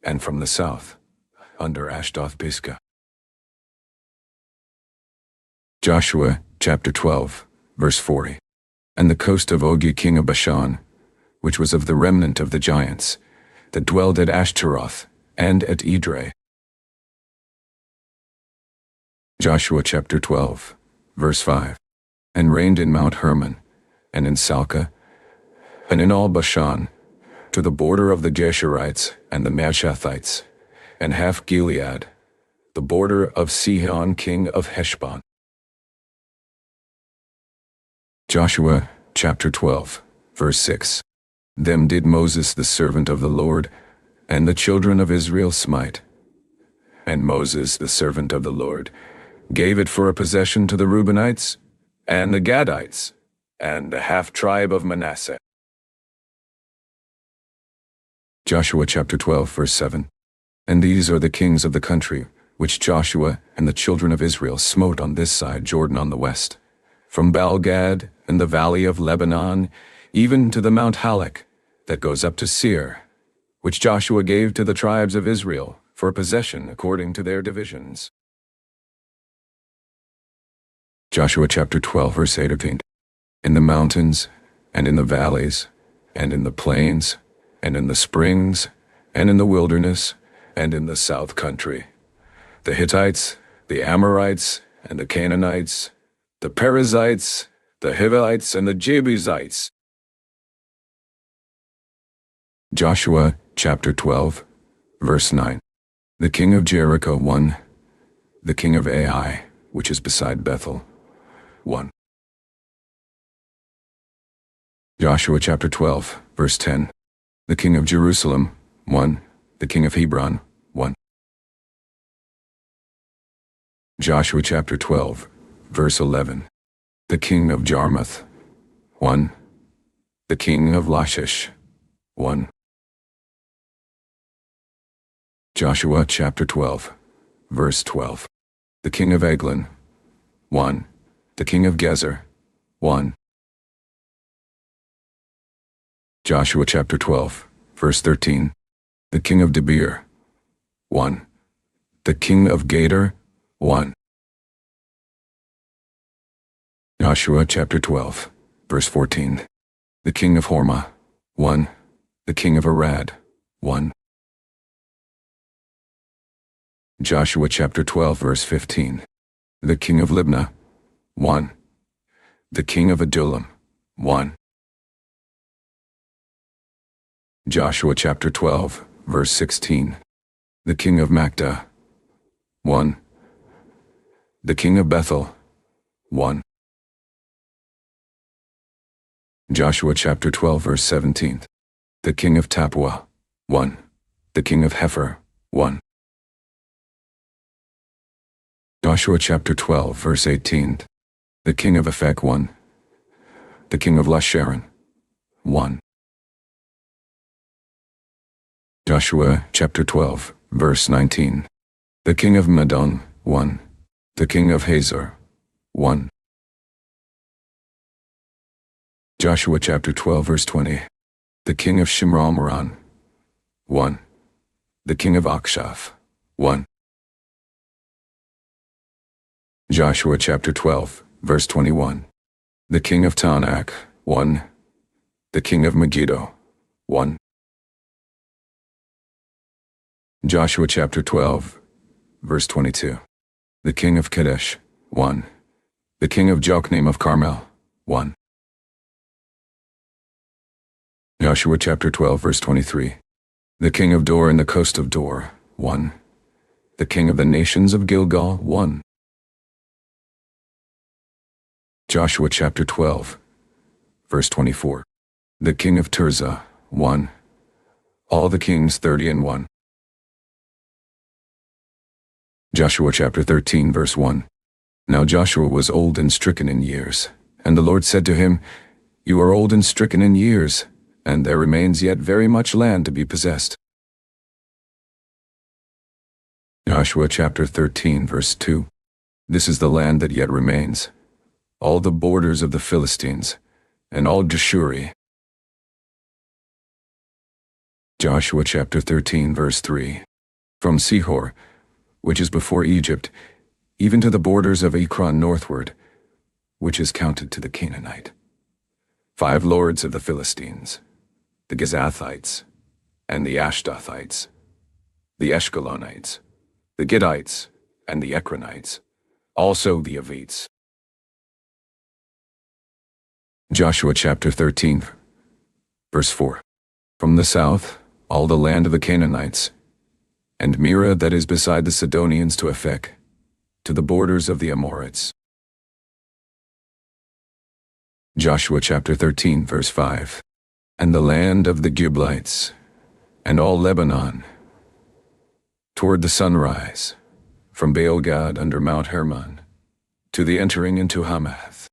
S1: and from the south, under Ashdoth-Pisgah. Joshua chapter 12, verse 40. And the coast of Ogi king of Bashan, which was of the remnant of the giants, that dwelled at Ashtaroth and at Edrei. Joshua chapter 12, verse 5. And reigned in Mount Hermon, and in Salcah, and in all Bashan, to the border of the Geshurites and the Mashathites, and half Gilead, the border of Sihon king of Heshbon. Joshua chapter 12, verse 6. Them did Moses the servant of the Lord, and the children of Israel smite. And Moses the servant of the Lord gave it for a possession to the Reubenites, and the Gadites, and the half-tribe of Manasseh. Joshua chapter 12, verse 7. And these are the kings of the country, which Joshua and the children of Israel smote on this side Jordan on the west, from Baal-gad and the valley of Lebanon, even to the Mount Halak, that goes up to Seir, which Joshua gave to the tribes of Israel for a possession according to their divisions. Joshua chapter 12, verse 18. In the mountains, and in the valleys, and in the plains, and in the springs, and in the wilderness, and in the south country, the Hittites, the Amorites, and the Canaanites, the Perizzites, the Hivites, and the Jebusites. Joshua chapter 12, verse 9. The king of Jericho 1, the king of Ai, which is beside Bethel 1. Joshua chapter 12, verse 10. The king of Jerusalem 1, the king of Hebron 1. Joshua chapter 12, verse 11. The king of Jarmuth 1, the king of Lachish 1. Joshua chapter 12, verse 12. The king of Eglon, 1. The king of Gezer, 1. Joshua chapter 12, verse 13. The king of Debir, 1. The king of Gader, 1. Joshua chapter 12, verse 14. The king of Hormah, 1. The king of Arad, 1. Joshua chapter 12, verse 15. The king of Libnah, 1. The king of Adullam, 1. Joshua chapter 12, verse 16. The king of Makdah, 1. The king of Bethel, 1. Joshua chapter 12, verse 17. The king of Tappuah, 1. The king of Hepher, 1. Joshua chapter 12, verse 18. The king of Aphek, 1. The king of Lasharon, 1. Joshua chapter 12, verse 19. The king of Madon, 1. The king of Hazor, 1. Joshua chapter 12, verse 20. The king of Shimron, 1. The king of Akshaph, 1. Joshua chapter 12, verse 21. The king of Tanakh, 1. The king of Megiddo, 1. Joshua chapter 12, verse 22. The king of Kadesh, 1. The king of Jokneam of Carmel, 1. Joshua chapter 12, verse 23. The king of Dor and the coast of Dor, 1. The king of the nations of Gilgal, 1. Joshua chapter 12, verse 24. The king of Tirzah, 1. All the kings 30-1. Joshua chapter 13, verse 1. Now Joshua was old and stricken in years, and the Lord said to him, You are old and stricken in years, and there remains yet very much land to be possessed. Joshua chapter 13, verse 2. This is the land that yet remains, all the borders of the Philistines, and all Geshuri. Joshua chapter 13, verse 3. From Sihor, which is before Egypt, even to the borders of Ekron northward, which is counted to the Canaanite. 5 lords of the Philistines, the Gezathites, and the Ashdothites, the Eshkelonites, the Gittites, and the Ekronites, also the Avites. Joshua chapter 13, verse 4. From the south, all the land of the Canaanites, and Mira that is beside the Sidonians to Aphek, to the borders of the Amorites. Joshua chapter 13, verse 5. And the land of the Giblites, and all Lebanon, toward the sunrise, from Baal-gad under Mount Hermon, to the entering into Hamath.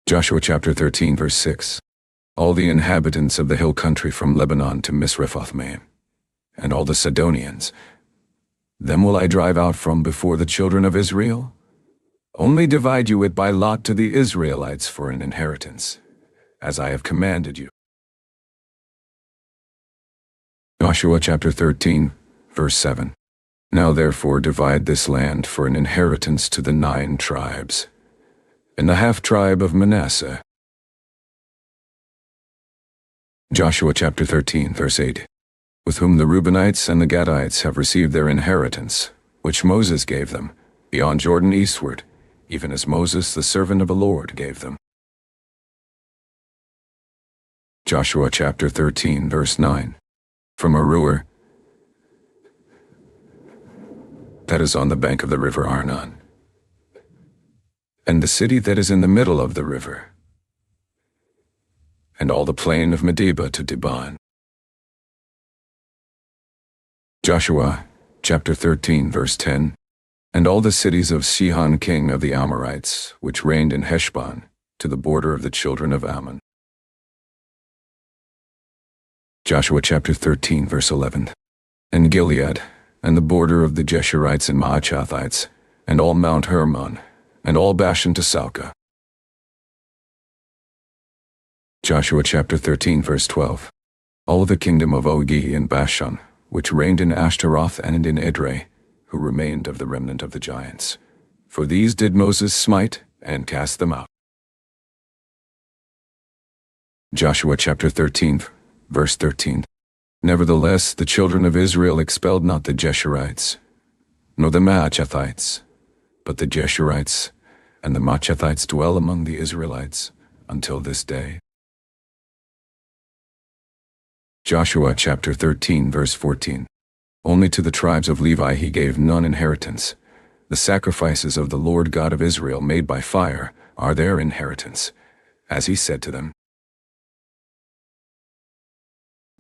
S1: Joshua chapter 13, verse 6. All the inhabitants of the hill country from Lebanon to Misrephoth-maim, and all the Sidonians, them will I drive out from before the children of Israel. Only divide you it by lot to the Israelites for an inheritance, as I have commanded you. Joshua chapter 13, verse 7. Now therefore divide this land for an inheritance to the 9 tribes, and the half-tribe of Manasseh. Joshua chapter 13, verse 8. With whom the Reubenites and the Gadites have received their inheritance, which Moses gave them, beyond Jordan eastward, even as Moses the servant of the Lord gave them. Joshua chapter 13, verse 9. From Aroer, that is on the bank of the river Arnon, and the city that is in the middle of the river, and all the plain of Medeba to Dibon. Joshua chapter 13, verse 10. And all the cities of Sihon king of the Amorites, which reigned in Heshbon, to the border of the children of Ammon. Joshua chapter 13, verse 11. And Gilead, and the border of the Geshurites and Maachathites, and all Mount Hermon, and all Bashan to Salca. Joshua chapter 13, verse 12. All the kingdom of Og and Bashan, which reigned in Ashtaroth and in Edrei, who remained of the remnant of the giants. For these did Moses smite, and cast them out. Joshua chapter 13, verse 13. Nevertheless, the children of Israel expelled not the Geshurites, nor the Maachathites, but the Geshurites and the Maachathites dwell among the Israelites until this day. Joshua chapter 13, verse 14. Only to the tribes of Levi he gave none inheritance. The sacrifices of the Lord God of Israel made by fire are their inheritance, as he said to them.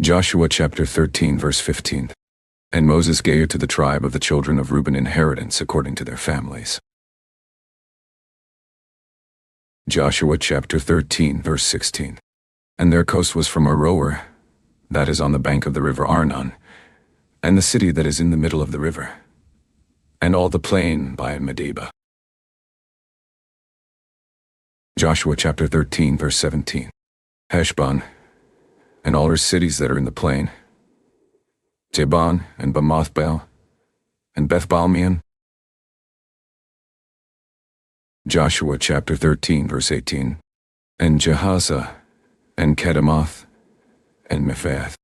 S1: Joshua chapter 13, verse 15. And Moses gave to the tribe of the children of Reuben inheritance according to their families. Joshua chapter 13, verse 16. And their coast was from Aroer, that is on the bank of the river Arnon, and the city that is in the middle of the river, and all the plain by Medeba. Joshua chapter 13, verse 17. Heshbon, and all her cities that are in the plain, Jebon, and Bamothbel, and Bethbalmeon. Joshua chapter 13, verse 18. And Jehazzah, and Kedemoth, and Mephath.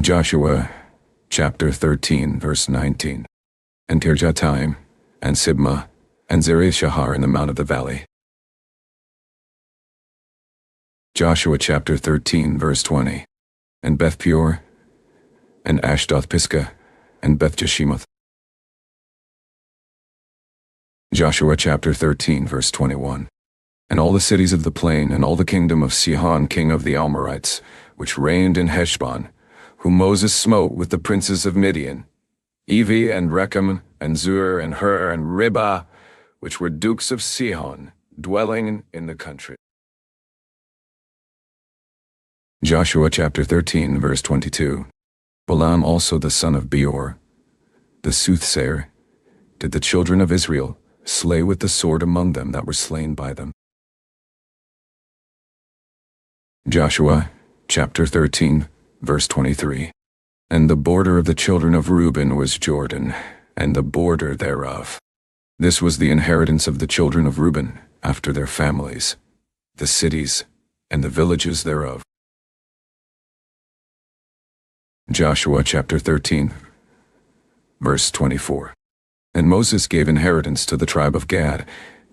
S1: Joshua chapter 13, verse 19. And Kirjataim, and Sibmah, and Zereshahar in the mount of the valley. Joshua chapter 13, verse 20. And Beth Peor, and Ashdoth Pisgah, and Beth Jeshimoth. Joshua chapter 13, verse 21. And all the cities of the plain, and all the kingdom of Sihon king of the Amorites, which reigned in Heshbon, whom Moses smote with the princes of Midian, Evi and Rechem, and Zur, and Hur, and Ribah, which were dukes of Sihon, dwelling in the country. Joshua chapter 13, verse 22. Balaam also the son of Beor, the soothsayer, did the children of Israel slay with the sword among them that were slain by them. Joshua chapter 13, verse 23. And the border of the children of Reuben was Jordan, and the border thereof. This was the inheritance of the children of Reuben after their families, the cities and the villages thereof. Joshua chapter 13, verse 24. And Moses gave inheritance to the tribe of Gad,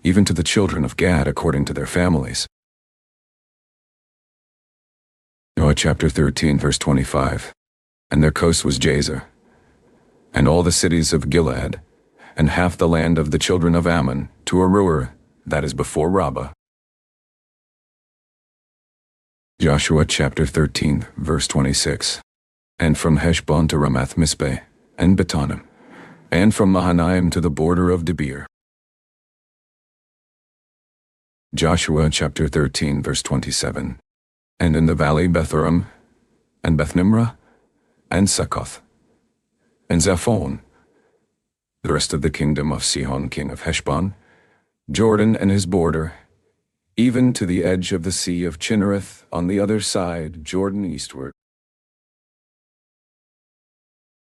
S1: even to the children of Gad according to their families. Joshua chapter 13, verse 25. And their coast was Jazer, and all the cities of Gilead, and half the land of the children of Ammon, to Aroer, that is before Rabbah. Joshua chapter 13, verse 26. And from Heshbon to Ramath Mizpeh, and Betanim, and from Mahanaim to the border of Debir. Joshua chapter 13, verse 27. And in the valley Betharam, and Bethnimrah, and Succoth, and Zaphon, the rest of the kingdom of Sihon king of Heshbon, Jordan and his border, even to the edge of the sea of Chinnereth on the other side, Jordan eastward.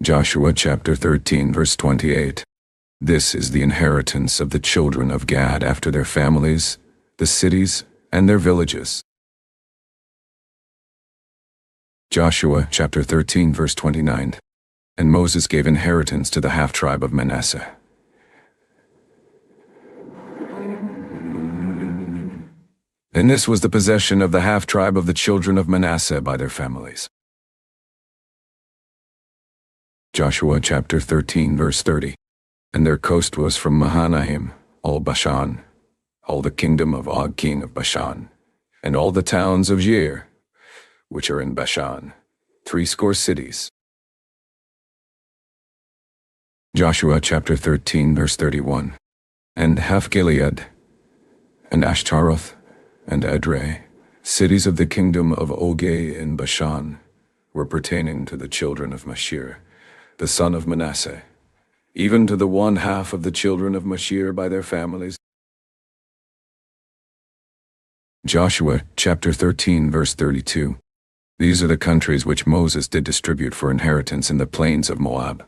S1: Joshua chapter 13, verse 28. This is the inheritance of the children of Gad after their families, the cities, and their villages. Joshua chapter 13, verse 29. And Moses gave inheritance to the half-tribe of Manasseh. And this was the possession of the half-tribe of the children of Manasseh by their families. Joshua chapter 13, verse 30. And their coast was from Mahanaim, all Bashan, all the kingdom of Og king of Bashan, and all the towns of Jair, which are in Bashan, 80 cities. Joshua chapter 13, verse 31. And half Gilead, and Ashtaroth, and Edrei, cities of the kingdom of Og in Bashan, were pertaining to the children of Mashir, the son of Manasseh, even to the 1/2 of the children of Mashir by their families. Joshua chapter 13 verse 32. These are the countries which Moses did distribute for inheritance in the plains of Moab,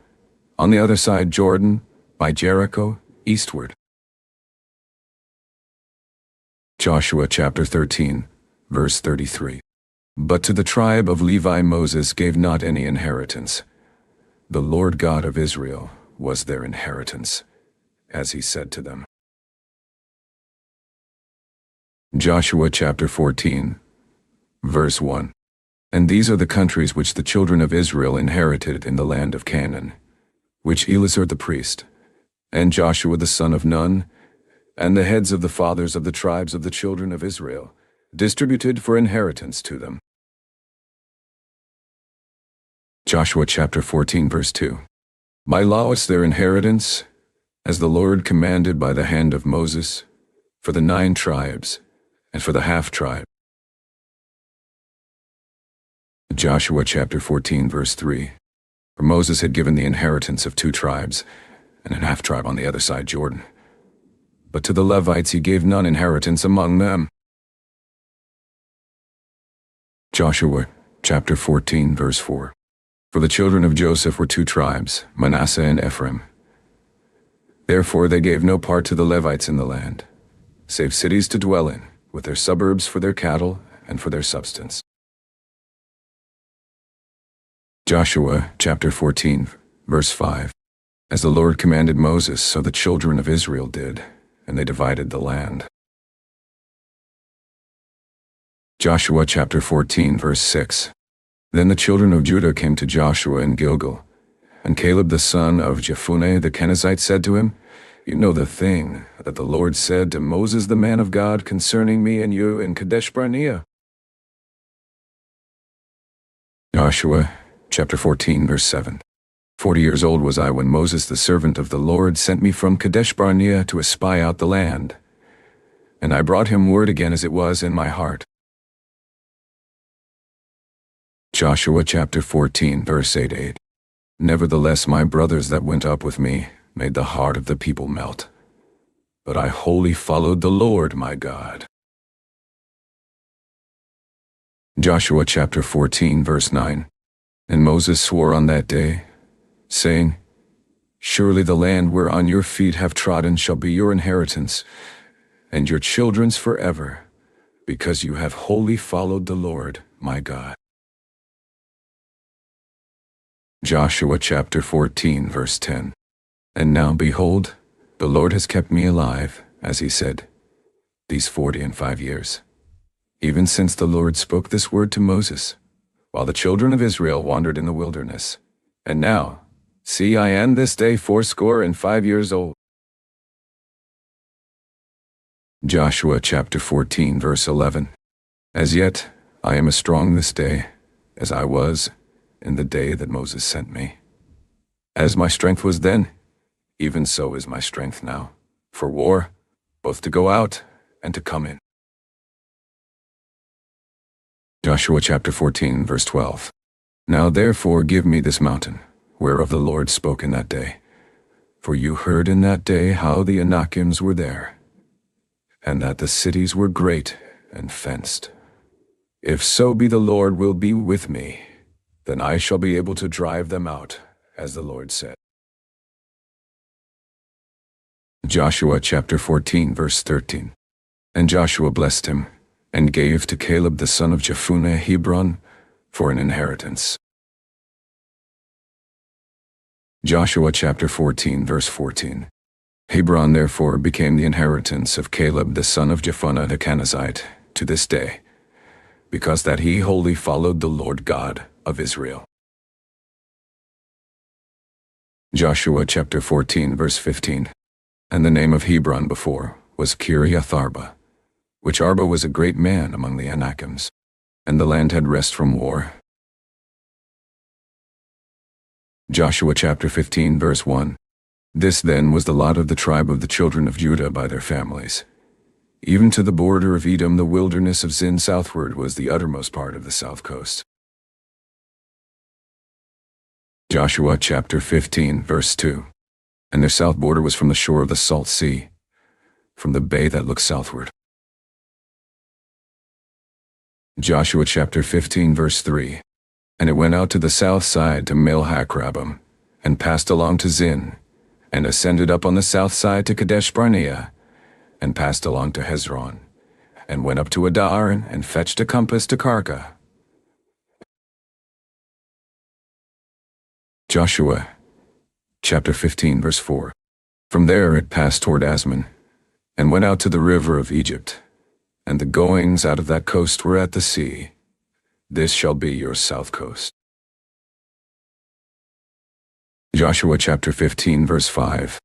S1: on the other side Jordan, by Jericho, eastward. Joshua chapter 13 verse 33. But to the tribe of Levi Moses gave not any inheritance. The Lord God of Israel was their inheritance, as he said to them. Joshua chapter 14 verse 1. And these are the countries which the children of Israel inherited in the land of Canaan, which Eleazar the priest, and Joshua the son of Nun, and the heads of the fathers of the tribes of the children of Israel, distributed for inheritance to them. Joshua chapter 14 verse 2. By law is their inheritance, as the Lord commanded by the hand of Moses, for the 9 tribes, and for the half-tribe. Joshua chapter 14 verse 3. For Moses had given the inheritance of 2 tribes, and an half-tribe on the other side Jordan. But to the Levites he gave none inheritance among them. Joshua chapter 14 verse 4. For the children of Joseph were 2 tribes, Manasseh and Ephraim. Therefore they gave no part to the Levites in the land, save cities to dwell in, with their suburbs for their cattle and for their substance. Joshua chapter 14 verse 5. As the Lord commanded Moses, so the children of Israel did, and they divided the land. Joshua chapter 14 verse 6. Then the children of Judah came to Joshua in Gilgal, and Caleb the son of Jephunneh the Kenizzite said to him, You know the thing that the Lord said to Moses the man of God concerning me and you in Kadesh Barnea. Joshua chapter 14 verse 7. 40 years old was I when Moses the servant of the Lord sent me from Kadesh Barnea to espy out the land, and I brought him word again as it was in my heart. Joshua chapter 14 verse 8. Nevertheless my brothers that went up with me made the heart of the people melt, but I wholly followed the Lord my God. Joshua chapter 14 verse 9. And Moses swore on that day, saying, Surely the land whereon your feet have trodden shall be your inheritance, and your children's forever, because you have wholly followed the Lord my God. Joshua chapter 14 verse 10. And now behold, the Lord has kept me alive, as he said, these 45 years, even since the Lord spoke this word to Moses, while the children of Israel wandered in the wilderness. And now, see, I am this day 85 years old. Joshua chapter 14 verse 11. As yet I am as strong this day as I was in the day that Moses sent me. As my strength was then, even so is my strength now, for war, both to go out and to come in. Joshua chapter 14 verse 12. Now therefore give me this mountain, whereof the Lord spoke in that day. For you heard in that day how the Anakims were there, and that the cities were great and fenced. If so be the Lord will be with me, then I shall be able to drive them out, as the Lord said. Joshua chapter 14 verse 13. And Joshua blessed him, and gave to Caleb the son of Jephunneh Hebron for an inheritance. Joshua chapter 14 verse 14. Hebron therefore became the inheritance of Caleb the son of Jephunneh the Kenizzite to this day, because that he wholly followed the Lord God of Israel. Joshua chapter 14 verse 15. And the name of Hebron before was Kiriath Arba, which Arba was a great man among the Anakims, and the land had rest from war. Joshua chapter 15 verse 1. This then was the lot of the tribe of the children of Judah by their families, Even to the border of Edom, the wilderness of Zin southward was the uttermost part of the south coast. Joshua chapter 15, verse 2. And their south border was from the shore of the Salt Sea, from the bay that looks southward. Joshua chapter 15, verse 3. And it went out to the south side to Melhakrabim, and passed along to Zin, and ascended up on the south side to Kadesh Barnea, and passed along to Hezron, and went up to Adar, and fetched a compass to Karka. Joshua chapter 15, verse 4. From there it passed toward Asmon, and went out to the river of Egypt, and the goings out of that coast were at the sea. This shall be your south coast. Joshua chapter 15, verse 5.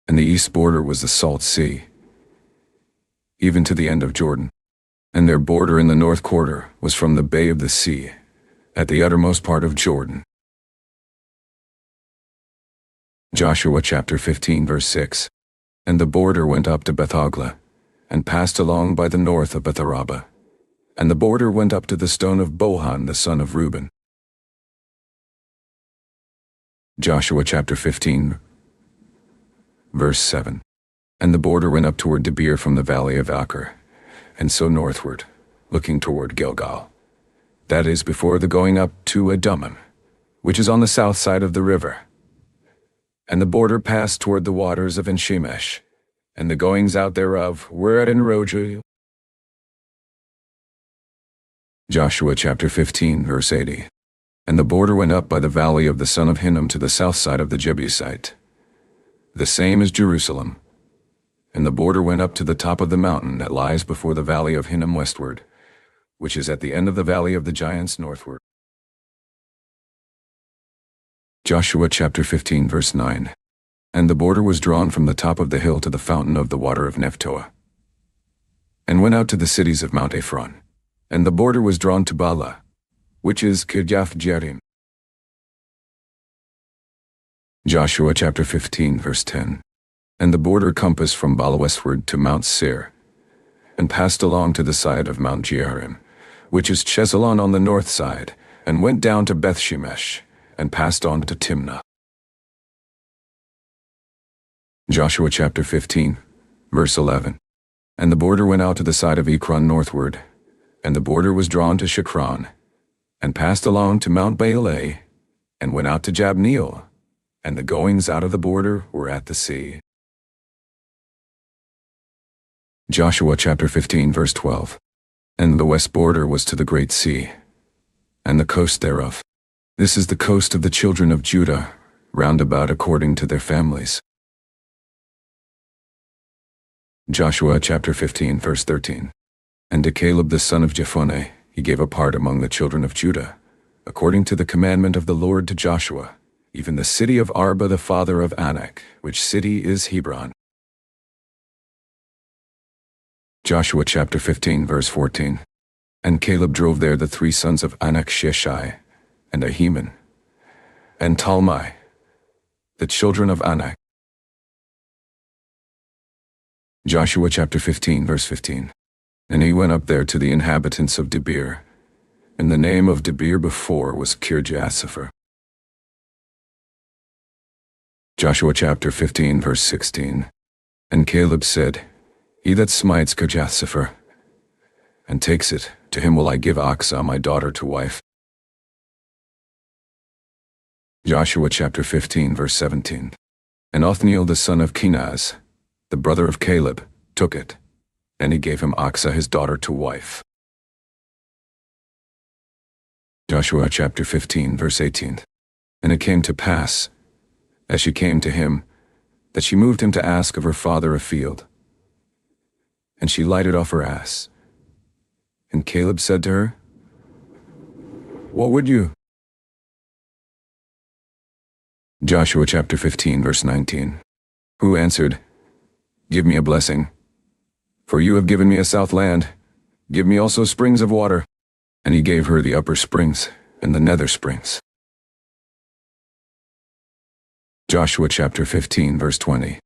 S1: And the east border was the Salt Sea, even to the end of Jordan. And their border in the north quarter was from the bay of the sea, at the uttermost part of Jordan. Joshua chapter 15, verse 6. And the border went up to Bethhogla, and passed along by the north of Betharaba. And the border went up to the stone of Bohan the son of Reuben. Joshua chapter 15, verse 7. And the border went up toward Debir from the valley of Achor, and so northward, looking toward Gilgal. That is before the going up to Adumim, which is on the south side of the river. And the border passed toward the waters of En-shemesh, and the goings out thereof were at En-rogel. Joshua chapter 15, verse 80. And the border went up by the valley of the son of Hinnom to the south side of the Jebusite. The same is Jerusalem. And the border went up to the top of the mountain that lies before the valley of Hinnom westward, which is at the end of the valley of the giants northward. Joshua chapter 15, verse 9. And the border was drawn from the top of the hill to the fountain of the water of Nephtoah, and went out to the cities of Mount Ephron. And the border was drawn to Bala, which is Kirjath Jearim. Joshua chapter 15, verse 10. And the border compassed from Bala westward to Mount Seir, and passed along to the side of Mount Jearim, which is Chesalon on the north side, and went down to Bethshemesh, and passed on to Timnah. Joshua chapter 15, verse 11. And the border went out to the side of Ekron northward, and the border was drawn to Shechem, and passed along to Mount Baaleh, and went out to Jabneel, and the goings out of the border were at the sea. Joshua chapter 15, verse 12. And the west border was to the great sea, and the coast thereof. This is the coast of the children of Judah, round about according to their families. Joshua chapter 15, verse 13. And to Caleb the son of Jephunneh he gave a part among the children of Judah, according to the commandment of the Lord to Joshua, even the city of Arba the father of Anak, which city is Hebron. Joshua chapter 15, verse 14. And Caleb drove there the three sons of Anak, Sheshai, and Ahiman, and Talmai, the children of Anak. Joshua chapter 15, verse 15. And he went up there to the inhabitants of Debir, and the name of Debir before was Kirjath-sepher. Joshua chapter 15, verse 16. And Caleb said, He that smites Kirjath-sepher, and takes it, to him will I give Achsah my daughter to wife. Joshua chapter 15, verse 17. And Othniel the son of Kenaz, the brother of Caleb, took it, and he gave him Achsah his daughter to wife. Joshua chapter 15, verse 18. And it came to pass, as she came to him, that she moved him to ask of her father a field. And she lighted off her ass. And Caleb said to her, What would you? Joshua chapter 15, verse 19. Who answered, Give me a blessing. For you have given me a south land. Give me also springs of water. And he gave her the upper springs and the nether springs. Joshua chapter 15, verse 20.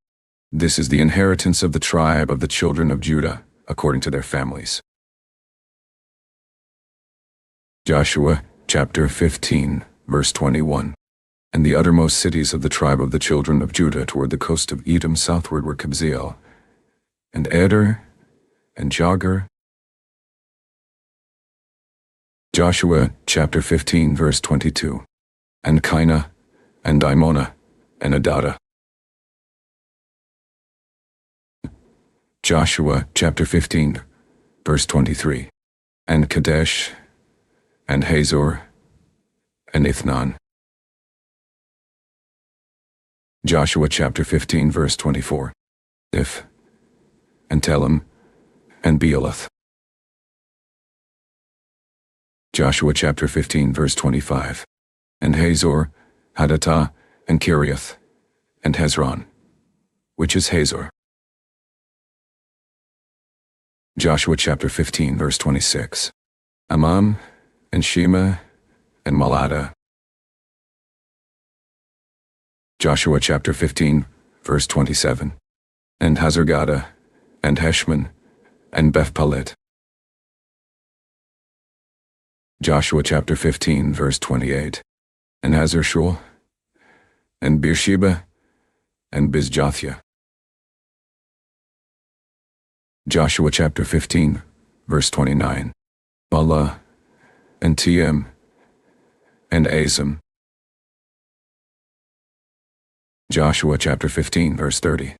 S1: This is the inheritance of the tribe of the children of Judah, according to their families. Joshua chapter 15, verse 21. And the uttermost cities of the tribe of the children of Judah toward the coast of Edom southward were Kabzeel, and Eder, and Jagur. Joshua chapter 15, verse 22. And Kainah, and Dimonah, and Adada. Joshua chapter 15, verse 23. And Kadesh, and Hazor, and Ithnan. Joshua chapter 15, verse 24. If, and Telem, and Bealoth. Joshua chapter 15, verse 25. And Hazor, Hadattah, and Kiriath, and Hezron, which is Hazor. Joshua chapter 15, verse 26. Amam, and Shema, and Malada. Joshua chapter 15, verse 27. And Hazargada, and Heshman, and Bethpalit. Joshua chapter 15, verse 28. And Hazar-Shul, and Beersheba, and Bizjathia. Joshua chapter 15, verse 29. Bala, and Tiem, and Azim. Joshua chapter 15, verse 30.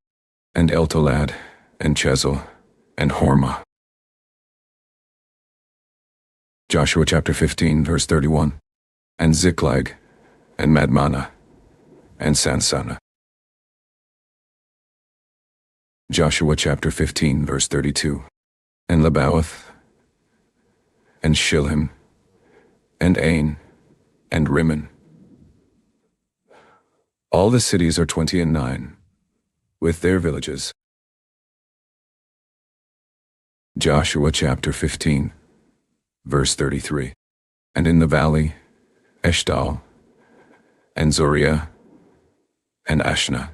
S1: And Eltolad, and Chezel, and Hormah. Joshua chapter 15, verse 31. And Ziklag, and Madmannah, and Sansannah. Joshua chapter 15, verse 32. And Lebaoth, and Shilhim, and Ain, and Rimmon. All the cities are 29, with their villages. Joshua chapter 15, verse 33. And in the valley, Eshtal, and Zoriah, and Ashna.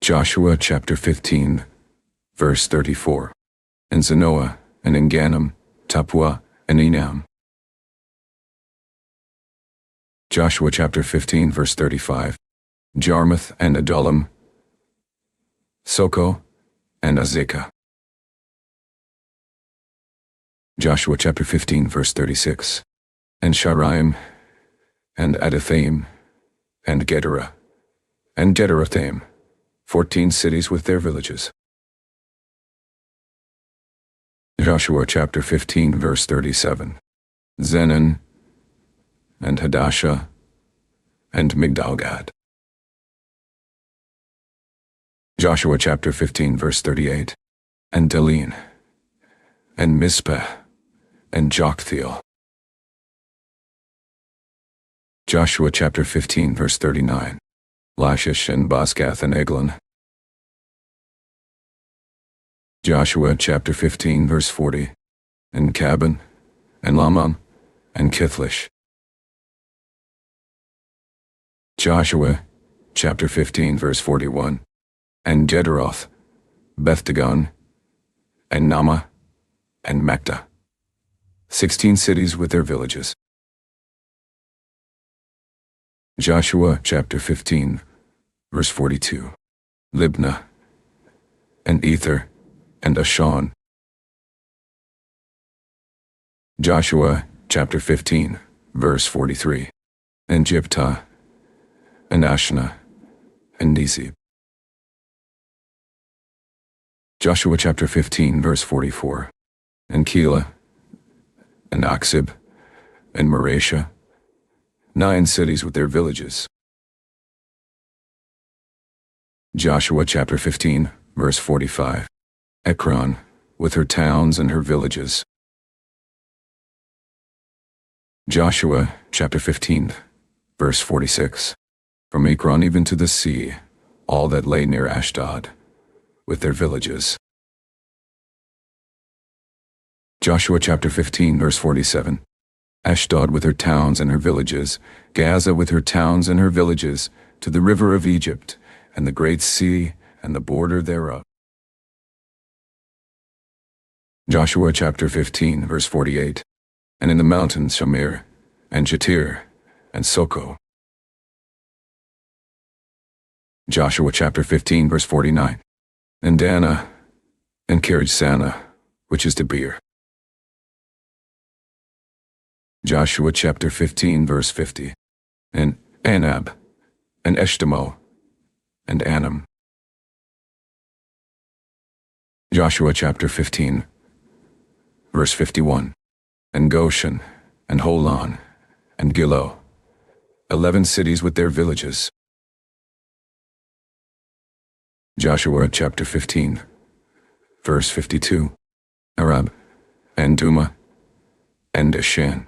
S1: Joshua chapter 15, verse 34. And Zanoah, and Engannim, Tapua, and Enam. Joshua chapter 15, verse 35. Jarmuth, and Adullam, Soko, and Azekah. Joshua chapter 15, verse 36. And Sharaim, and Adathaim, and Gedera, and Gederothaim, 14 cities with their villages. Joshua chapter 15, verse 37. Zenon, and Hadashah, and Migdalgad. Joshua chapter 15, verse 38. And Delin, and Mizpeh, and Joktheel. Joshua chapter 15, verse 39. Lachish, and Boscath, and Eglon. Joshua chapter 15, verse 40. And Cabin, and Lamam, and Kithlish. Joshua chapter 15, verse 41. And Gederoth, Beth-dagon, and Nama, and Mecdah, 16 cities with their villages. Joshua chapter 15, verse 42. Libnah, and Ether, and Ashan. Joshua chapter 15, verse 43. And Jiptah, and Ashna, and Nezib. Joshua chapter 15, verse 44. And Keilah, and Aksib, and Mareshah, 9 cities with their villages. Joshua chapter 15, verse 45. Ekron, with her towns and her villages. Joshua chapter 15, verse 46. From Ekron even to the sea, all that lay near Ashdod, with their villages. Joshua chapter 15, verse 47. Ashdod with her towns and her villages, Gaza with her towns and her villages, to the river of Egypt, and the great sea, and the border thereof. Joshua chapter 15, verse 48. And in the mountains Shamir, and Jatir, and Soko. Joshua chapter 15, verse 49. And Dana, and Kirjsana, which is Debir. Joshua chapter 15, verse 50. And Anab, and Eshtemoh, and Anam. Joshua chapter 15, verse 51. And Goshen, and Holon, and Gilo, 11 cities with their villages. Joshua chapter 15, verse 52. Arab, and Duma, and Ashan.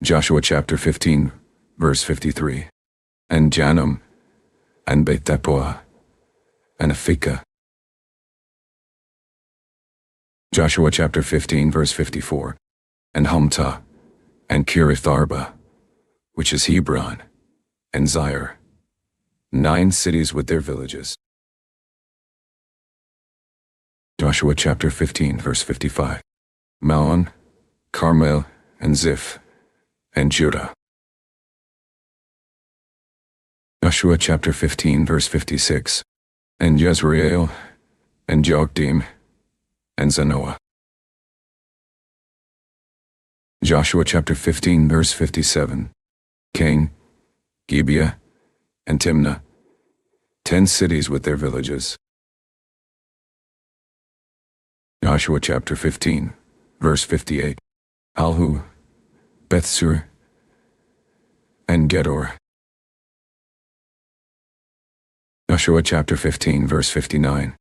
S1: Joshua chapter 15, verse 53. And Janum, and Beth Tappuah, and Aphekah. Joshua chapter 15, verse 54. And Humtah, and Kirith Arba, which is Hebron, and Zair, 9 cities with their villages. Joshua chapter 15, verse 55. Maon, Carmel, and Ziph, and Judah. Joshua chapter 15, verse 56. And Jezreel, and Jokdeam, and Zanoah. Joshua chapter 15, verse 57. Cain, Gibeah, and Timnah, 10 cities with their villages. Joshua chapter 15, verse 58. Alhu, Bethsur, and Gedor. Joshua chapter 15, verse 59.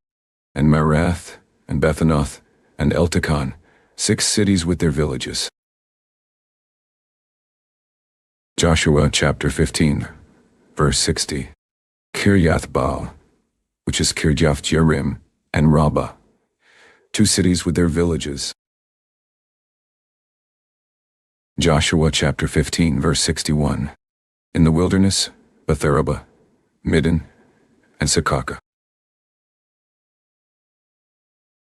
S1: And Marath, and Bethanoth, and Eltekon, 6 cities with their villages. Joshua chapter 15, verse 60. Kirjath Baal, which is Kirjath Jearim, and Rabbah, 2 cities with their villages. Joshua chapter 15, verse 61. In the wilderness, Betharaba, Middin, and Sekaka.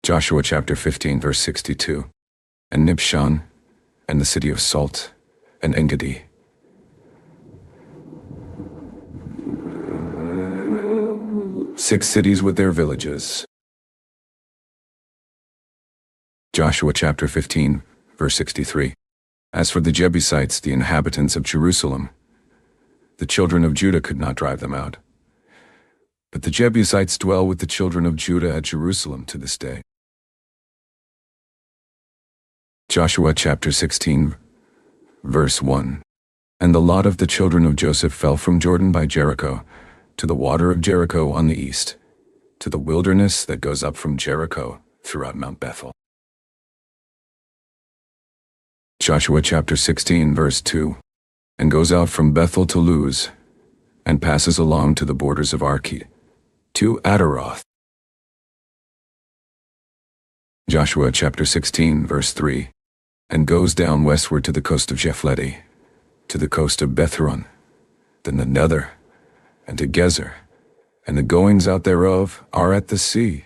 S1: Joshua chapter 15, verse 62. And Nibshan, and the city of Salt, and Engedi. Six cities with their villages. Joshua chapter 15, verse 63. As for the Jebusites, the inhabitants of Jerusalem, the children of Judah could not drive them out. But the Jebusites dwell with the children of Judah at Jerusalem to this day. Joshua chapter 16, verse 1. And the lot of the children of Joseph fell from Jordan by Jericho, to the water of Jericho on the east, to the wilderness that goes up from Jericho throughout Mount Bethel. Joshua chapter 16, verse 2. And goes out from Bethel to Luz, and passes along to the borders of Archid, to Ataroth. Joshua chapter 16, verse 3. And goes down westward to the coast of Japhleti, to the coast of Bethhoron, then the nether, and to Gezer, and the goings out thereof are at the sea.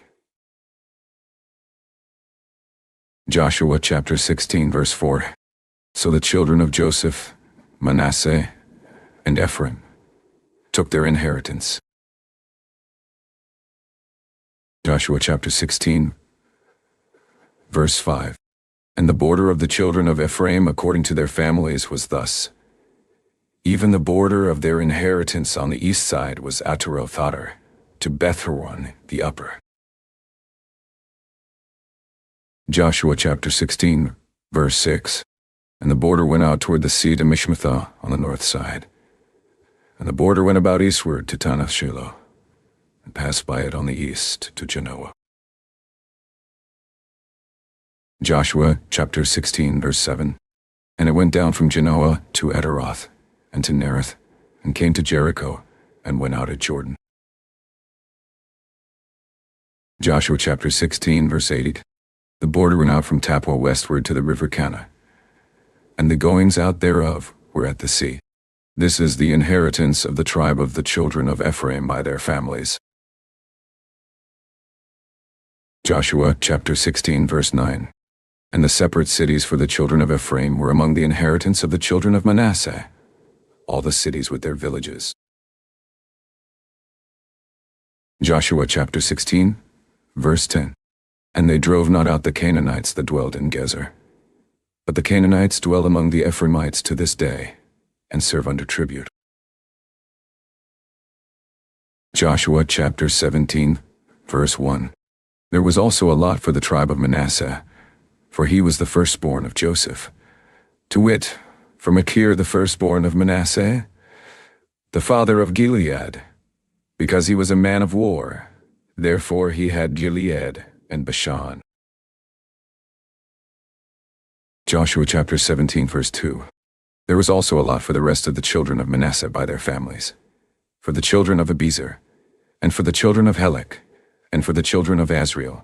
S1: Joshua chapter 16, verse 4. So the children of Joseph, Manasseh, and Ephraim took their inheritance. Joshua chapter 16, verse 5. And the border of the children of Ephraim according to their families was thus. Even the border of their inheritance on the east side was Ataroth-Adar, to Beth-horon the upper. Joshua chapter 16, verse 6. And the border went out toward the sea to Mishmethah on the north side. And the border went about eastward to Tanath Shiloh, and passed by it on the east to Genoa. Joshua chapter 16, verse 7. And it went down from Genoa to Ataroth, and to Nerith, and came to Jericho, and went out at Jordan. Joshua chapter 16, verse 8. The border went out from Tappuah westward to the river Kana, and the goings out thereof were at the sea. This is the inheritance of the tribe of the children of Ephraim by their families. Joshua chapter 16 verse 9. And the separate cities for the children of Ephraim were among the inheritance of the children of Manasseh, all the cities with their villages. Joshua chapter 16 verse 10. And they drove not out the Canaanites that dwelled in Gezer. But the Canaanites dwell among the Ephraimites to this day, and serve under tribute. Joshua chapter 17 verse 1. There was also a lot for the tribe of Manasseh, for he was the firstborn of Joseph. To wit, for Machir the firstborn of Manasseh, the father of Gilead, because he was a man of war, therefore he had Gilead and Bashan. Joshua chapter 17 verse 2. There was also a lot for the rest of the children of Manasseh by their families, for the children of Abiezer, and for the children of Helek, and for the children of Asriel,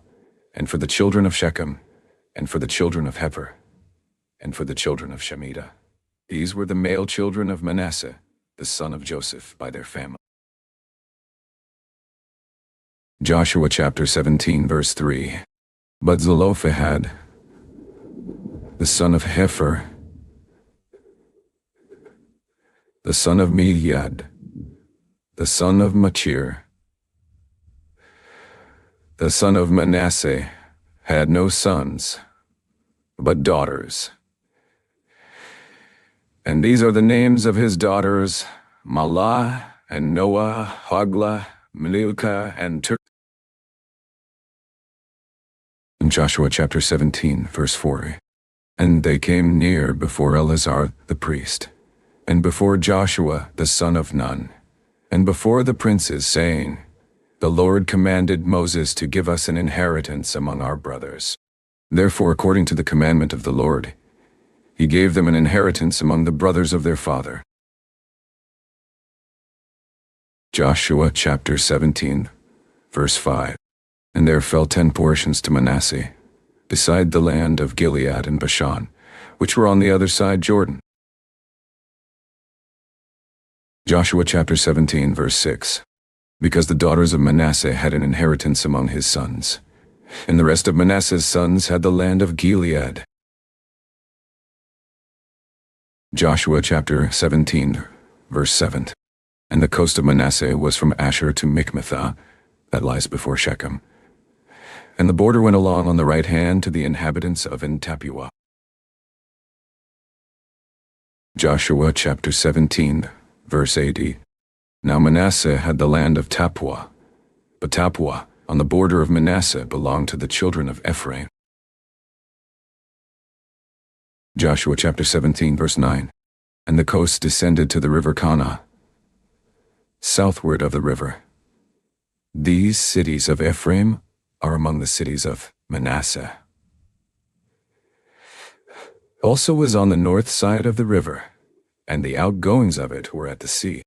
S1: and for the children of Shechem, and for the children of Hefer, and for the children of Shemida. These were the male children of Manasseh, the son of Joseph, by their family. Joshua chapter 17 verse 3. But Zelophehad, the son of Hefer, the son of Mediad, the son of Machir, the son of Manasseh, had no sons, but daughters. And these are the names of his daughters, Mahlah, and Noah, Hoglah, Milcah, and Tir. In Joshua chapter 17, verse 4. And they came near before Eleazar the priest, and before Joshua the son of Nun, and before the princes, saying, The Lord commanded Moses to give us an inheritance among our brothers. Therefore, according to the commandment of the Lord, he gave them an inheritance among the brothers of their father. Joshua chapter 17, verse 5. And there fell 10 portions to Manasseh, beside the land of Gilead and Bashan, which were on the other side Jordan. Joshua chapter 17, verse 6. Because the daughters of Manasseh had an inheritance among his sons, and the rest of Manasseh's sons had the land of Gilead. Joshua chapter 17, verse 7. And the coast of Manasseh was from Asher to Michmethah, that lies before Shechem. And the border went along on the right hand to the inhabitants of En-tappuah. Joshua chapter 17, verse 80. Now Manasseh had the land of Tappuah, but Tappuah, on the border of Manasseh, belonged to the children of Ephraim. Joshua chapter 17, verse 9. And the coast descended to the river Kanah, southward of the river. These cities of Ephraim are among the cities of Manasseh. Also was on the north side of the river, and the outgoings of it were at the sea.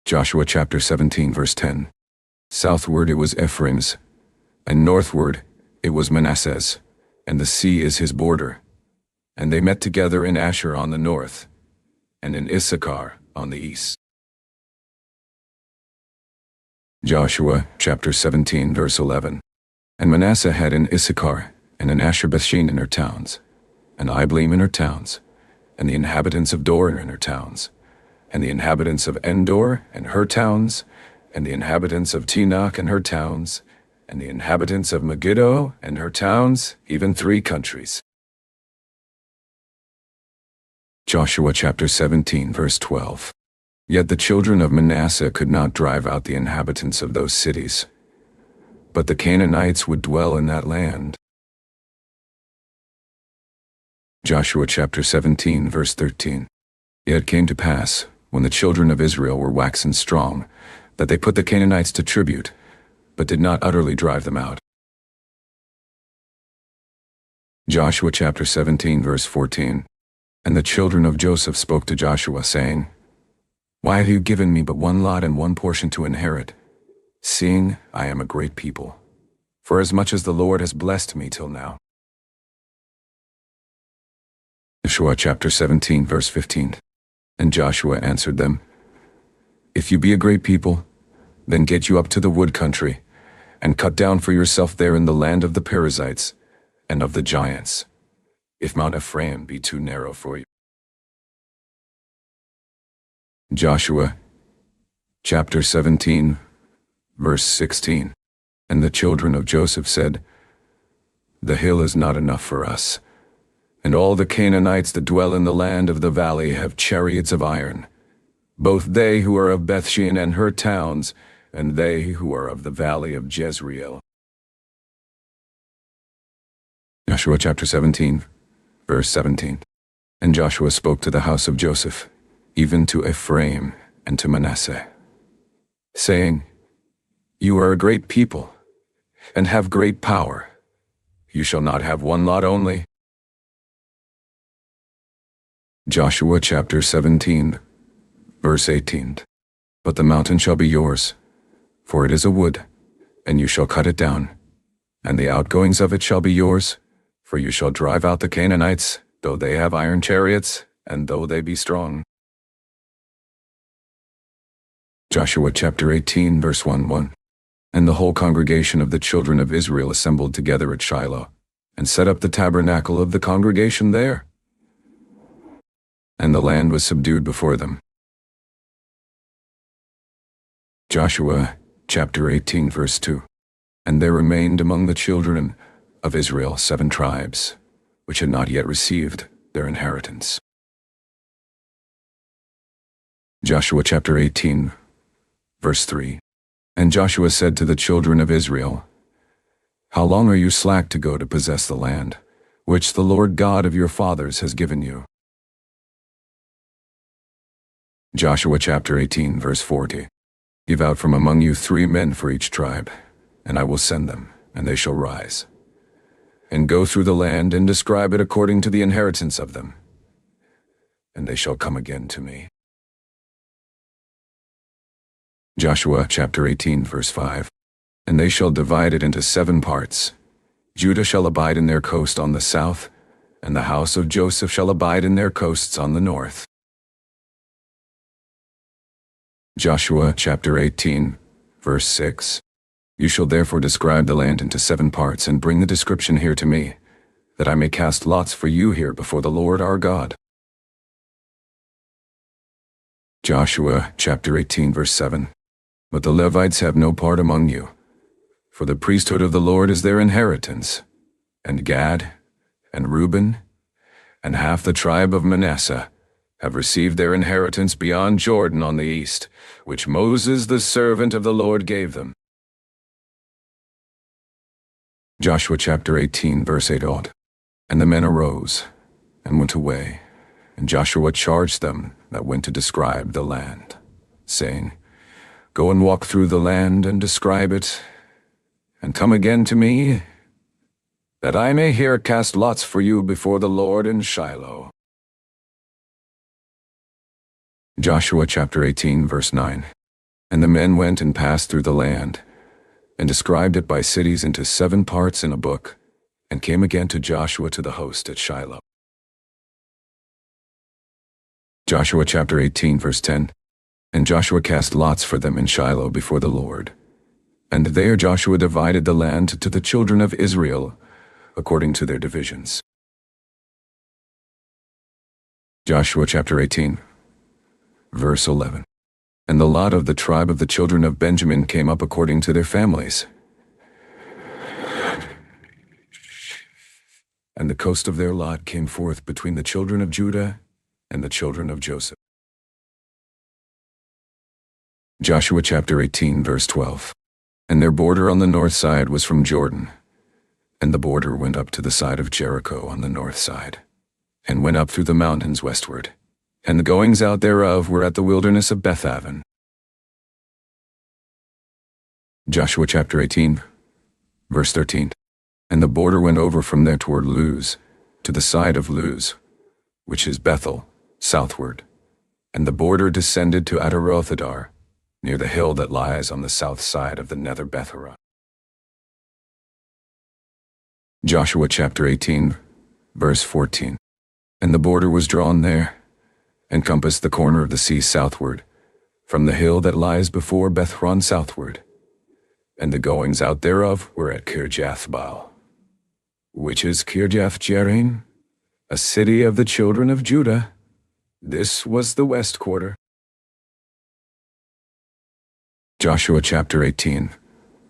S1: Joshua chapter 17, verse 10. Southward it was Ephraim's, and northward it was Manasseh's, and the sea is his border. And they met together in Asher on the north, and in Issachar on the east. Joshua chapter 17, verse 11. And Manasseh had in Issachar, and in Asher Bethshean in her towns, and Ibleam in her towns, and the inhabitants of Dor in her towns, and the inhabitants of Endor and her towns, and the inhabitants of Tinach and her towns, and the inhabitants of Megiddo and her towns, even 3 countries. Joshua chapter 17, verse 12. Yet the children of Manasseh could not drive out the inhabitants of those cities, but the Canaanites would dwell in that land. Joshua chapter 17, verse 13. It came to pass, when the children of Israel were waxen strong, that they put the Canaanites to tribute, but did not utterly drive them out. Joshua chapter 17, verse 14. And the children of Joseph spoke to Joshua, saying, Why have you given me but 1 lot and 1 portion to inherit, seeing I am a great people, for as much as the Lord has blessed me till now? Joshua chapter 17, verse 15. And Joshua answered them, If you be a great people, then get you up to the wood country, and cut down for yourself there in the land of the Perizzites and of the giants, if Mount Ephraim be too narrow for you. Joshua chapter 17, verse 16. And the children of Joseph said, The hill is not enough for us, and all the Canaanites that dwell in the land of the valley have chariots of iron, both they who are of Bethshean and her towns, and they who are of the valley of Jezreel. Joshua chapter 17, verse 17. And Joshua spoke to the house of Joseph, even to Ephraim and to Manasseh, saying, You are a great people, and have great power. You shall not have one lot only. Joshua chapter 17, verse 18. But the mountain shall be yours, for it is a wood, and you shall cut it down, and the outgoings of it shall be yours, for you shall drive out the Canaanites, though they have iron chariots, and though they be strong. Joshua chapter 18, verse 1. And the whole congregation of the children of Israel assembled together at Shiloh, and set up the tabernacle of the congregation there. And the land was subdued before them. Joshua chapter 18, verse 2. And there remained among the children of Israel 7 tribes, which had not yet received their inheritance. Joshua chapter 18, verse 3. And Joshua said to the children of Israel, How long are you slack to go to possess the land, which the Lord God of your fathers has given you? Joshua chapter 18, verse 40. Give out from among you 3 men for each tribe, and I will send them, and they shall rise, and go through the land and describe it according to the inheritance of them, and they shall come again to me. Joshua chapter 18, verse 5. And they shall divide it into 7 parts. Judah shall abide in their coast on the south, and the house of Joseph shall abide in their coasts on the north. Joshua chapter 18, verse 6. You shall therefore describe the land into 7 parts, and bring the description here to me, that I may cast lots for you here before the Lord our God. Joshua chapter 18, verse 7. But the Levites have no part among you, for the priesthood of the Lord is their inheritance, and Gad, and Reuben, and half the tribe of Manasseh have received their inheritance beyond Jordan on the east, which Moses the servant of the Lord gave them. Joshua chapter 18, verse 8. And the men arose, and went away, and Joshua charged them that went to describe the land, saying, Go and walk through the land and describe it, and come again to me, that I may here cast lots for you before the Lord in Shiloh. Joshua chapter 18, verse 9. And the men went and passed through the land, and described it by cities into 7 parts in a book, and came again to Joshua to the host at Shiloh. Joshua chapter 18, verse 10. And Joshua cast lots for them in Shiloh before the Lord. And there Joshua divided the land to the children of Israel, according to their divisions. Joshua chapter 18, verse 11. And the lot of the tribe of the children of Benjamin came up according to their families. And the coast of their lot came forth between the children of Judah and the children of Joseph. Joshua chapter 18, verse 12. And their border on the north side was from Jordan, and the border went up to the side of Jericho on the north side, and went up through the mountains westward, and the goings out thereof were at the wilderness of Bethaven. Joshua chapter 18, verse 13. And the border went over from there toward Luz, to the side of Luz, which is Bethel, southward, and the border descended to Atarothadar, near the hill that lies on the south side of the nether Bethera. Joshua chapter 18, verse 14. And the border was drawn there, and compassed the corner of the sea southward, from the hill that lies before Bethhoron southward, and the goings out thereof were at Kirjathbaal, which is Kirjath-jearim, a city of the children of Judah. This was the west quarter. Joshua chapter 18,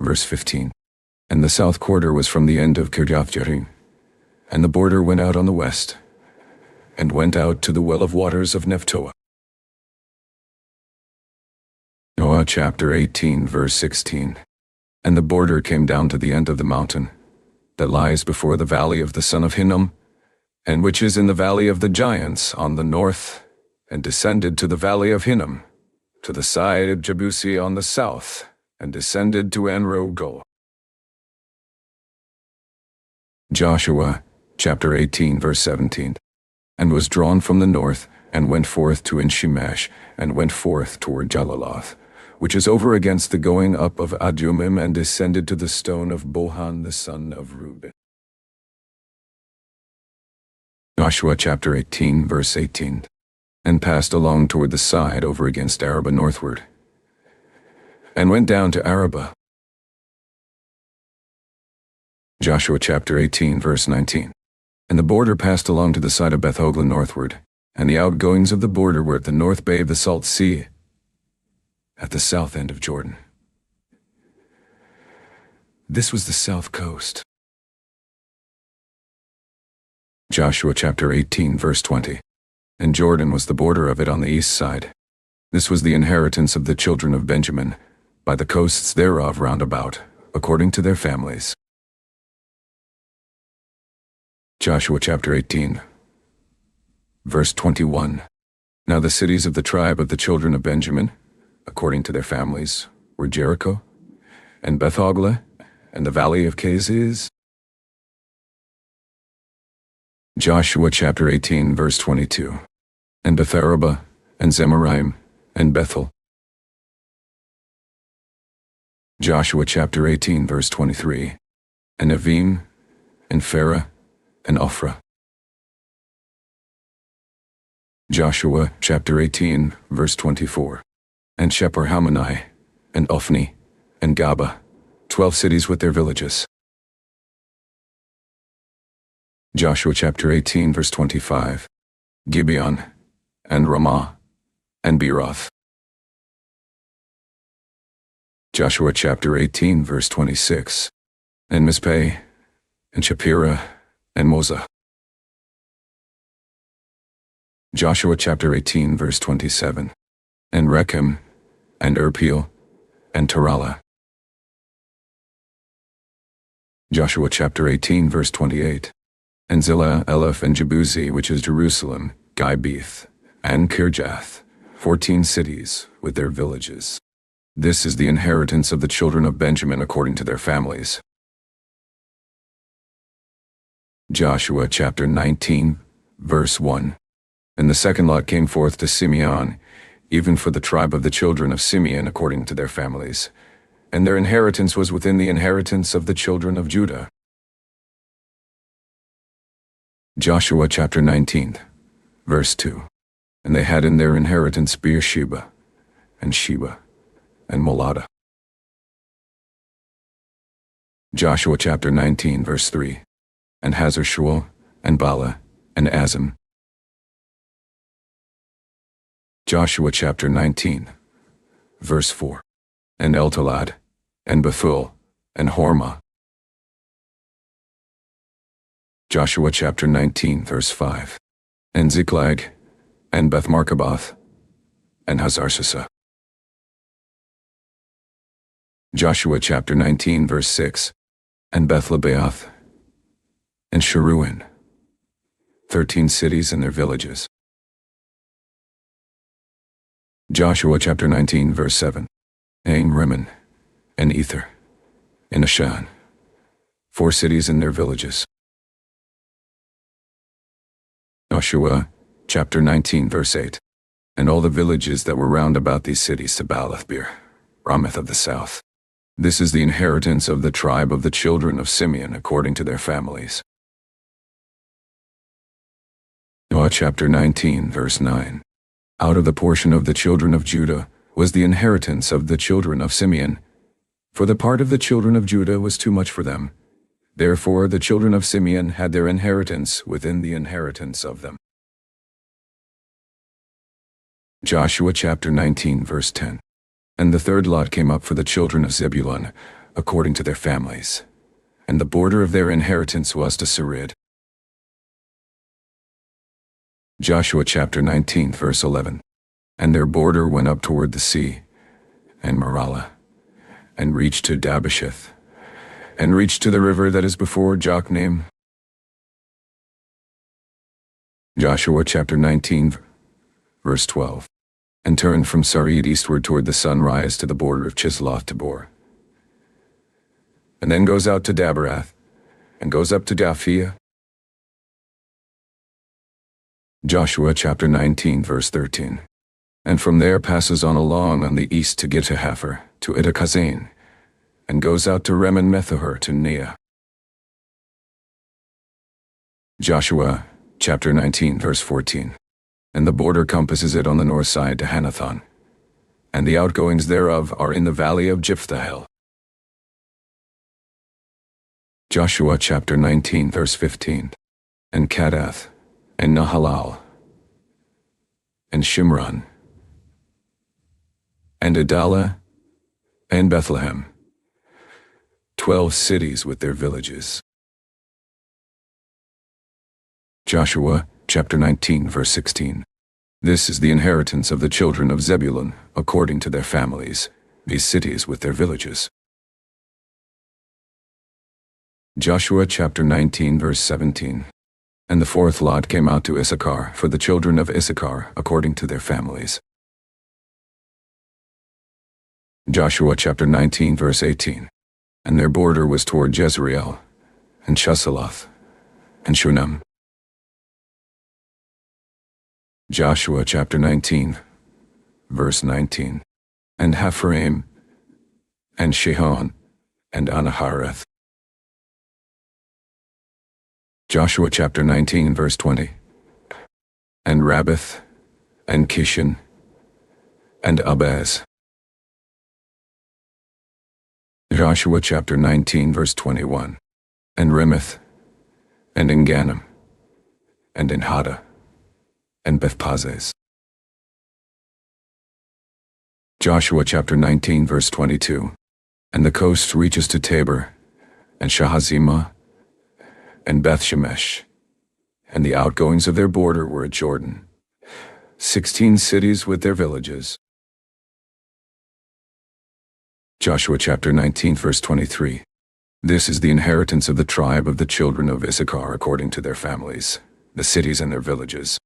S1: verse 15. And the south quarter was from the end of Kirjath-jearim, and the border went out on the west, and went out to the well of waters of Nephtoah. Noah chapter 18, verse 16. And the border came down to the end of the mountain that lies before the valley of the son of Hinnom, and which is in the valley of the giants on the north, and descended to the valley of Hinnom, to the side of Jebusi on the south, and descended to En-rogel. Joshua chapter 18, verse 17. And was drawn from the north, and went forth to En-shemesh, and went forth toward Jalaloth, which is over against the going up of Adumim, and descended to the stone of Bohan the son of Reuben. Joshua chapter 18, verse 18. And passed along toward the side over against Arabah northward, and went down to Arabah. Joshua chapter 18, verse 19. And the border passed along to the side of Beth-hogla northward, and the outgoings of the border were at the north bay of the Salt Sea, at the south end of Jordan. This was the south coast. Joshua chapter 18, verse 20. And Jordan was the border of it on the east side. This was the inheritance of the children of Benjamin, by the coasts thereof round about, according to their families. Joshua chapter 18, verse 21. Now the cities of the tribe of the children of Benjamin, according to their families, were Jericho, and Beth-hogla, and the valley of Keziz. Joshua chapter 18, verse 22. And Beth-arabah, and Zemaraim, and Bethel. Joshua chapter 18, verse 23. And Avim, and Farah, and Ophrah. Joshua chapter 18, verse 24. And Shepher-hammoni, and Ophni, and Gaba, 12 cities with their villages. Joshua chapter 18, verse 25. Gibeon, and Ramah, and Beeroth. Joshua chapter 18, verse 26. And Mizpeh, and Shapira, and Moza. Joshua chapter 18, verse 27. And Rechem, and Irpeel, and Tarala. Joshua chapter 18, verse 28. And Zillah, Eleph, and Jebusi, which is Jerusalem, Gibeath, and Kirjath, 14 cities with their villages. This is the inheritance of the children of Benjamin according to their families. Joshua chapter 19, verse 1. And the second lot came forth to Simeon, even for the tribe of the children of Simeon according to their families, and their inheritance was within the inheritance of the children of Judah. Joshua chapter 19, verse 2. And they had in their inheritance Beersheba, and Sheba, and Molada. Joshua chapter 19, verse 3. And Hazar-shual, and Bala, and Azim. Joshua chapter 19, verse 4. And Eltolad, and Bethul, and Hormah. Joshua chapter 19, verse 5. And Ziklag, and Beth-markaboth, and Hazar-susah. Joshua chapter 19, verse 6. And Beth-lebaoth, and Sharuin, 13 cities and their villages. Joshua chapter 19, verse 7. Ain Rimmon, and Ether, and Ashan, 4 cities and their villages. Joshua chapter 19, verse 8. And all the villages that were round about these cities to Baalath-beer, Ramoth of the south. This is the inheritance of the tribe of the children of Simeon according to their families. Noah chapter 19, verse 9. Out of the portion of the children of Judah was the inheritance of the children of Simeon, For the part of the children of Judah was too much for them. Therefore the children of Simeon had their inheritance within the inheritance of them. Joshua chapter 19 verse 10. And the third lot came up for the children of Zebulun, according to their families. And the border of their inheritance was to Sarid. Joshua chapter 19 verse 11. And their border went up toward the sea, and Maralah, and reached to Dabasheth, and reached to the river that is before Jokneam. Joshua chapter 19 verse 12. And turned from Sarid eastward toward the sunrise to the border of Chisloth-Tabor. And then goes out to Daberath, and goes up to Daphia. Joshua chapter 19 verse 13. And from there passes on along on the east to Gittahaphar, to Ittakazain, and goes out to Remon-Methahur to Neah. Joshua chapter 19 verse 14. And the border compasses it on the north side to Hanathon, and the outgoings thereof are in the valley of Jiphtahel. Joshua chapter 19 verse 15. And Kadath, and Nahalal, and Shimron, and Adalah, and Bethlehem, 12 cities with their villages. Joshua chapter 19 verse 16. This is the inheritance of the children of Zebulun, according to their families, these cities with their villages. Joshua chapter 19 verse 17. And the fourth lot came out to Issachar, for the children of Issachar, according to their families. Joshua chapter 19 verse 18. And their border was toward Jezreel, and Chesulloth, and Shunem. Joshua chapter 19 verse 19. And Hapharaim, and Shihon, and Anahareth. Joshua chapter 19 verse 20. And Rabbath, and Kishan, and Abaz. Joshua chapter 19 verse 21. And Rimoth, and Engannim, and Enhada, and Bethpazes. Joshua chapter 19 verse 22. And the coast reaches to Tabor, and Shahazimah, and Bethshemesh, and the outgoings of their border were at Jordan, 16 cities with their villages. Joshua chapter 19 verse 23. This is the inheritance of the tribe of the children of Issachar according to their families, the cities and their villages.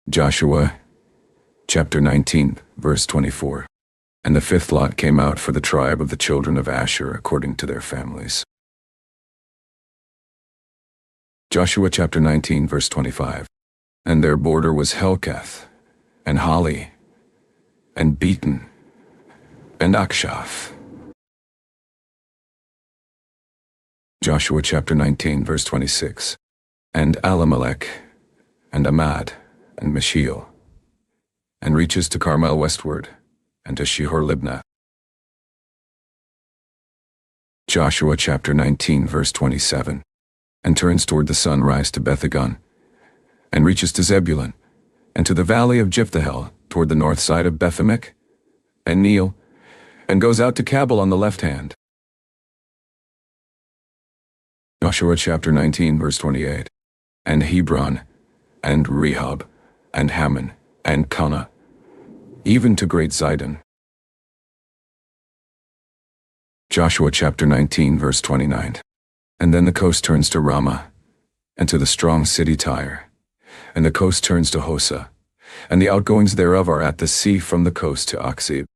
S1: Joshua chapter 19 verse 24. And the fifth lot came out for the tribe of the children of Asher according to their families. Joshua chapter 19 verse 25. And their border was Helkath, and Hali, and Beaton, and Akshaph. Joshua chapter 19 verse 26. And Alamelech, and Amad, and Meshiel, and reaches to Carmel westward, and to Shihor-Libnath. Joshua chapter 19 verse 27. And turns toward the sunrise to Beth-Agon, and reaches to Zebulun, and to the valley of Jiphtahel, toward the north side of Beth-Emek, and Neel, and goes out to Cabul on the left hand. Joshua chapter 19 verse 28. And Hebron, and Rehob, and Hammon, and Kanah, even to great Zidon. Joshua chapter 19 verse 29. And then the coast turns to Ramah, and to the strong city Tyre, and the coast turns to Hosa, and the outgoings thereof are at the sea from the coast to Aksib.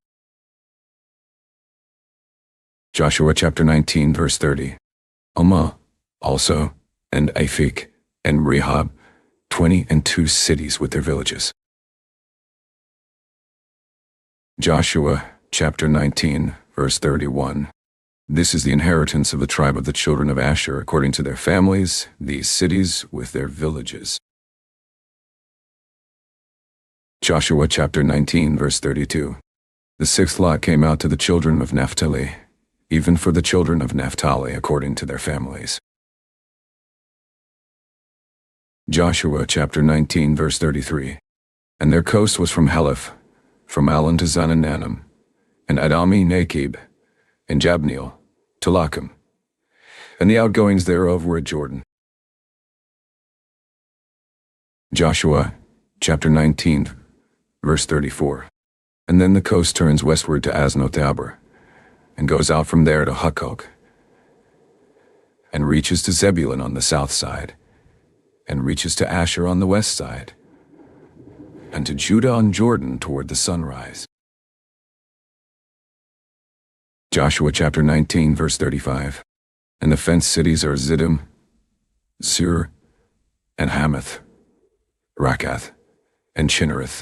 S1: Joshua chapter 19 verse 30. Almah also, and Aphek, and Rehob, 22 cities with their villages. Joshua chapter 19 verse 31. This is the inheritance of the tribe of the children of Asher according to their families, these cities with their villages. Joshua chapter 19 verse 32. The sixth lot came out to the children of Naphtali, even for the children of Naphtali according to their families. Joshua chapter 19 verse 33. And their coast was from Heleph, from Alon to Zananannim, and Adami Nakib, and Jabneel, to Lachim, and the outgoings thereof were at Jordan. Joshua chapter 19 verse 34. And then the coast turns westward to Aznoth-Tabor, and goes out from there to Hukkok, and reaches to Zebulun on the south side, and reaches to Asher on the west side, and to Judah on Jordan toward the sunrise. Joshua chapter 19 verse 35. And the fenced cities are Ziddim, Sur, and Hamath, Rakath, and Chinnereth.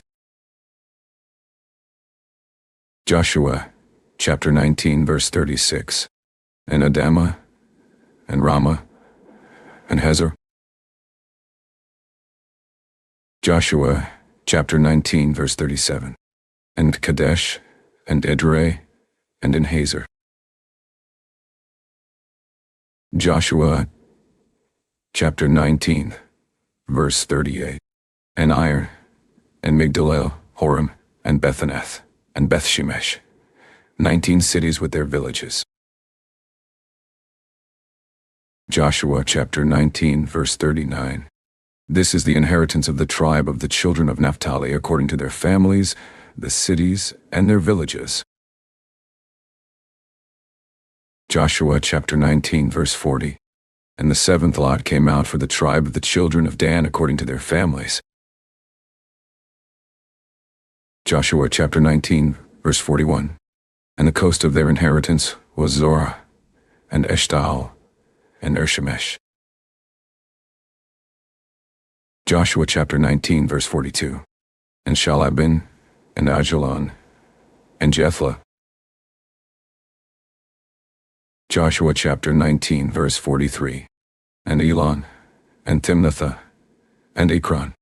S1: Joshua chapter 19 verse 36. And Adamah, and Ramah, and Hazor. Joshua chapter 19 verse 37. And Kadesh, and Edrei, and in Hazor. Joshua chapter 19 verse 38. And Ir, and Migdalel, Horem, and Bethanath, and Bethshemesh, 19 cities with their villages. Joshua chapter 19 verse 39. This is the inheritance of the tribe of the children of Naphtali according to their families, the cities, and their villages. Joshua chapter 19 verse 40. And the seventh lot came out for the tribe of the children of Dan according to their families. Joshua chapter 19 verse 41. And the coast of their inheritance was Zorah, and Eshtaol, and Ershemesh. Joshua chapter 19 verse 42. And Shalabin, and Ajalon, and Jethlah. Joshua chapter 19 verse 43. And Elon, and Timnathah, and Ekron.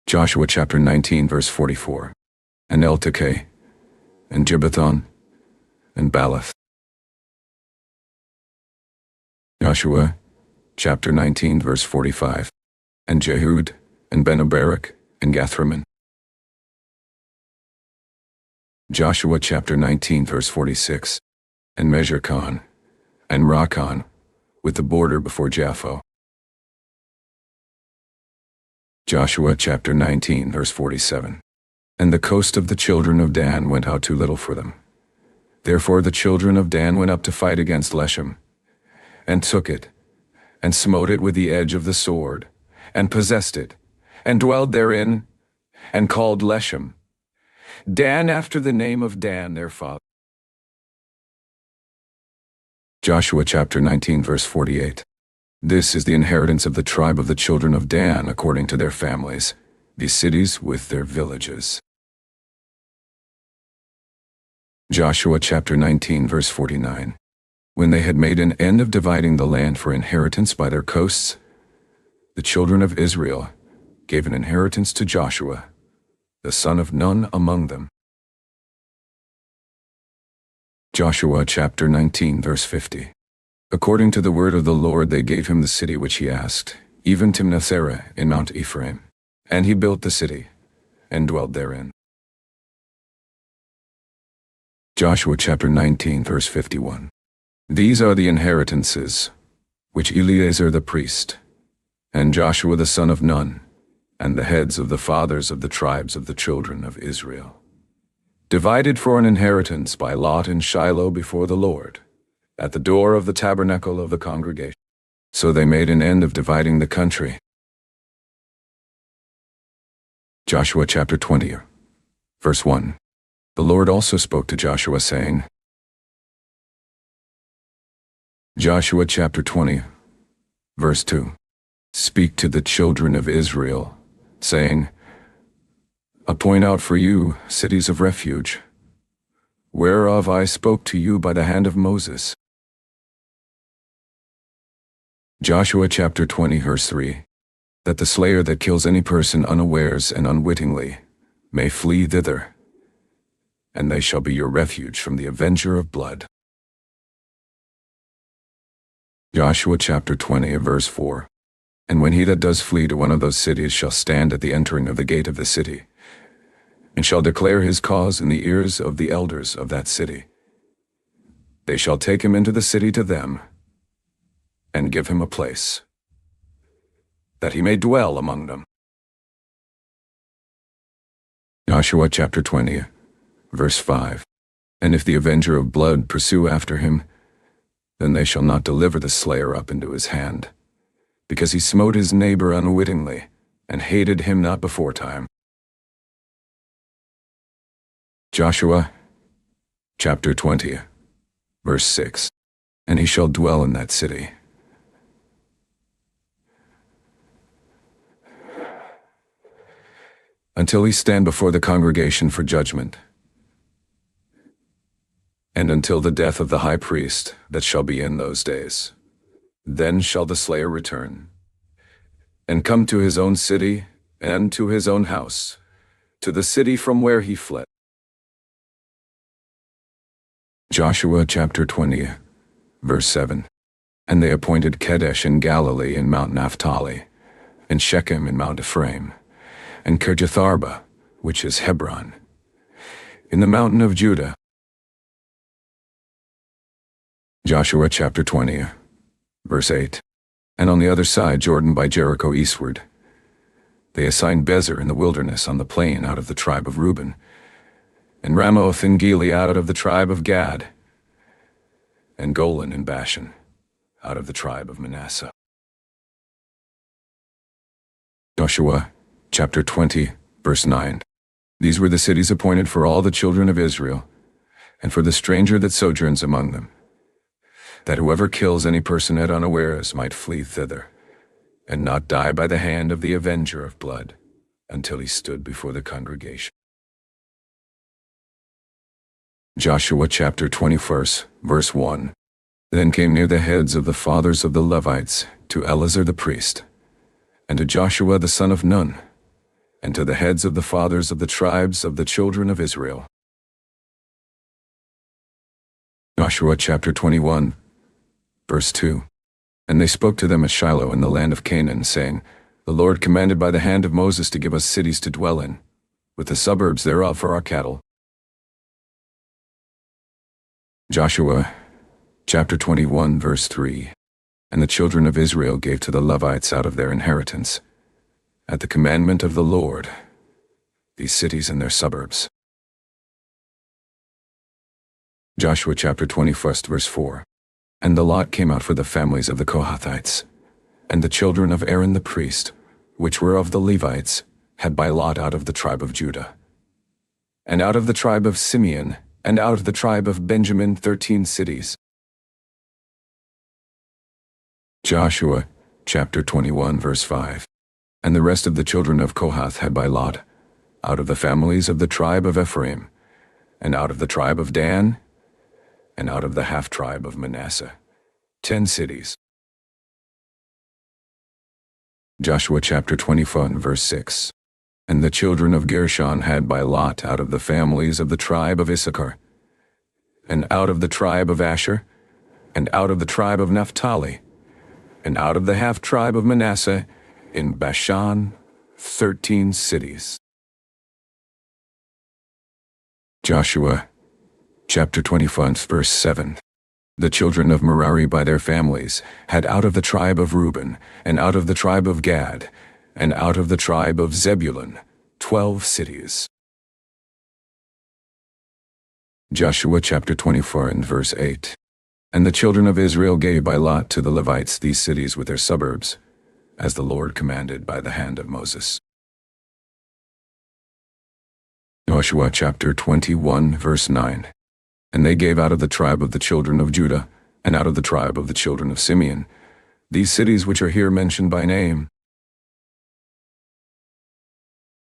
S1: Joshua chapter 19 verse 44. And Eltekeh, and Gibbethon, and Baalath. Joshua chapter 19 verse 45. And Jehud, and Benabarak, and Gathrimmon. Joshua chapter 19 verse 46. And Mezrikon, and Rakon, with the border before Japho. Joshua chapter 19 verse 47. And the coast of the children of Dan went out too little for them. Therefore the children of Dan went up to fight against Leshem, and took it, and smote it with the edge of the sword, and possessed it, and dwelled therein, and called Leshem Dan after the name of Dan their father. Joshua chapter 19 verse 48. This is the inheritance of the tribe of the children of Dan according to their families, these cities with their villages. Joshua chapter 19 verse 49. When they had made an end of dividing the land for inheritance by their coasts, the children of Israel gave an inheritance to Joshua, the son of Nun among them. Joshua chapter 19 verse 50. According to the word of the Lord they gave him the city which he asked, even Timnath-Serah in Mount Ephraim. And he built the city, and dwelled therein. Joshua chapter 19 verse 51. These are the inheritances, which Eleazar the priest, and Joshua the son of Nun, and the heads of the fathers of the tribes of the children of Israel, divided for an inheritance by lot in Shiloh before the Lord, at the door of the tabernacle of the congregation. So they made an end of dividing the country. Joshua chapter 20, verse 1. The Lord also spoke to Joshua, saying, Joshua chapter 20, verse 2. Speak to the children of Israel, saying, Appoint out for you cities of refuge, whereof I spoke to you by the hand of Moses. Joshua chapter 20 verse 3. That the slayer that kills any person unawares and unwittingly may flee thither, and they shall be your refuge from the avenger of blood. Joshua chapter 20, verse 4. And when he that does flee to one of those cities shall stand at the entering of the gate of the city, and shall declare his cause in the ears of the elders of that city, they shall take him into the city to them, and give him a place, that he may dwell among them. Joshua chapter 20, verse 5. And if the avenger of blood pursue after him, then they shall not deliver the slayer up into his hand, because he smote his neighbor unwittingly, and hated him not beforetime. Joshua chapter 20, verse 6. And he shall dwell in that city, until he stand before the congregation for judgment, and until the death of the high priest that shall be in those days. Then shall the slayer return, and come to his own city and to his own house, to the city from where he fled. Joshua chapter 20, verse 7. And they appointed Kedesh in Galilee in Mount Naphtali, and Shechem in Mount Ephraim, and Kirjatharba, which is Hebron, in the mountain of Judah. Joshua chapter 20, verse 8. And on the other side Jordan by Jericho eastward, they assigned Bezer in the wilderness on the plain out of the tribe of Reuben, and Ramoth in Gilead out of the tribe of Gad, and Golan in Bashan out of the tribe of Manasseh. Joshua chapter 20, verse 9. These were the cities appointed for all the children of Israel, and for the stranger that sojourns among them, that whoever kills any person at unawares might flee thither, and not die by the hand of the avenger of blood, until he stood before the congregation. Joshua chapter 21, verse 1. Then came near the heads of the fathers of the Levites to Eleazar the priest, and to Joshua the son of Nun, and to the heads of the fathers of the tribes of the children of Israel. Joshua chapter 21, verse 2. And they spoke to them at Shiloh in the land of Canaan, saying, The Lord commanded by the hand of Moses to give us cities to dwell in, with the suburbs thereof for our cattle. Joshua chapter 21, verse 3. And the children of Israel gave to the Levites out of their inheritance, at the commandment of the Lord, these cities and their suburbs. Joshua chapter 21, verse 4. And the lot came out for the families of the Kohathites, and the children of Aaron the priest, which were of the Levites, had by lot out of the tribe of Judah, and out of the tribe of Simeon, and out of the tribe of Benjamin 13 cities. Joshua chapter 21, verse 5. And the rest of the children of Kohath had by lot, out of the families of the tribe of Ephraim, and out of the tribe of Dan, and out of the half-tribe of Manasseh, 10 cities. Joshua chapter 21, verse 6. And the children of Gershon had by lot out of the families of the tribe of Issachar, and out of the tribe of Asher, and out of the tribe of Naphtali, and out of the half-tribe of Manasseh, in Bashan, 13 cities. Joshua chapter 21, verse 7. The children of Merari by their families had out of the tribe of Reuben, and out of the tribe of Gad, and out of the tribe of Zebulun, 12 cities. Joshua chapter 24 and verse 8. And the children of Israel gave by lot to the Levites these cities with their suburbs, as the Lord commanded by the hand of Moses. Joshua chapter 21, verse 9. And they gave out of the tribe of the children of Judah, and out of the tribe of the children of Simeon, these cities which are here mentioned by name.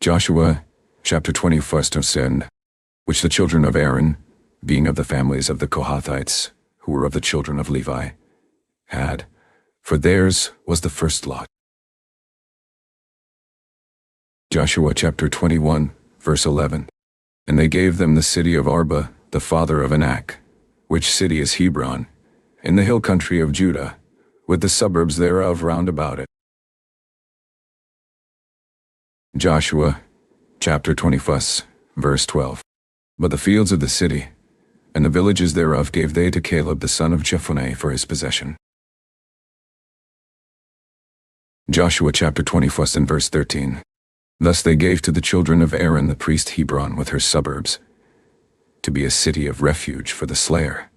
S1: Joshua chapter 21, which the children of Aaron, being of the families of the Kohathites, who were of the children of Levi, had, for theirs was the first lot. Joshua chapter 21, Verse 11. And they gave them the city of Arba, the father of Anak, which city is Hebron, in the hill country of Judah, with the suburbs thereof round about it. Joshua, chapter 21, verse 12. But the fields of the city, and the villages thereof gave they to Caleb the son of Jephunneh for his possession. Joshua chapter 21 and verse 13. Thus they gave to the children of Aaron the priest Hebron with her suburbs, to be a city of refuge for the slayer,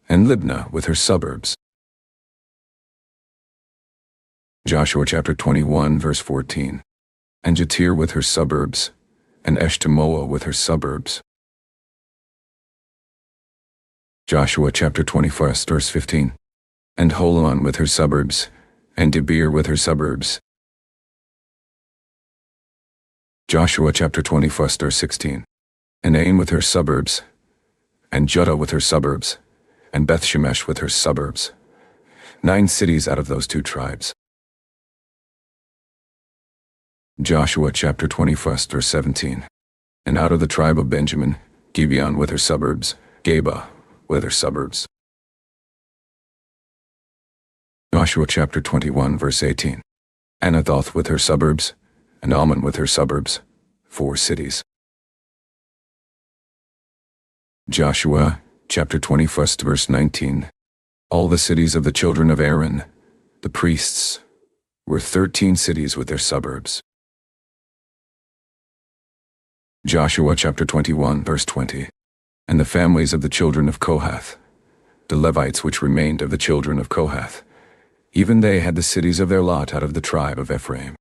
S1: and Libnah with her suburbs. Joshua chapter 21 verse 14. And Jatir with her suburbs, and Eshtemoa with her suburbs. Joshua chapter 21 verse 15. And Holon with her suburbs, and Debir with her suburbs. Joshua chapter 21 verse 16. And Ain with her suburbs, and Judah with her suburbs, and Bethshemesh with her suburbs. 9 cities out of those 2 tribes. Joshua chapter 21 verse 17. And out of the tribe of Benjamin, Gibeon with her suburbs, Geba with her suburbs. Joshua chapter 21 verse 18. Anathoth with her suburbs, and Ammon with her suburbs, 4 cities. Joshua chapter 21 verse 19. All the cities of the children of Aaron, the priests, were 13 cities with their suburbs. Joshua chapter 21 verse 20. And the families of the children of Kohath, the Levites which remained of the children of Kohath, even they had the cities of their lot out of the tribe of Ephraim.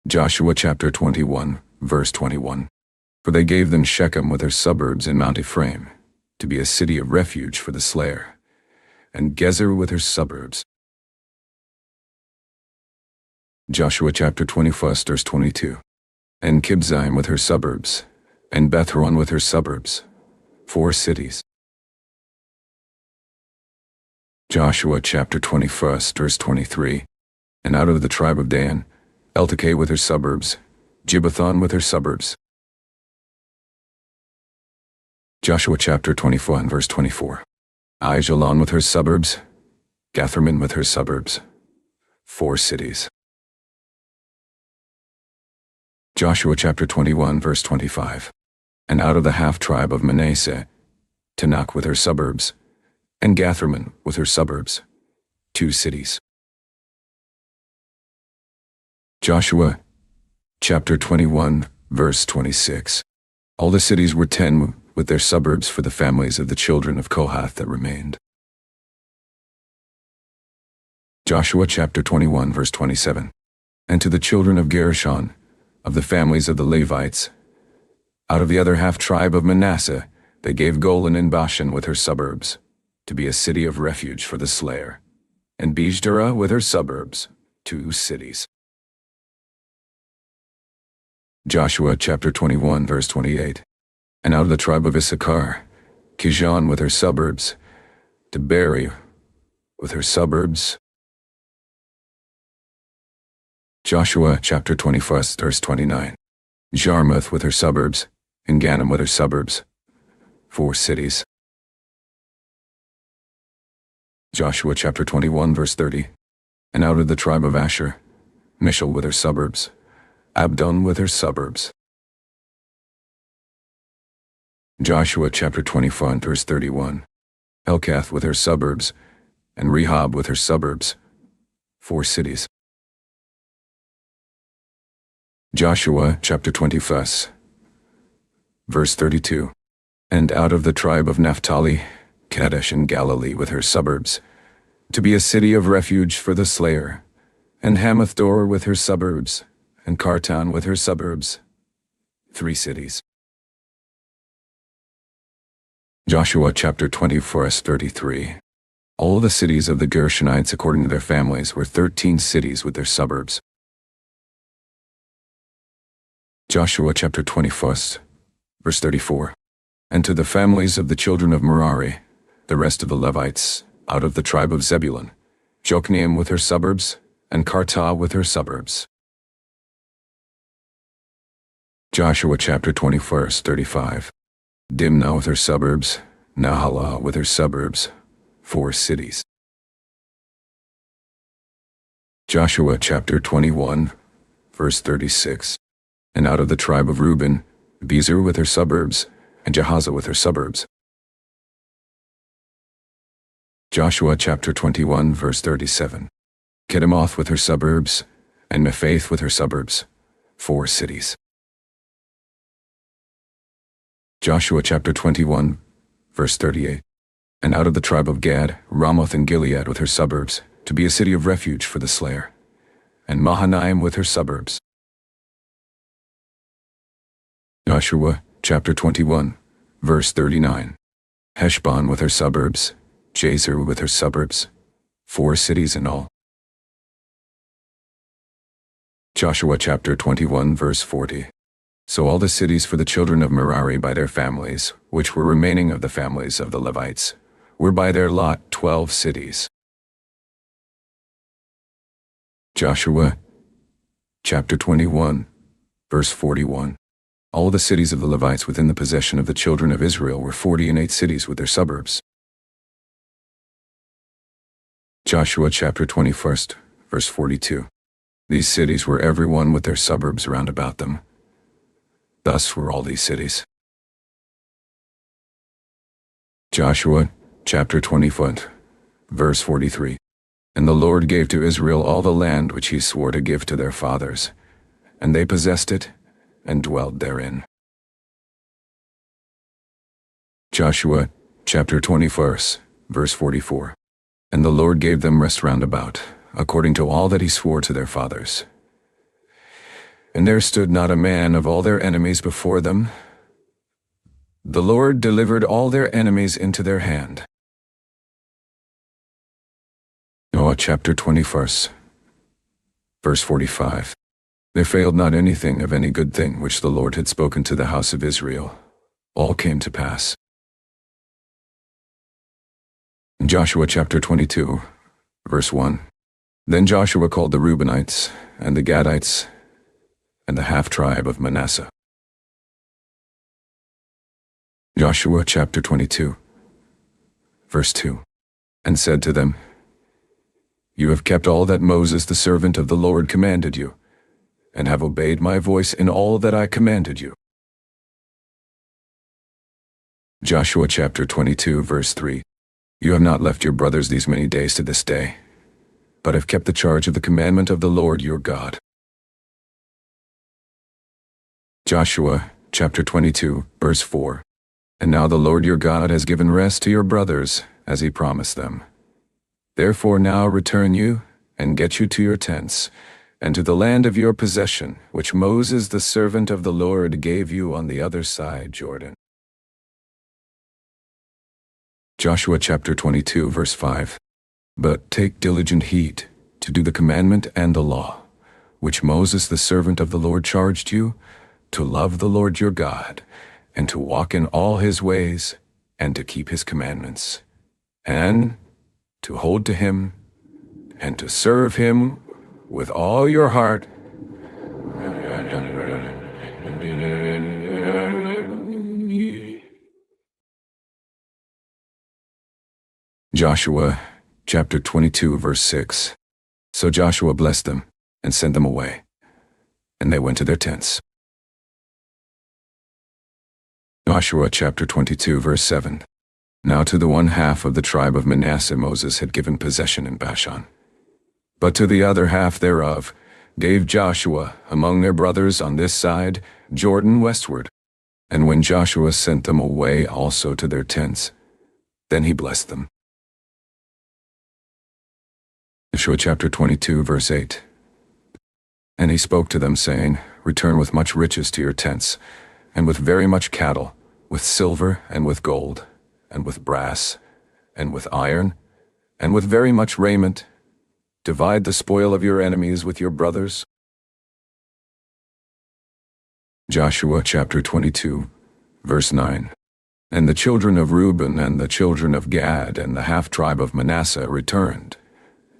S1: Joshua chapter 21 verse 21. For they gave them Shechem with her suburbs in Mount Ephraim, to be a city of refuge for the slayer, and Gezer with her suburbs. Joshua chapter 21 verse 22. And Kibzaim with her suburbs, and Bethhoron with her suburbs, 4 cities. Joshua chapter 21 verse 23. And out of the tribe of Dan, Eltekeh with her suburbs, Gibbethon with her suburbs. Joshua chapter 21 verse 24. Aijalon with her suburbs, Gatherman with her suburbs, 4 cities. Joshua chapter 21 verse 25. And out of the half-tribe of Manasseh, Tanakh with her suburbs, and Gatherman with her suburbs, 2 cities. Joshua chapter 21 verse 26. All the cities were 10 with their suburbs for the families of the children of Kohath that remained. Joshua chapter 21 verse 27. And to the children of Gershon, of the families of the Levites, out of the other half-tribe of Manasseh, they gave Golan and Bashan with her suburbs, to be a city of refuge for the slayer, and Bijderah with her suburbs, 2 cities. Joshua chapter 21 verse 28. And out of the tribe of Issachar, Kijon with her suburbs, Deberi with her suburbs. Joshua chapter 21 verse 29. Jarmuth with her suburbs, and Ganim with her suburbs, 4 cities. Joshua chapter 21 verse 30. And out of the tribe of Asher, Mishal with her suburbs, Abdon with her suburbs. Joshua chapter 21 verse 31. Elkath with her suburbs, and Rehob with her suburbs, 4 cities. Joshua chapter 21 verse 32. And out of the tribe of Naphtali, Kadesh in Galilee with her suburbs, to be a city of refuge for the slayer, and Hamath-dor with her suburbs, and Kartan with her suburbs, 3 cities. Joshua chapter 20 verse 33. All the cities of the Gershonites according to their families were 13 cities with their suburbs. Joshua chapter 21 verse 34. And to the families of the children of Merari, the rest of the Levites, out of the tribe of Zebulun, Jokneam with her suburbs, and Kartah with her suburbs. Joshua chapter 20 verse 35. Dimnah with her suburbs, Nahalah with her suburbs, 4 cities. Joshua chapter 21 verse 36. And out of the tribe of Reuben, Bezer with her suburbs, and Jahaziel with her suburbs. Joshua chapter 21 verse 37. Kedemoth with her suburbs, and Mephath with her suburbs, 4 cities. Joshua chapter 21 verse 38. And out of the tribe of Gad, Ramoth and Gilead with her suburbs, to be a city of refuge for the slayer, and Mahanaim with her suburbs. Joshua chapter 21 verse 39. Heshbon with her suburbs, Jazer with her suburbs, 4 cities in all. Joshua chapter 21 verse 40. So all the cities for the children of Merari by their families, which were remaining of the families of the Levites, were by their lot 12 cities. Joshua chapter 21 verse 41. All the cities of the Levites within the possession of the children of Israel were 48 cities with their suburbs. Joshua chapter 21 verse 42. These cities were every one with their suburbs round about them. Thus were all these cities. Joshua chapter 20 verse 43. And the Lord gave to Israel all the land which he swore to give to their fathers, and they possessed it and dwelled therein. Joshua chapter 20 verse 44. And the Lord gave them rest round about, according to all that he swore to their fathers. And there stood not a man of all their enemies before them. The Lord delivered all their enemies into their hand. Noah chapter 20 verse 45. There failed not anything of any good thing which the Lord had spoken to the house of Israel. All came to pass. Joshua chapter 22 verse 1. Then Joshua called the Reubenites, and the Gadites, and the half-tribe of Manasseh. Joshua chapter 22 verse 2. And said to them, You have kept all that Moses the servant of the Lord commanded you, and have obeyed my voice in all that I commanded you. Joshua chapter 22 verse 3. You have not left your brothers these many days to this day, but have kept the charge of the commandment of the Lord your God. Joshua chapter 22 verse 4. And now the Lord your God has given rest to your brothers, as he promised them. Therefore now return you, and get you to your tents, and to the land of your possession, which Moses the servant of the Lord gave you on the other side Jordan. Joshua chapter 22 verse 5. But take diligent heed to do the commandment and the law, which Moses the servant of the Lord charged you, to love the Lord your God, and to walk in all his ways, and to keep his commandments, and to hold to him, and to serve him with all your heart. Joshua chapter 22 verse 6. So Joshua blessed them, and sent them away, and they went to their tents. Joshua chapter 22 verse 7. Now to the one half of the tribe of Manasseh Moses had given possession in Bashan. But to the other half thereof gave Joshua among their brothers on this side Jordan westward. And when Joshua sent them away also to their tents, then he blessed them. Joshua chapter 22 verse 8. And he spoke to them, saying, Return with much riches to your tents, and with very much cattle, with silver, and with gold, and with brass, and with iron, and with very much raiment. Divide the spoil of your enemies with your brothers. Joshua chapter 22, verse 9. And the children of Reuben and the children of Gad and the half-tribe of Manasseh returned,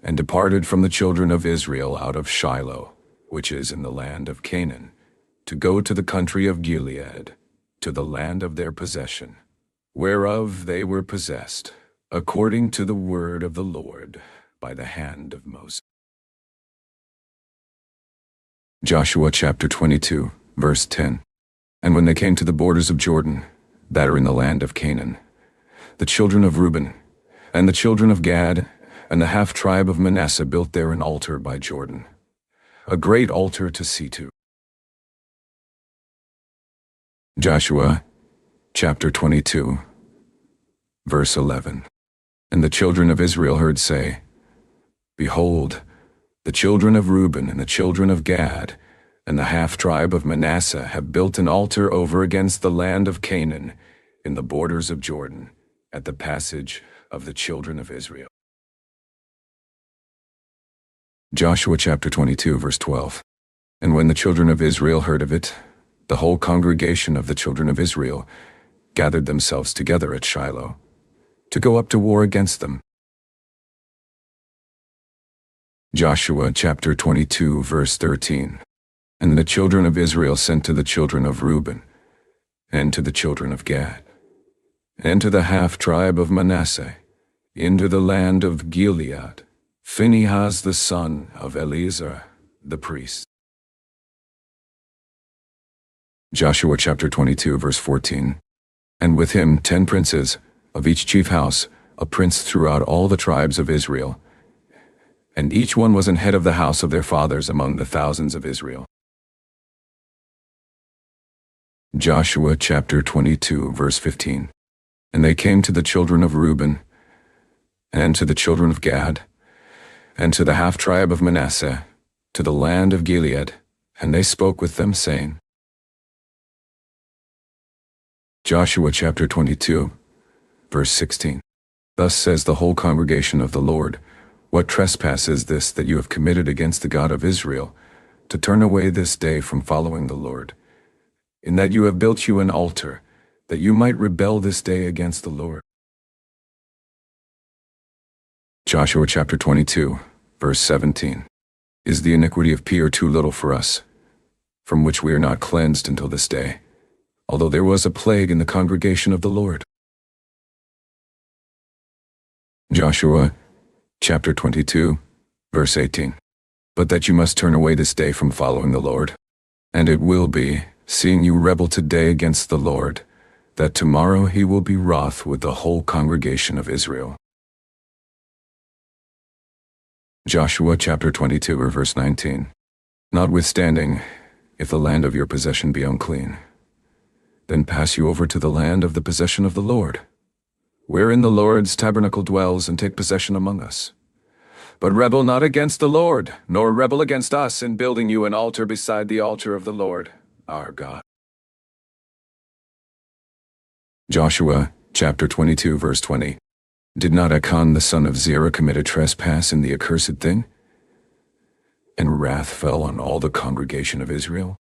S1: and departed from the children of Israel out of Shiloh, which is in the land of Canaan, to go to the country of Gilead, to the land of their possession, whereof they were possessed, according to the word of the Lord, by the hand of Moses. Joshua chapter 22, verse 10. And when they came to the borders of Jordan, that are in the land of Canaan, the children of Reuben, and the children of Gad, and the half-tribe of Manasseh built there an altar by Jordan, a great altar to see to. Joshua chapter 22, verse 11. And the children of Israel heard say, Behold, the children of Reuben and the children of Gad and the half-tribe of Manasseh have built an altar over against the land of Canaan in the borders of Jordan, at the passage of the children of Israel. Joshua chapter 22, verse 12. And when the children of Israel heard of it, the whole congregation of the children of Israel gathered themselves together at Shiloh, to go up to war against them. Joshua chapter 22, verse 13. And the children of Israel sent to the children of Reuben, and to the children of Gad, and to the half-tribe of Manasseh, into the land of Gilead, Phinehas the son of Eleazar the priest. Joshua chapter 22, verse 14. And with him 10 princes, of each chief house, a prince throughout all the tribes of Israel, and each one was an head of the house of their fathers among the thousands of Israel. Joshua chapter 22, verse 15. And they came to the children of Reuben, and to the children of Gad, and to the half-tribe of Manasseh, to the land of Gilead, and they spoke with them, saying, Joshua chapter 22, verse 16. Thus says the whole congregation of the Lord, What trespass is this that you have committed against the God of Israel, to turn away this day from following the Lord, in that you have built you an altar, that you might rebel this day against the Lord? Joshua chapter 22, verse 17. Is the iniquity of Peor too little for us, from which we are not cleansed until this day, although there was a plague in the congregation of the Lord? Joshua chapter 22, verse 18. But that you must turn away this day from following the Lord. And it will be, seeing you rebel today against the Lord, that tomorrow he will be wroth with the whole congregation of Israel. Joshua chapter 22, verse 19. Notwithstanding, if the land of your possession be unclean, then pass you over to the land of the possession of the Lord, wherein the Lord's tabernacle dwells, and take possession among us. But rebel not against the Lord, nor rebel against us in building you an altar beside the altar of the Lord, our God. Joshua chapter 22, verse 20. Did not Achan the son of Zerah commit a trespass in the accursed thing? And wrath fell on all the congregation of Israel,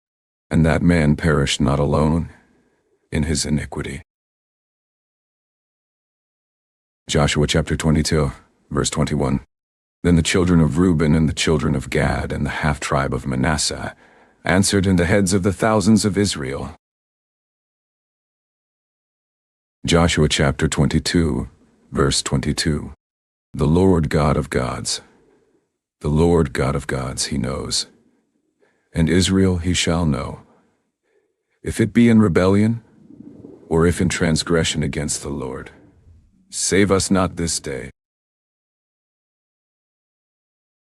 S1: and that man perished not alone in his iniquity. Joshua chapter 22, verse 21. Then the children of Reuben and the children of Gad and the half-tribe of Manasseh answered in the heads of the thousands of Israel. Joshua chapter 22, verse 22. The Lord God of gods, the Lord God of gods he knows, and Israel he shall know, if it be in rebellion, or if in transgression against the Lord. Save us not this day.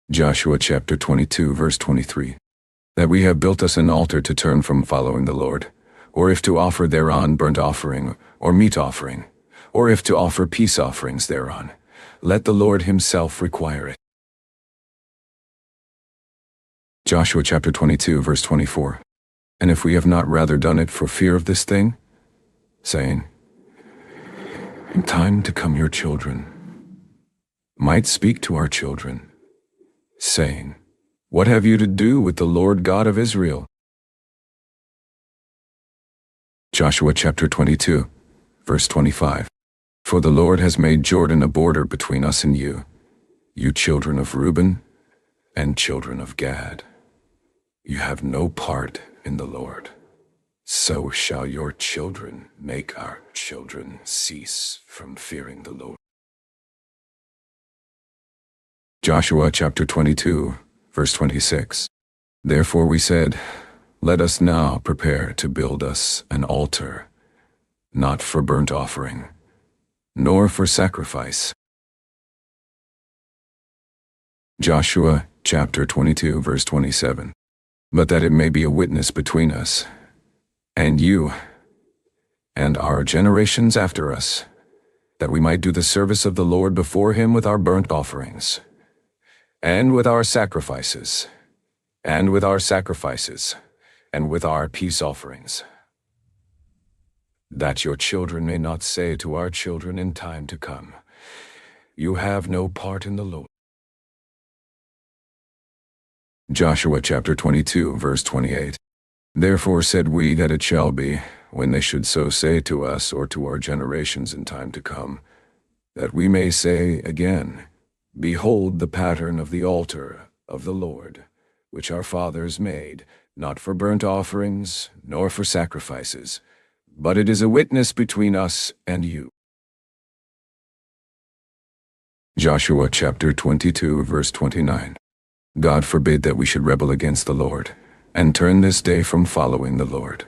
S1: Joshua chapter 22, verse 23. That we have built us an altar to turn from following the Lord, or if to offer thereon burnt offering, or meat offering, or if to offer peace offerings thereon, let the Lord himself require it. Joshua chapter 22, verse 24. And if we have not rather done it for fear of this thing, saying, In time to come your children might speak to our children, saying, What have you to do with the Lord God of Israel? Joshua chapter 22, verse 25. For the Lord has made Jordan a border between us and you, you children of Reuben and children of Gad. You have no part in the Lord, so shall your children make our children cease from fearing the Lord. Joshua chapter 22, verse 26. Therefore we said, let us now prepare to build us an altar, not for burnt offering, nor for sacrifice. Joshua chapter 22, verse 27. But that it may be a witness between us, and you, and our generations after us, that we might do the service of the Lord before him with our burnt offerings, and with our sacrifices, and with our sacrifices, and with our peace offerings, that your children may not say to our children in time to come, you have no part in the Lord. Joshua chapter 22, verse 28. Therefore said we that it shall be, when they should so say to us or to our generations in time to come, that we may say again, behold the pattern of the altar of the Lord, which our fathers made, not for burnt offerings, nor for sacrifices, but it is a witness between us and you. Joshua chapter 22, verse 29. God forbid that we should rebel against the Lord, and turn this day from following the Lord,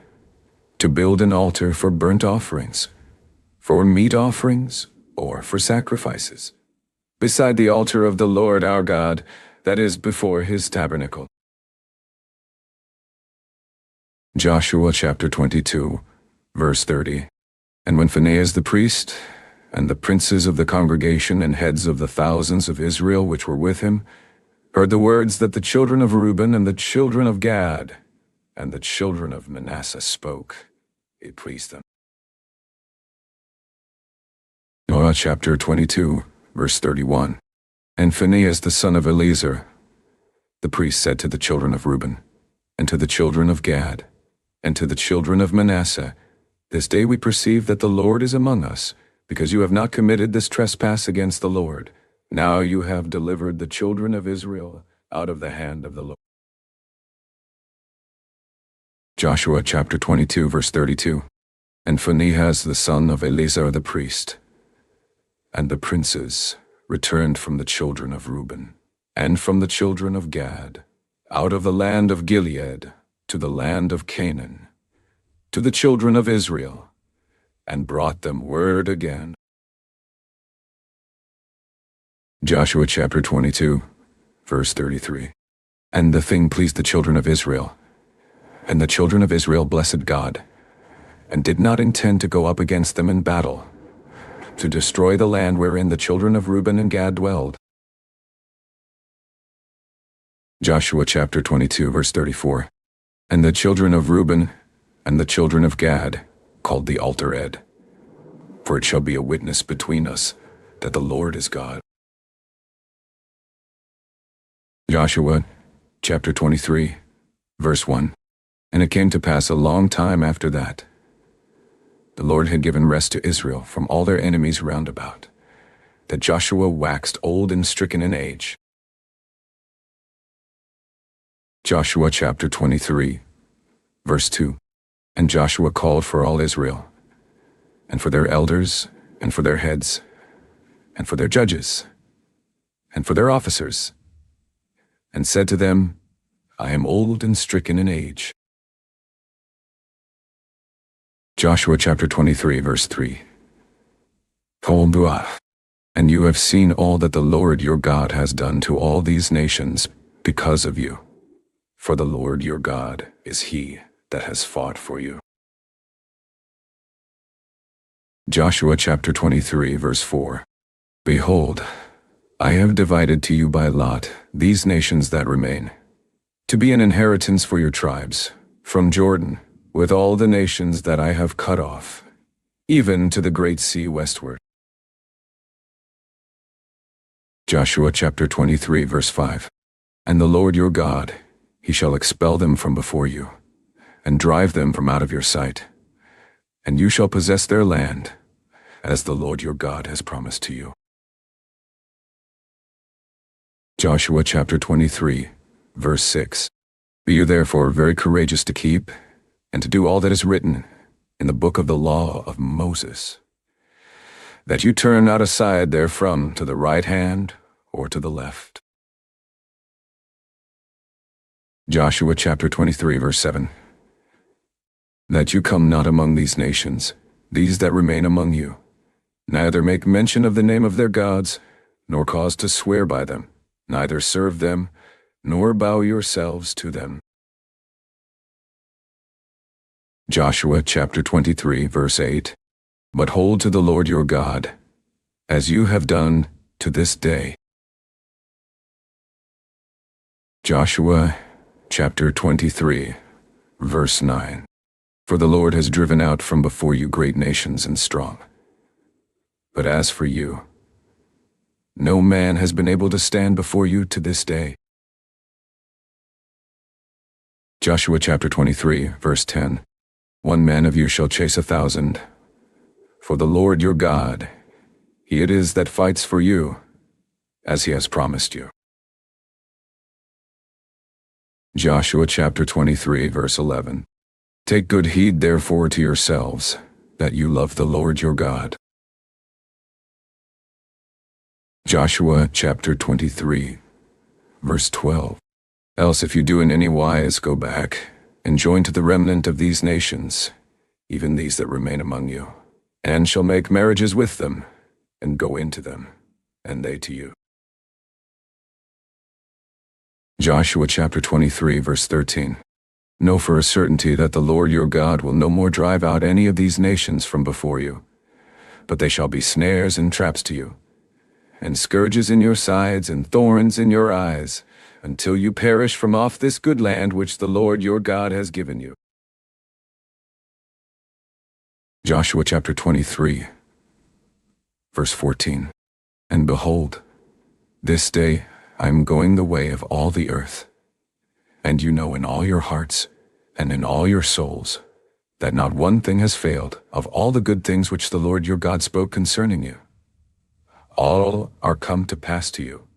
S1: to build an altar for burnt offerings, for meat offerings, or for sacrifices, beside the altar of the Lord our God, that is before his tabernacle. Joshua chapter 22, verse 30. And when Phinehas the priest, and the princes of the congregation and heads of the thousands of Israel which were with him, heard the words that the children of Reuben and the children of Gad and the children of Manasseh spoke, it pleased them. Noah chapter 22, verse 31. And Phinehas the son of Eleazar, the priest, said to the children of Reuben, and to the children of Gad, and to the children of Manasseh, this day we perceive that the Lord is among us, because you have not committed this trespass against the Lord. Now you have delivered the children of Israel out of the hand of the Lord. Joshua chapter 22, verse 32. And Phinehas the son of Eleazar the priest, and the princes returned from the children of Reuben, and from the children of Gad, out of the land of Gilead to the land of Canaan, to the children of Israel, and brought them word again. Joshua chapter 22, verse 33. And the thing pleased the children of Israel, and the children of Israel blessed God, and did not intend to go up against them in battle, to destroy the land wherein the children of Reuben and Gad dwelled. Joshua chapter 22, verse 34. And the children of Reuben and the children of Gad called the altar Ed, for it shall be a witness between us that the Lord is God. Joshua chapter 23, verse 1. And it came to pass a long time after that, the Lord had given rest to Israel from all their enemies round about, that Joshua waxed old and stricken in age. Joshua chapter 23, verse 2. And Joshua called for all Israel, and for their elders, and for their heads, and for their judges, and for their officers, and said to them, I am old and stricken in age. Joshua chapter 23, verse 3. And you have seen all that the Lord your God has done to all these nations because of you. For the Lord your God is he that has fought for you. Joshua chapter 23, verse 4. Behold, I have divided to you by lot these nations that remain, to be an inheritance for your tribes, from Jordan, with all the nations that I have cut off, even to the great sea westward. Joshua chapter 23, verse 5. And the Lord your God, he shall expel them from before you, and drive them from out of your sight, and you shall possess their land, as the Lord your God has promised to you. Joshua chapter 23, verse 6. Be you therefore very courageous to keep, and to do all that is written in the book of the law of Moses, that you turn not aside therefrom to the right hand or to the left. Joshua chapter 23, verse 7. That you come not among these nations, these that remain among you, neither make mention of the name of their gods, nor cause to swear by them, neither serve them, nor bow yourselves to them. Joshua chapter 23, verse 8. But hold to the Lord your God, as you have done to this day. Joshua chapter 23, verse 9. For the Lord has driven out from before you great nations and strong. But as for you, no man has been able to stand before you to this day. Joshua chapter 23, verse 10. 1 man of you shall chase 1,000. For the Lord your God, he it is that fights for you, as he has promised you. Joshua chapter 23, verse 11. Take good heed therefore to yourselves, that you love the Lord your God. Joshua chapter 23, verse 12. Else if you do in any wise go back, and join to the remnant of these nations, even these that remain among you, and shall make marriages with them, and go into them, and they to you. Joshua chapter 23, verse 13. Know for a certainty that the Lord your God will no more drive out any of these nations from before you, but they shall be snares and traps to you, and scourges in your sides and thorns in your eyes, until you perish from off this good land which the Lord your God has given you. Joshua chapter 23, verse 14. And behold, this day I am going the way of all the earth, and you know in all your hearts and in all your souls that not one thing has failed of all the good things which the Lord your God spoke concerning you. All are come to pass to you,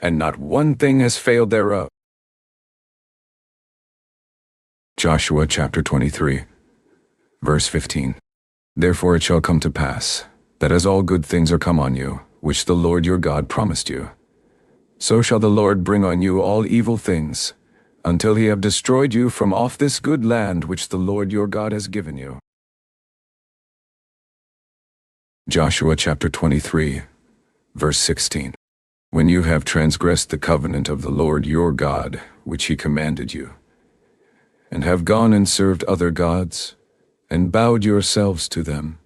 S1: and not one thing has failed thereof. Joshua chapter 23, verse 15. Therefore it shall come to pass, that as all good things are come on you, which the Lord your God promised you, so shall the Lord bring on you all evil things, until he have destroyed you from off this good land which the Lord your God has given you. Joshua chapter 23, verse 16. When you have transgressed the covenant of the Lord your God, which he commanded you, and have gone and served other gods, and bowed yourselves to them,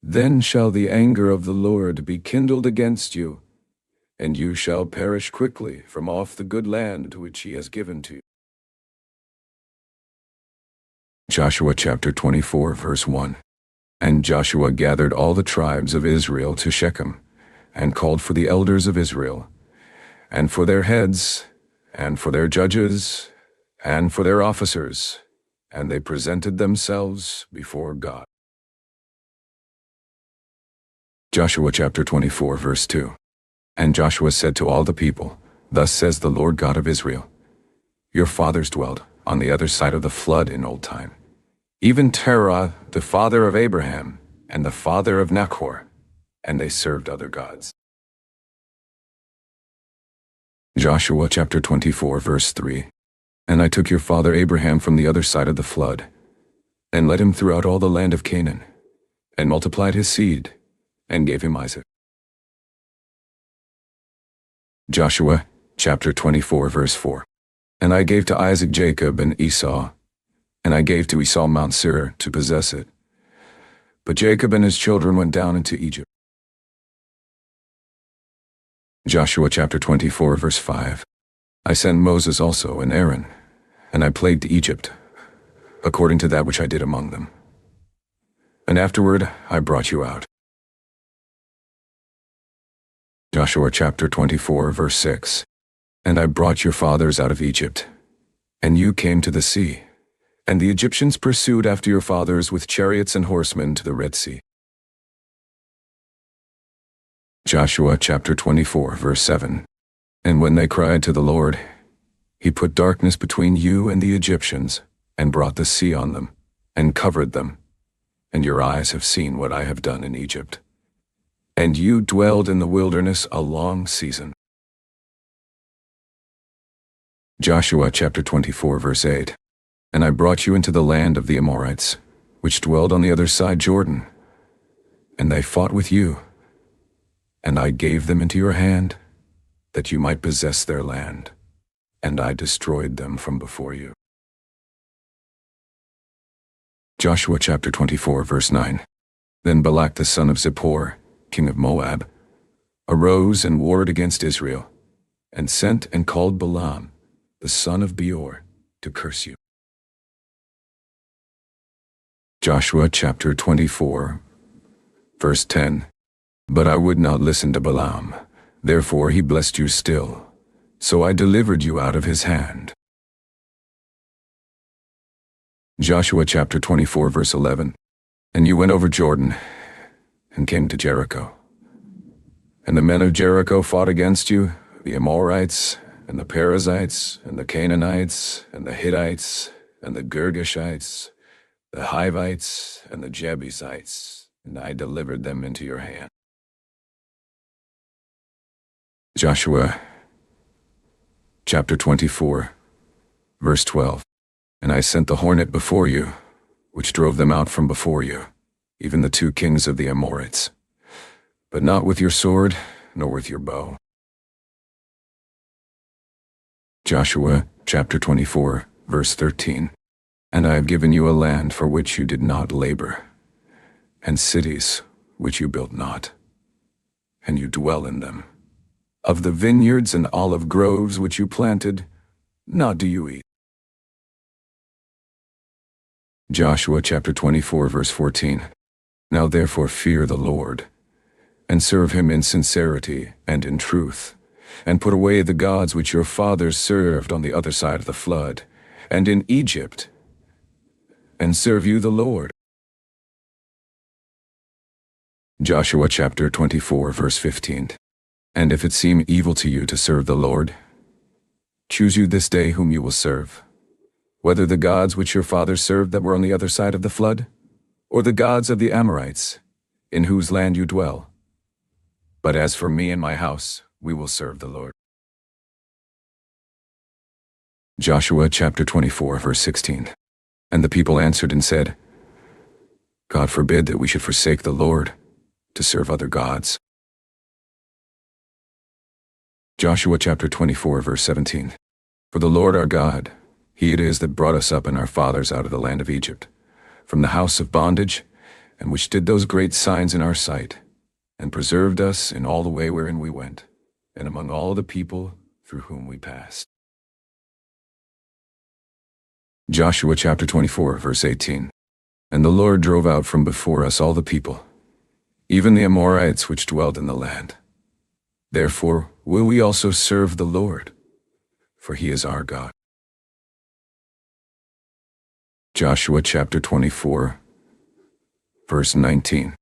S1: then shall the anger of the Lord be kindled against you, and you shall perish quickly from off the good land which he has given to you. Joshua chapter 24, verse 1. And Joshua gathered all the tribes of Israel to Shechem, and called for the elders of Israel, and for their heads, and for their judges, and for their officers, and they presented themselves before God. Joshua chapter 24, verse 2. And Joshua said to all the people, Thus says the Lord God of Israel, Your fathers dwelt on the other side of the flood in old time, even Terah, the father of Abraham, and the father of Nachor, and they served other gods. Joshua chapter 24, verse 3. And I took your father Abraham from the other side of the flood, and led him throughout all the land of Canaan, and multiplied his seed, and gave him Isaac. Joshua chapter 24, verse 4. And I gave to Isaac Jacob and Esau, and I gave to Esau Mount Seir to possess it. But Jacob and his children went down into Egypt. Joshua chapter 24, verse 5. I sent Moses also and Aaron, and I plagued Egypt, according to that which I did among them. And afterward I brought you out. Joshua chapter 24, verse 6. And I brought your fathers out of Egypt, and you came to the sea, and the Egyptians pursued after your fathers with chariots and horsemen to the Red Sea. Joshua chapter 24, verse 7. And when they cried to the Lord, He put darkness between you and the Egyptians, and brought the sea on them, and covered them. And your eyes have seen what I have done in Egypt. And you dwelled in the wilderness a long season. Joshua chapter 24 verse 8. And I brought you into the land of the Amorites, which dwelled on the other side Jordan. And they fought with you. And I gave them into your hand, that you might possess their land. And I destroyed them from before you. Joshua chapter 24 verse 9. Then Balak the son of Zippor, king of Moab, arose and warred against Israel, and sent and called Balaam, the son of Beor, to curse you. Joshua chapter 24 verse 10. But I would not listen to Balaam, therefore he blessed you still, so I delivered you out of his hand. Joshua chapter 24 verse 11. And you went over Jordan, and came to Jericho. And the men of Jericho fought against you, the Amorites, and the Perizzites, and the Canaanites, and the Hittites, and the Girgashites, the Hivites, and the Jebusites, and I delivered them into your hand. Joshua chapter 24, verse 12. And I sent the hornet before you, which drove them out from before you, even the 2 kings of the Amorites, but not with your sword, nor with your bow. Joshua chapter 24, verse 13. And I have given you a land for which you did not labor, and cities which you built not, and you dwell in them. Of the vineyards and olive groves which you planted, not do you eat. Joshua chapter 24, verse 14. Now therefore fear the Lord, and serve him in sincerity and in truth, and put away the gods which your fathers served on the other side of the flood, and in Egypt, and serve you the Lord. Joshua chapter 24, verse 15. And if it seem evil to you to serve the Lord, choose you this day whom you will serve, whether the gods which your fathers served that were on the other side of the flood, or the gods of the Amorites, in whose land you dwell. But as for me and my house, we will serve the Lord. Joshua chapter 24, verse 16. And the people answered and said, God forbid that we should forsake the Lord to serve other gods. Joshua chapter 24, verse 17. For the Lord our God, he it is that brought us up and our fathers out of the land of Egypt, from the house of bondage, and which did those great signs in our sight, and preserved us in all the way wherein we went, and among all the people through whom we passed. Joshua chapter 24, verse 18. And the Lord drove out from before us all the people, even the Amorites which dwelled in the land. Therefore will we also serve the Lord, for he is our God. Joshua chapter 24, verse 19.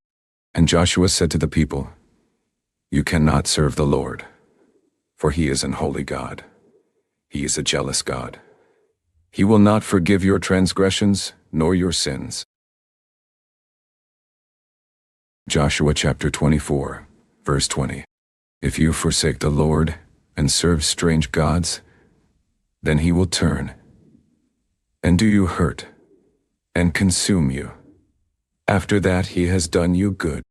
S1: And Joshua said to the people, You cannot serve the Lord, for he is an holy God. He is a jealous God. He will not forgive your transgressions nor your sins. Joshua chapter 24, verse 20. If you forsake the Lord and serve strange gods, then he will turn and do you hurt and consume you. After that he has done you good.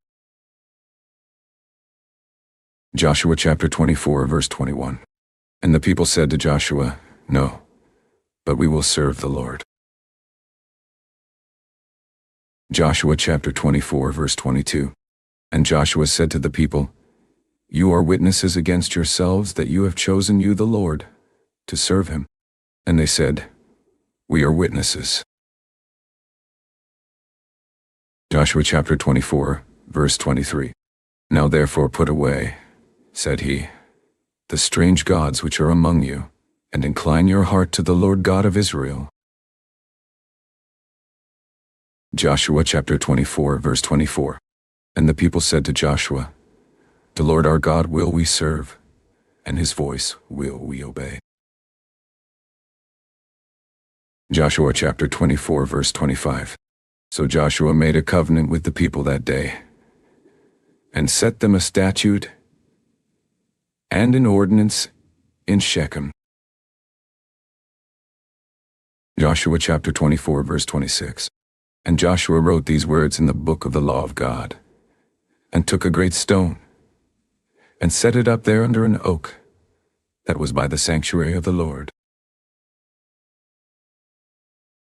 S1: Joshua chapter 24, verse 21. And the people said to Joshua, No, but we will serve the Lord. Joshua chapter 24, verse 22. And Joshua said to the people, You are witnesses against yourselves that you have chosen you the Lord to serve him. And they said, We are witnesses. Joshua chapter 24, verse 23. Now therefore put away, said he, the strange gods which are among you, and incline your heart to the Lord God of Israel. Joshua chapter 24, verse 24. And the people said to Joshua, The Lord our God will we serve, and his voice will we obey. Joshua chapter 24 verse 25. So Joshua made a covenant with the people that day, and set them a statute and an ordinance in Shechem. Joshua chapter 24 verse 26. And Joshua wrote these words in the book of the law of God, and took a great stone, and set it up there under an oak that was by the sanctuary of the Lord.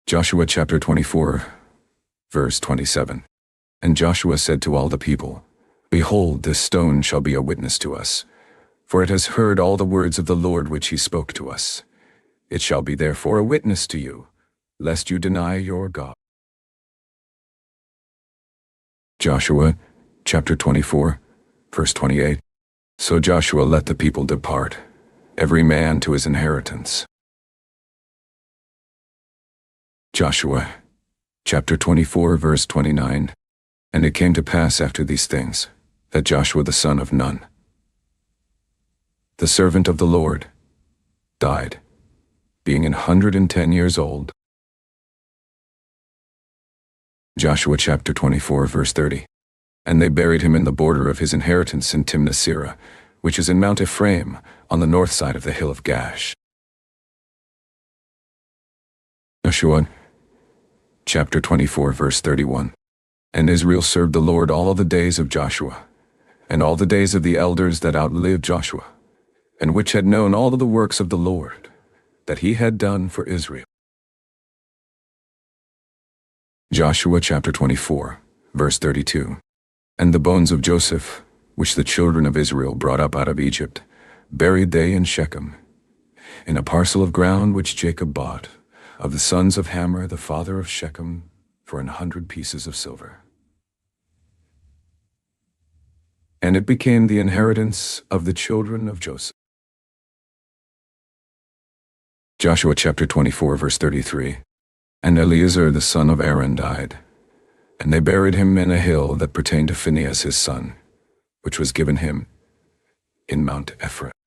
S1: Joshua chapter 24 verse 27. And Joshua said to all the people, Behold, this stone shall be a witness to us, for it has heard all the words of the Lord which he spoke to us. It shall be therefore a witness to you, lest you deny your God. Joshua chapter 24 verse 28. So Joshua let the people depart, every man to his inheritance. Joshua chapter 24 verse 29. And it came to pass after these things, that Joshua the son of Nun, the servant of the Lord, died, being 110 years old. Joshua chapter 24 verse 30. And they buried him in the border of his inheritance in Timnath-Serah, which is in Mount Ephraim, on the north side of the hill of Gash. Joshua chapter 24 verse 31. And Israel served the Lord all the days of Joshua, and all the days of the elders that outlived Joshua, and which had known all of the works of the Lord, that he had done for Israel. Joshua chapter 24 verse 32. And the bones of Joseph, which the children of Israel brought up out of Egypt, buried they in Shechem, in a parcel of ground which Jacob bought of the sons of Hamor the father of Shechem for 100 pieces of silver. And it became the inheritance of the children of Joseph. Joshua chapter 24 verse 33. And Eleazar the son of Aaron died, and they buried him in a hill that pertained to Phinehas his son, which was given him in Mount Ephraim.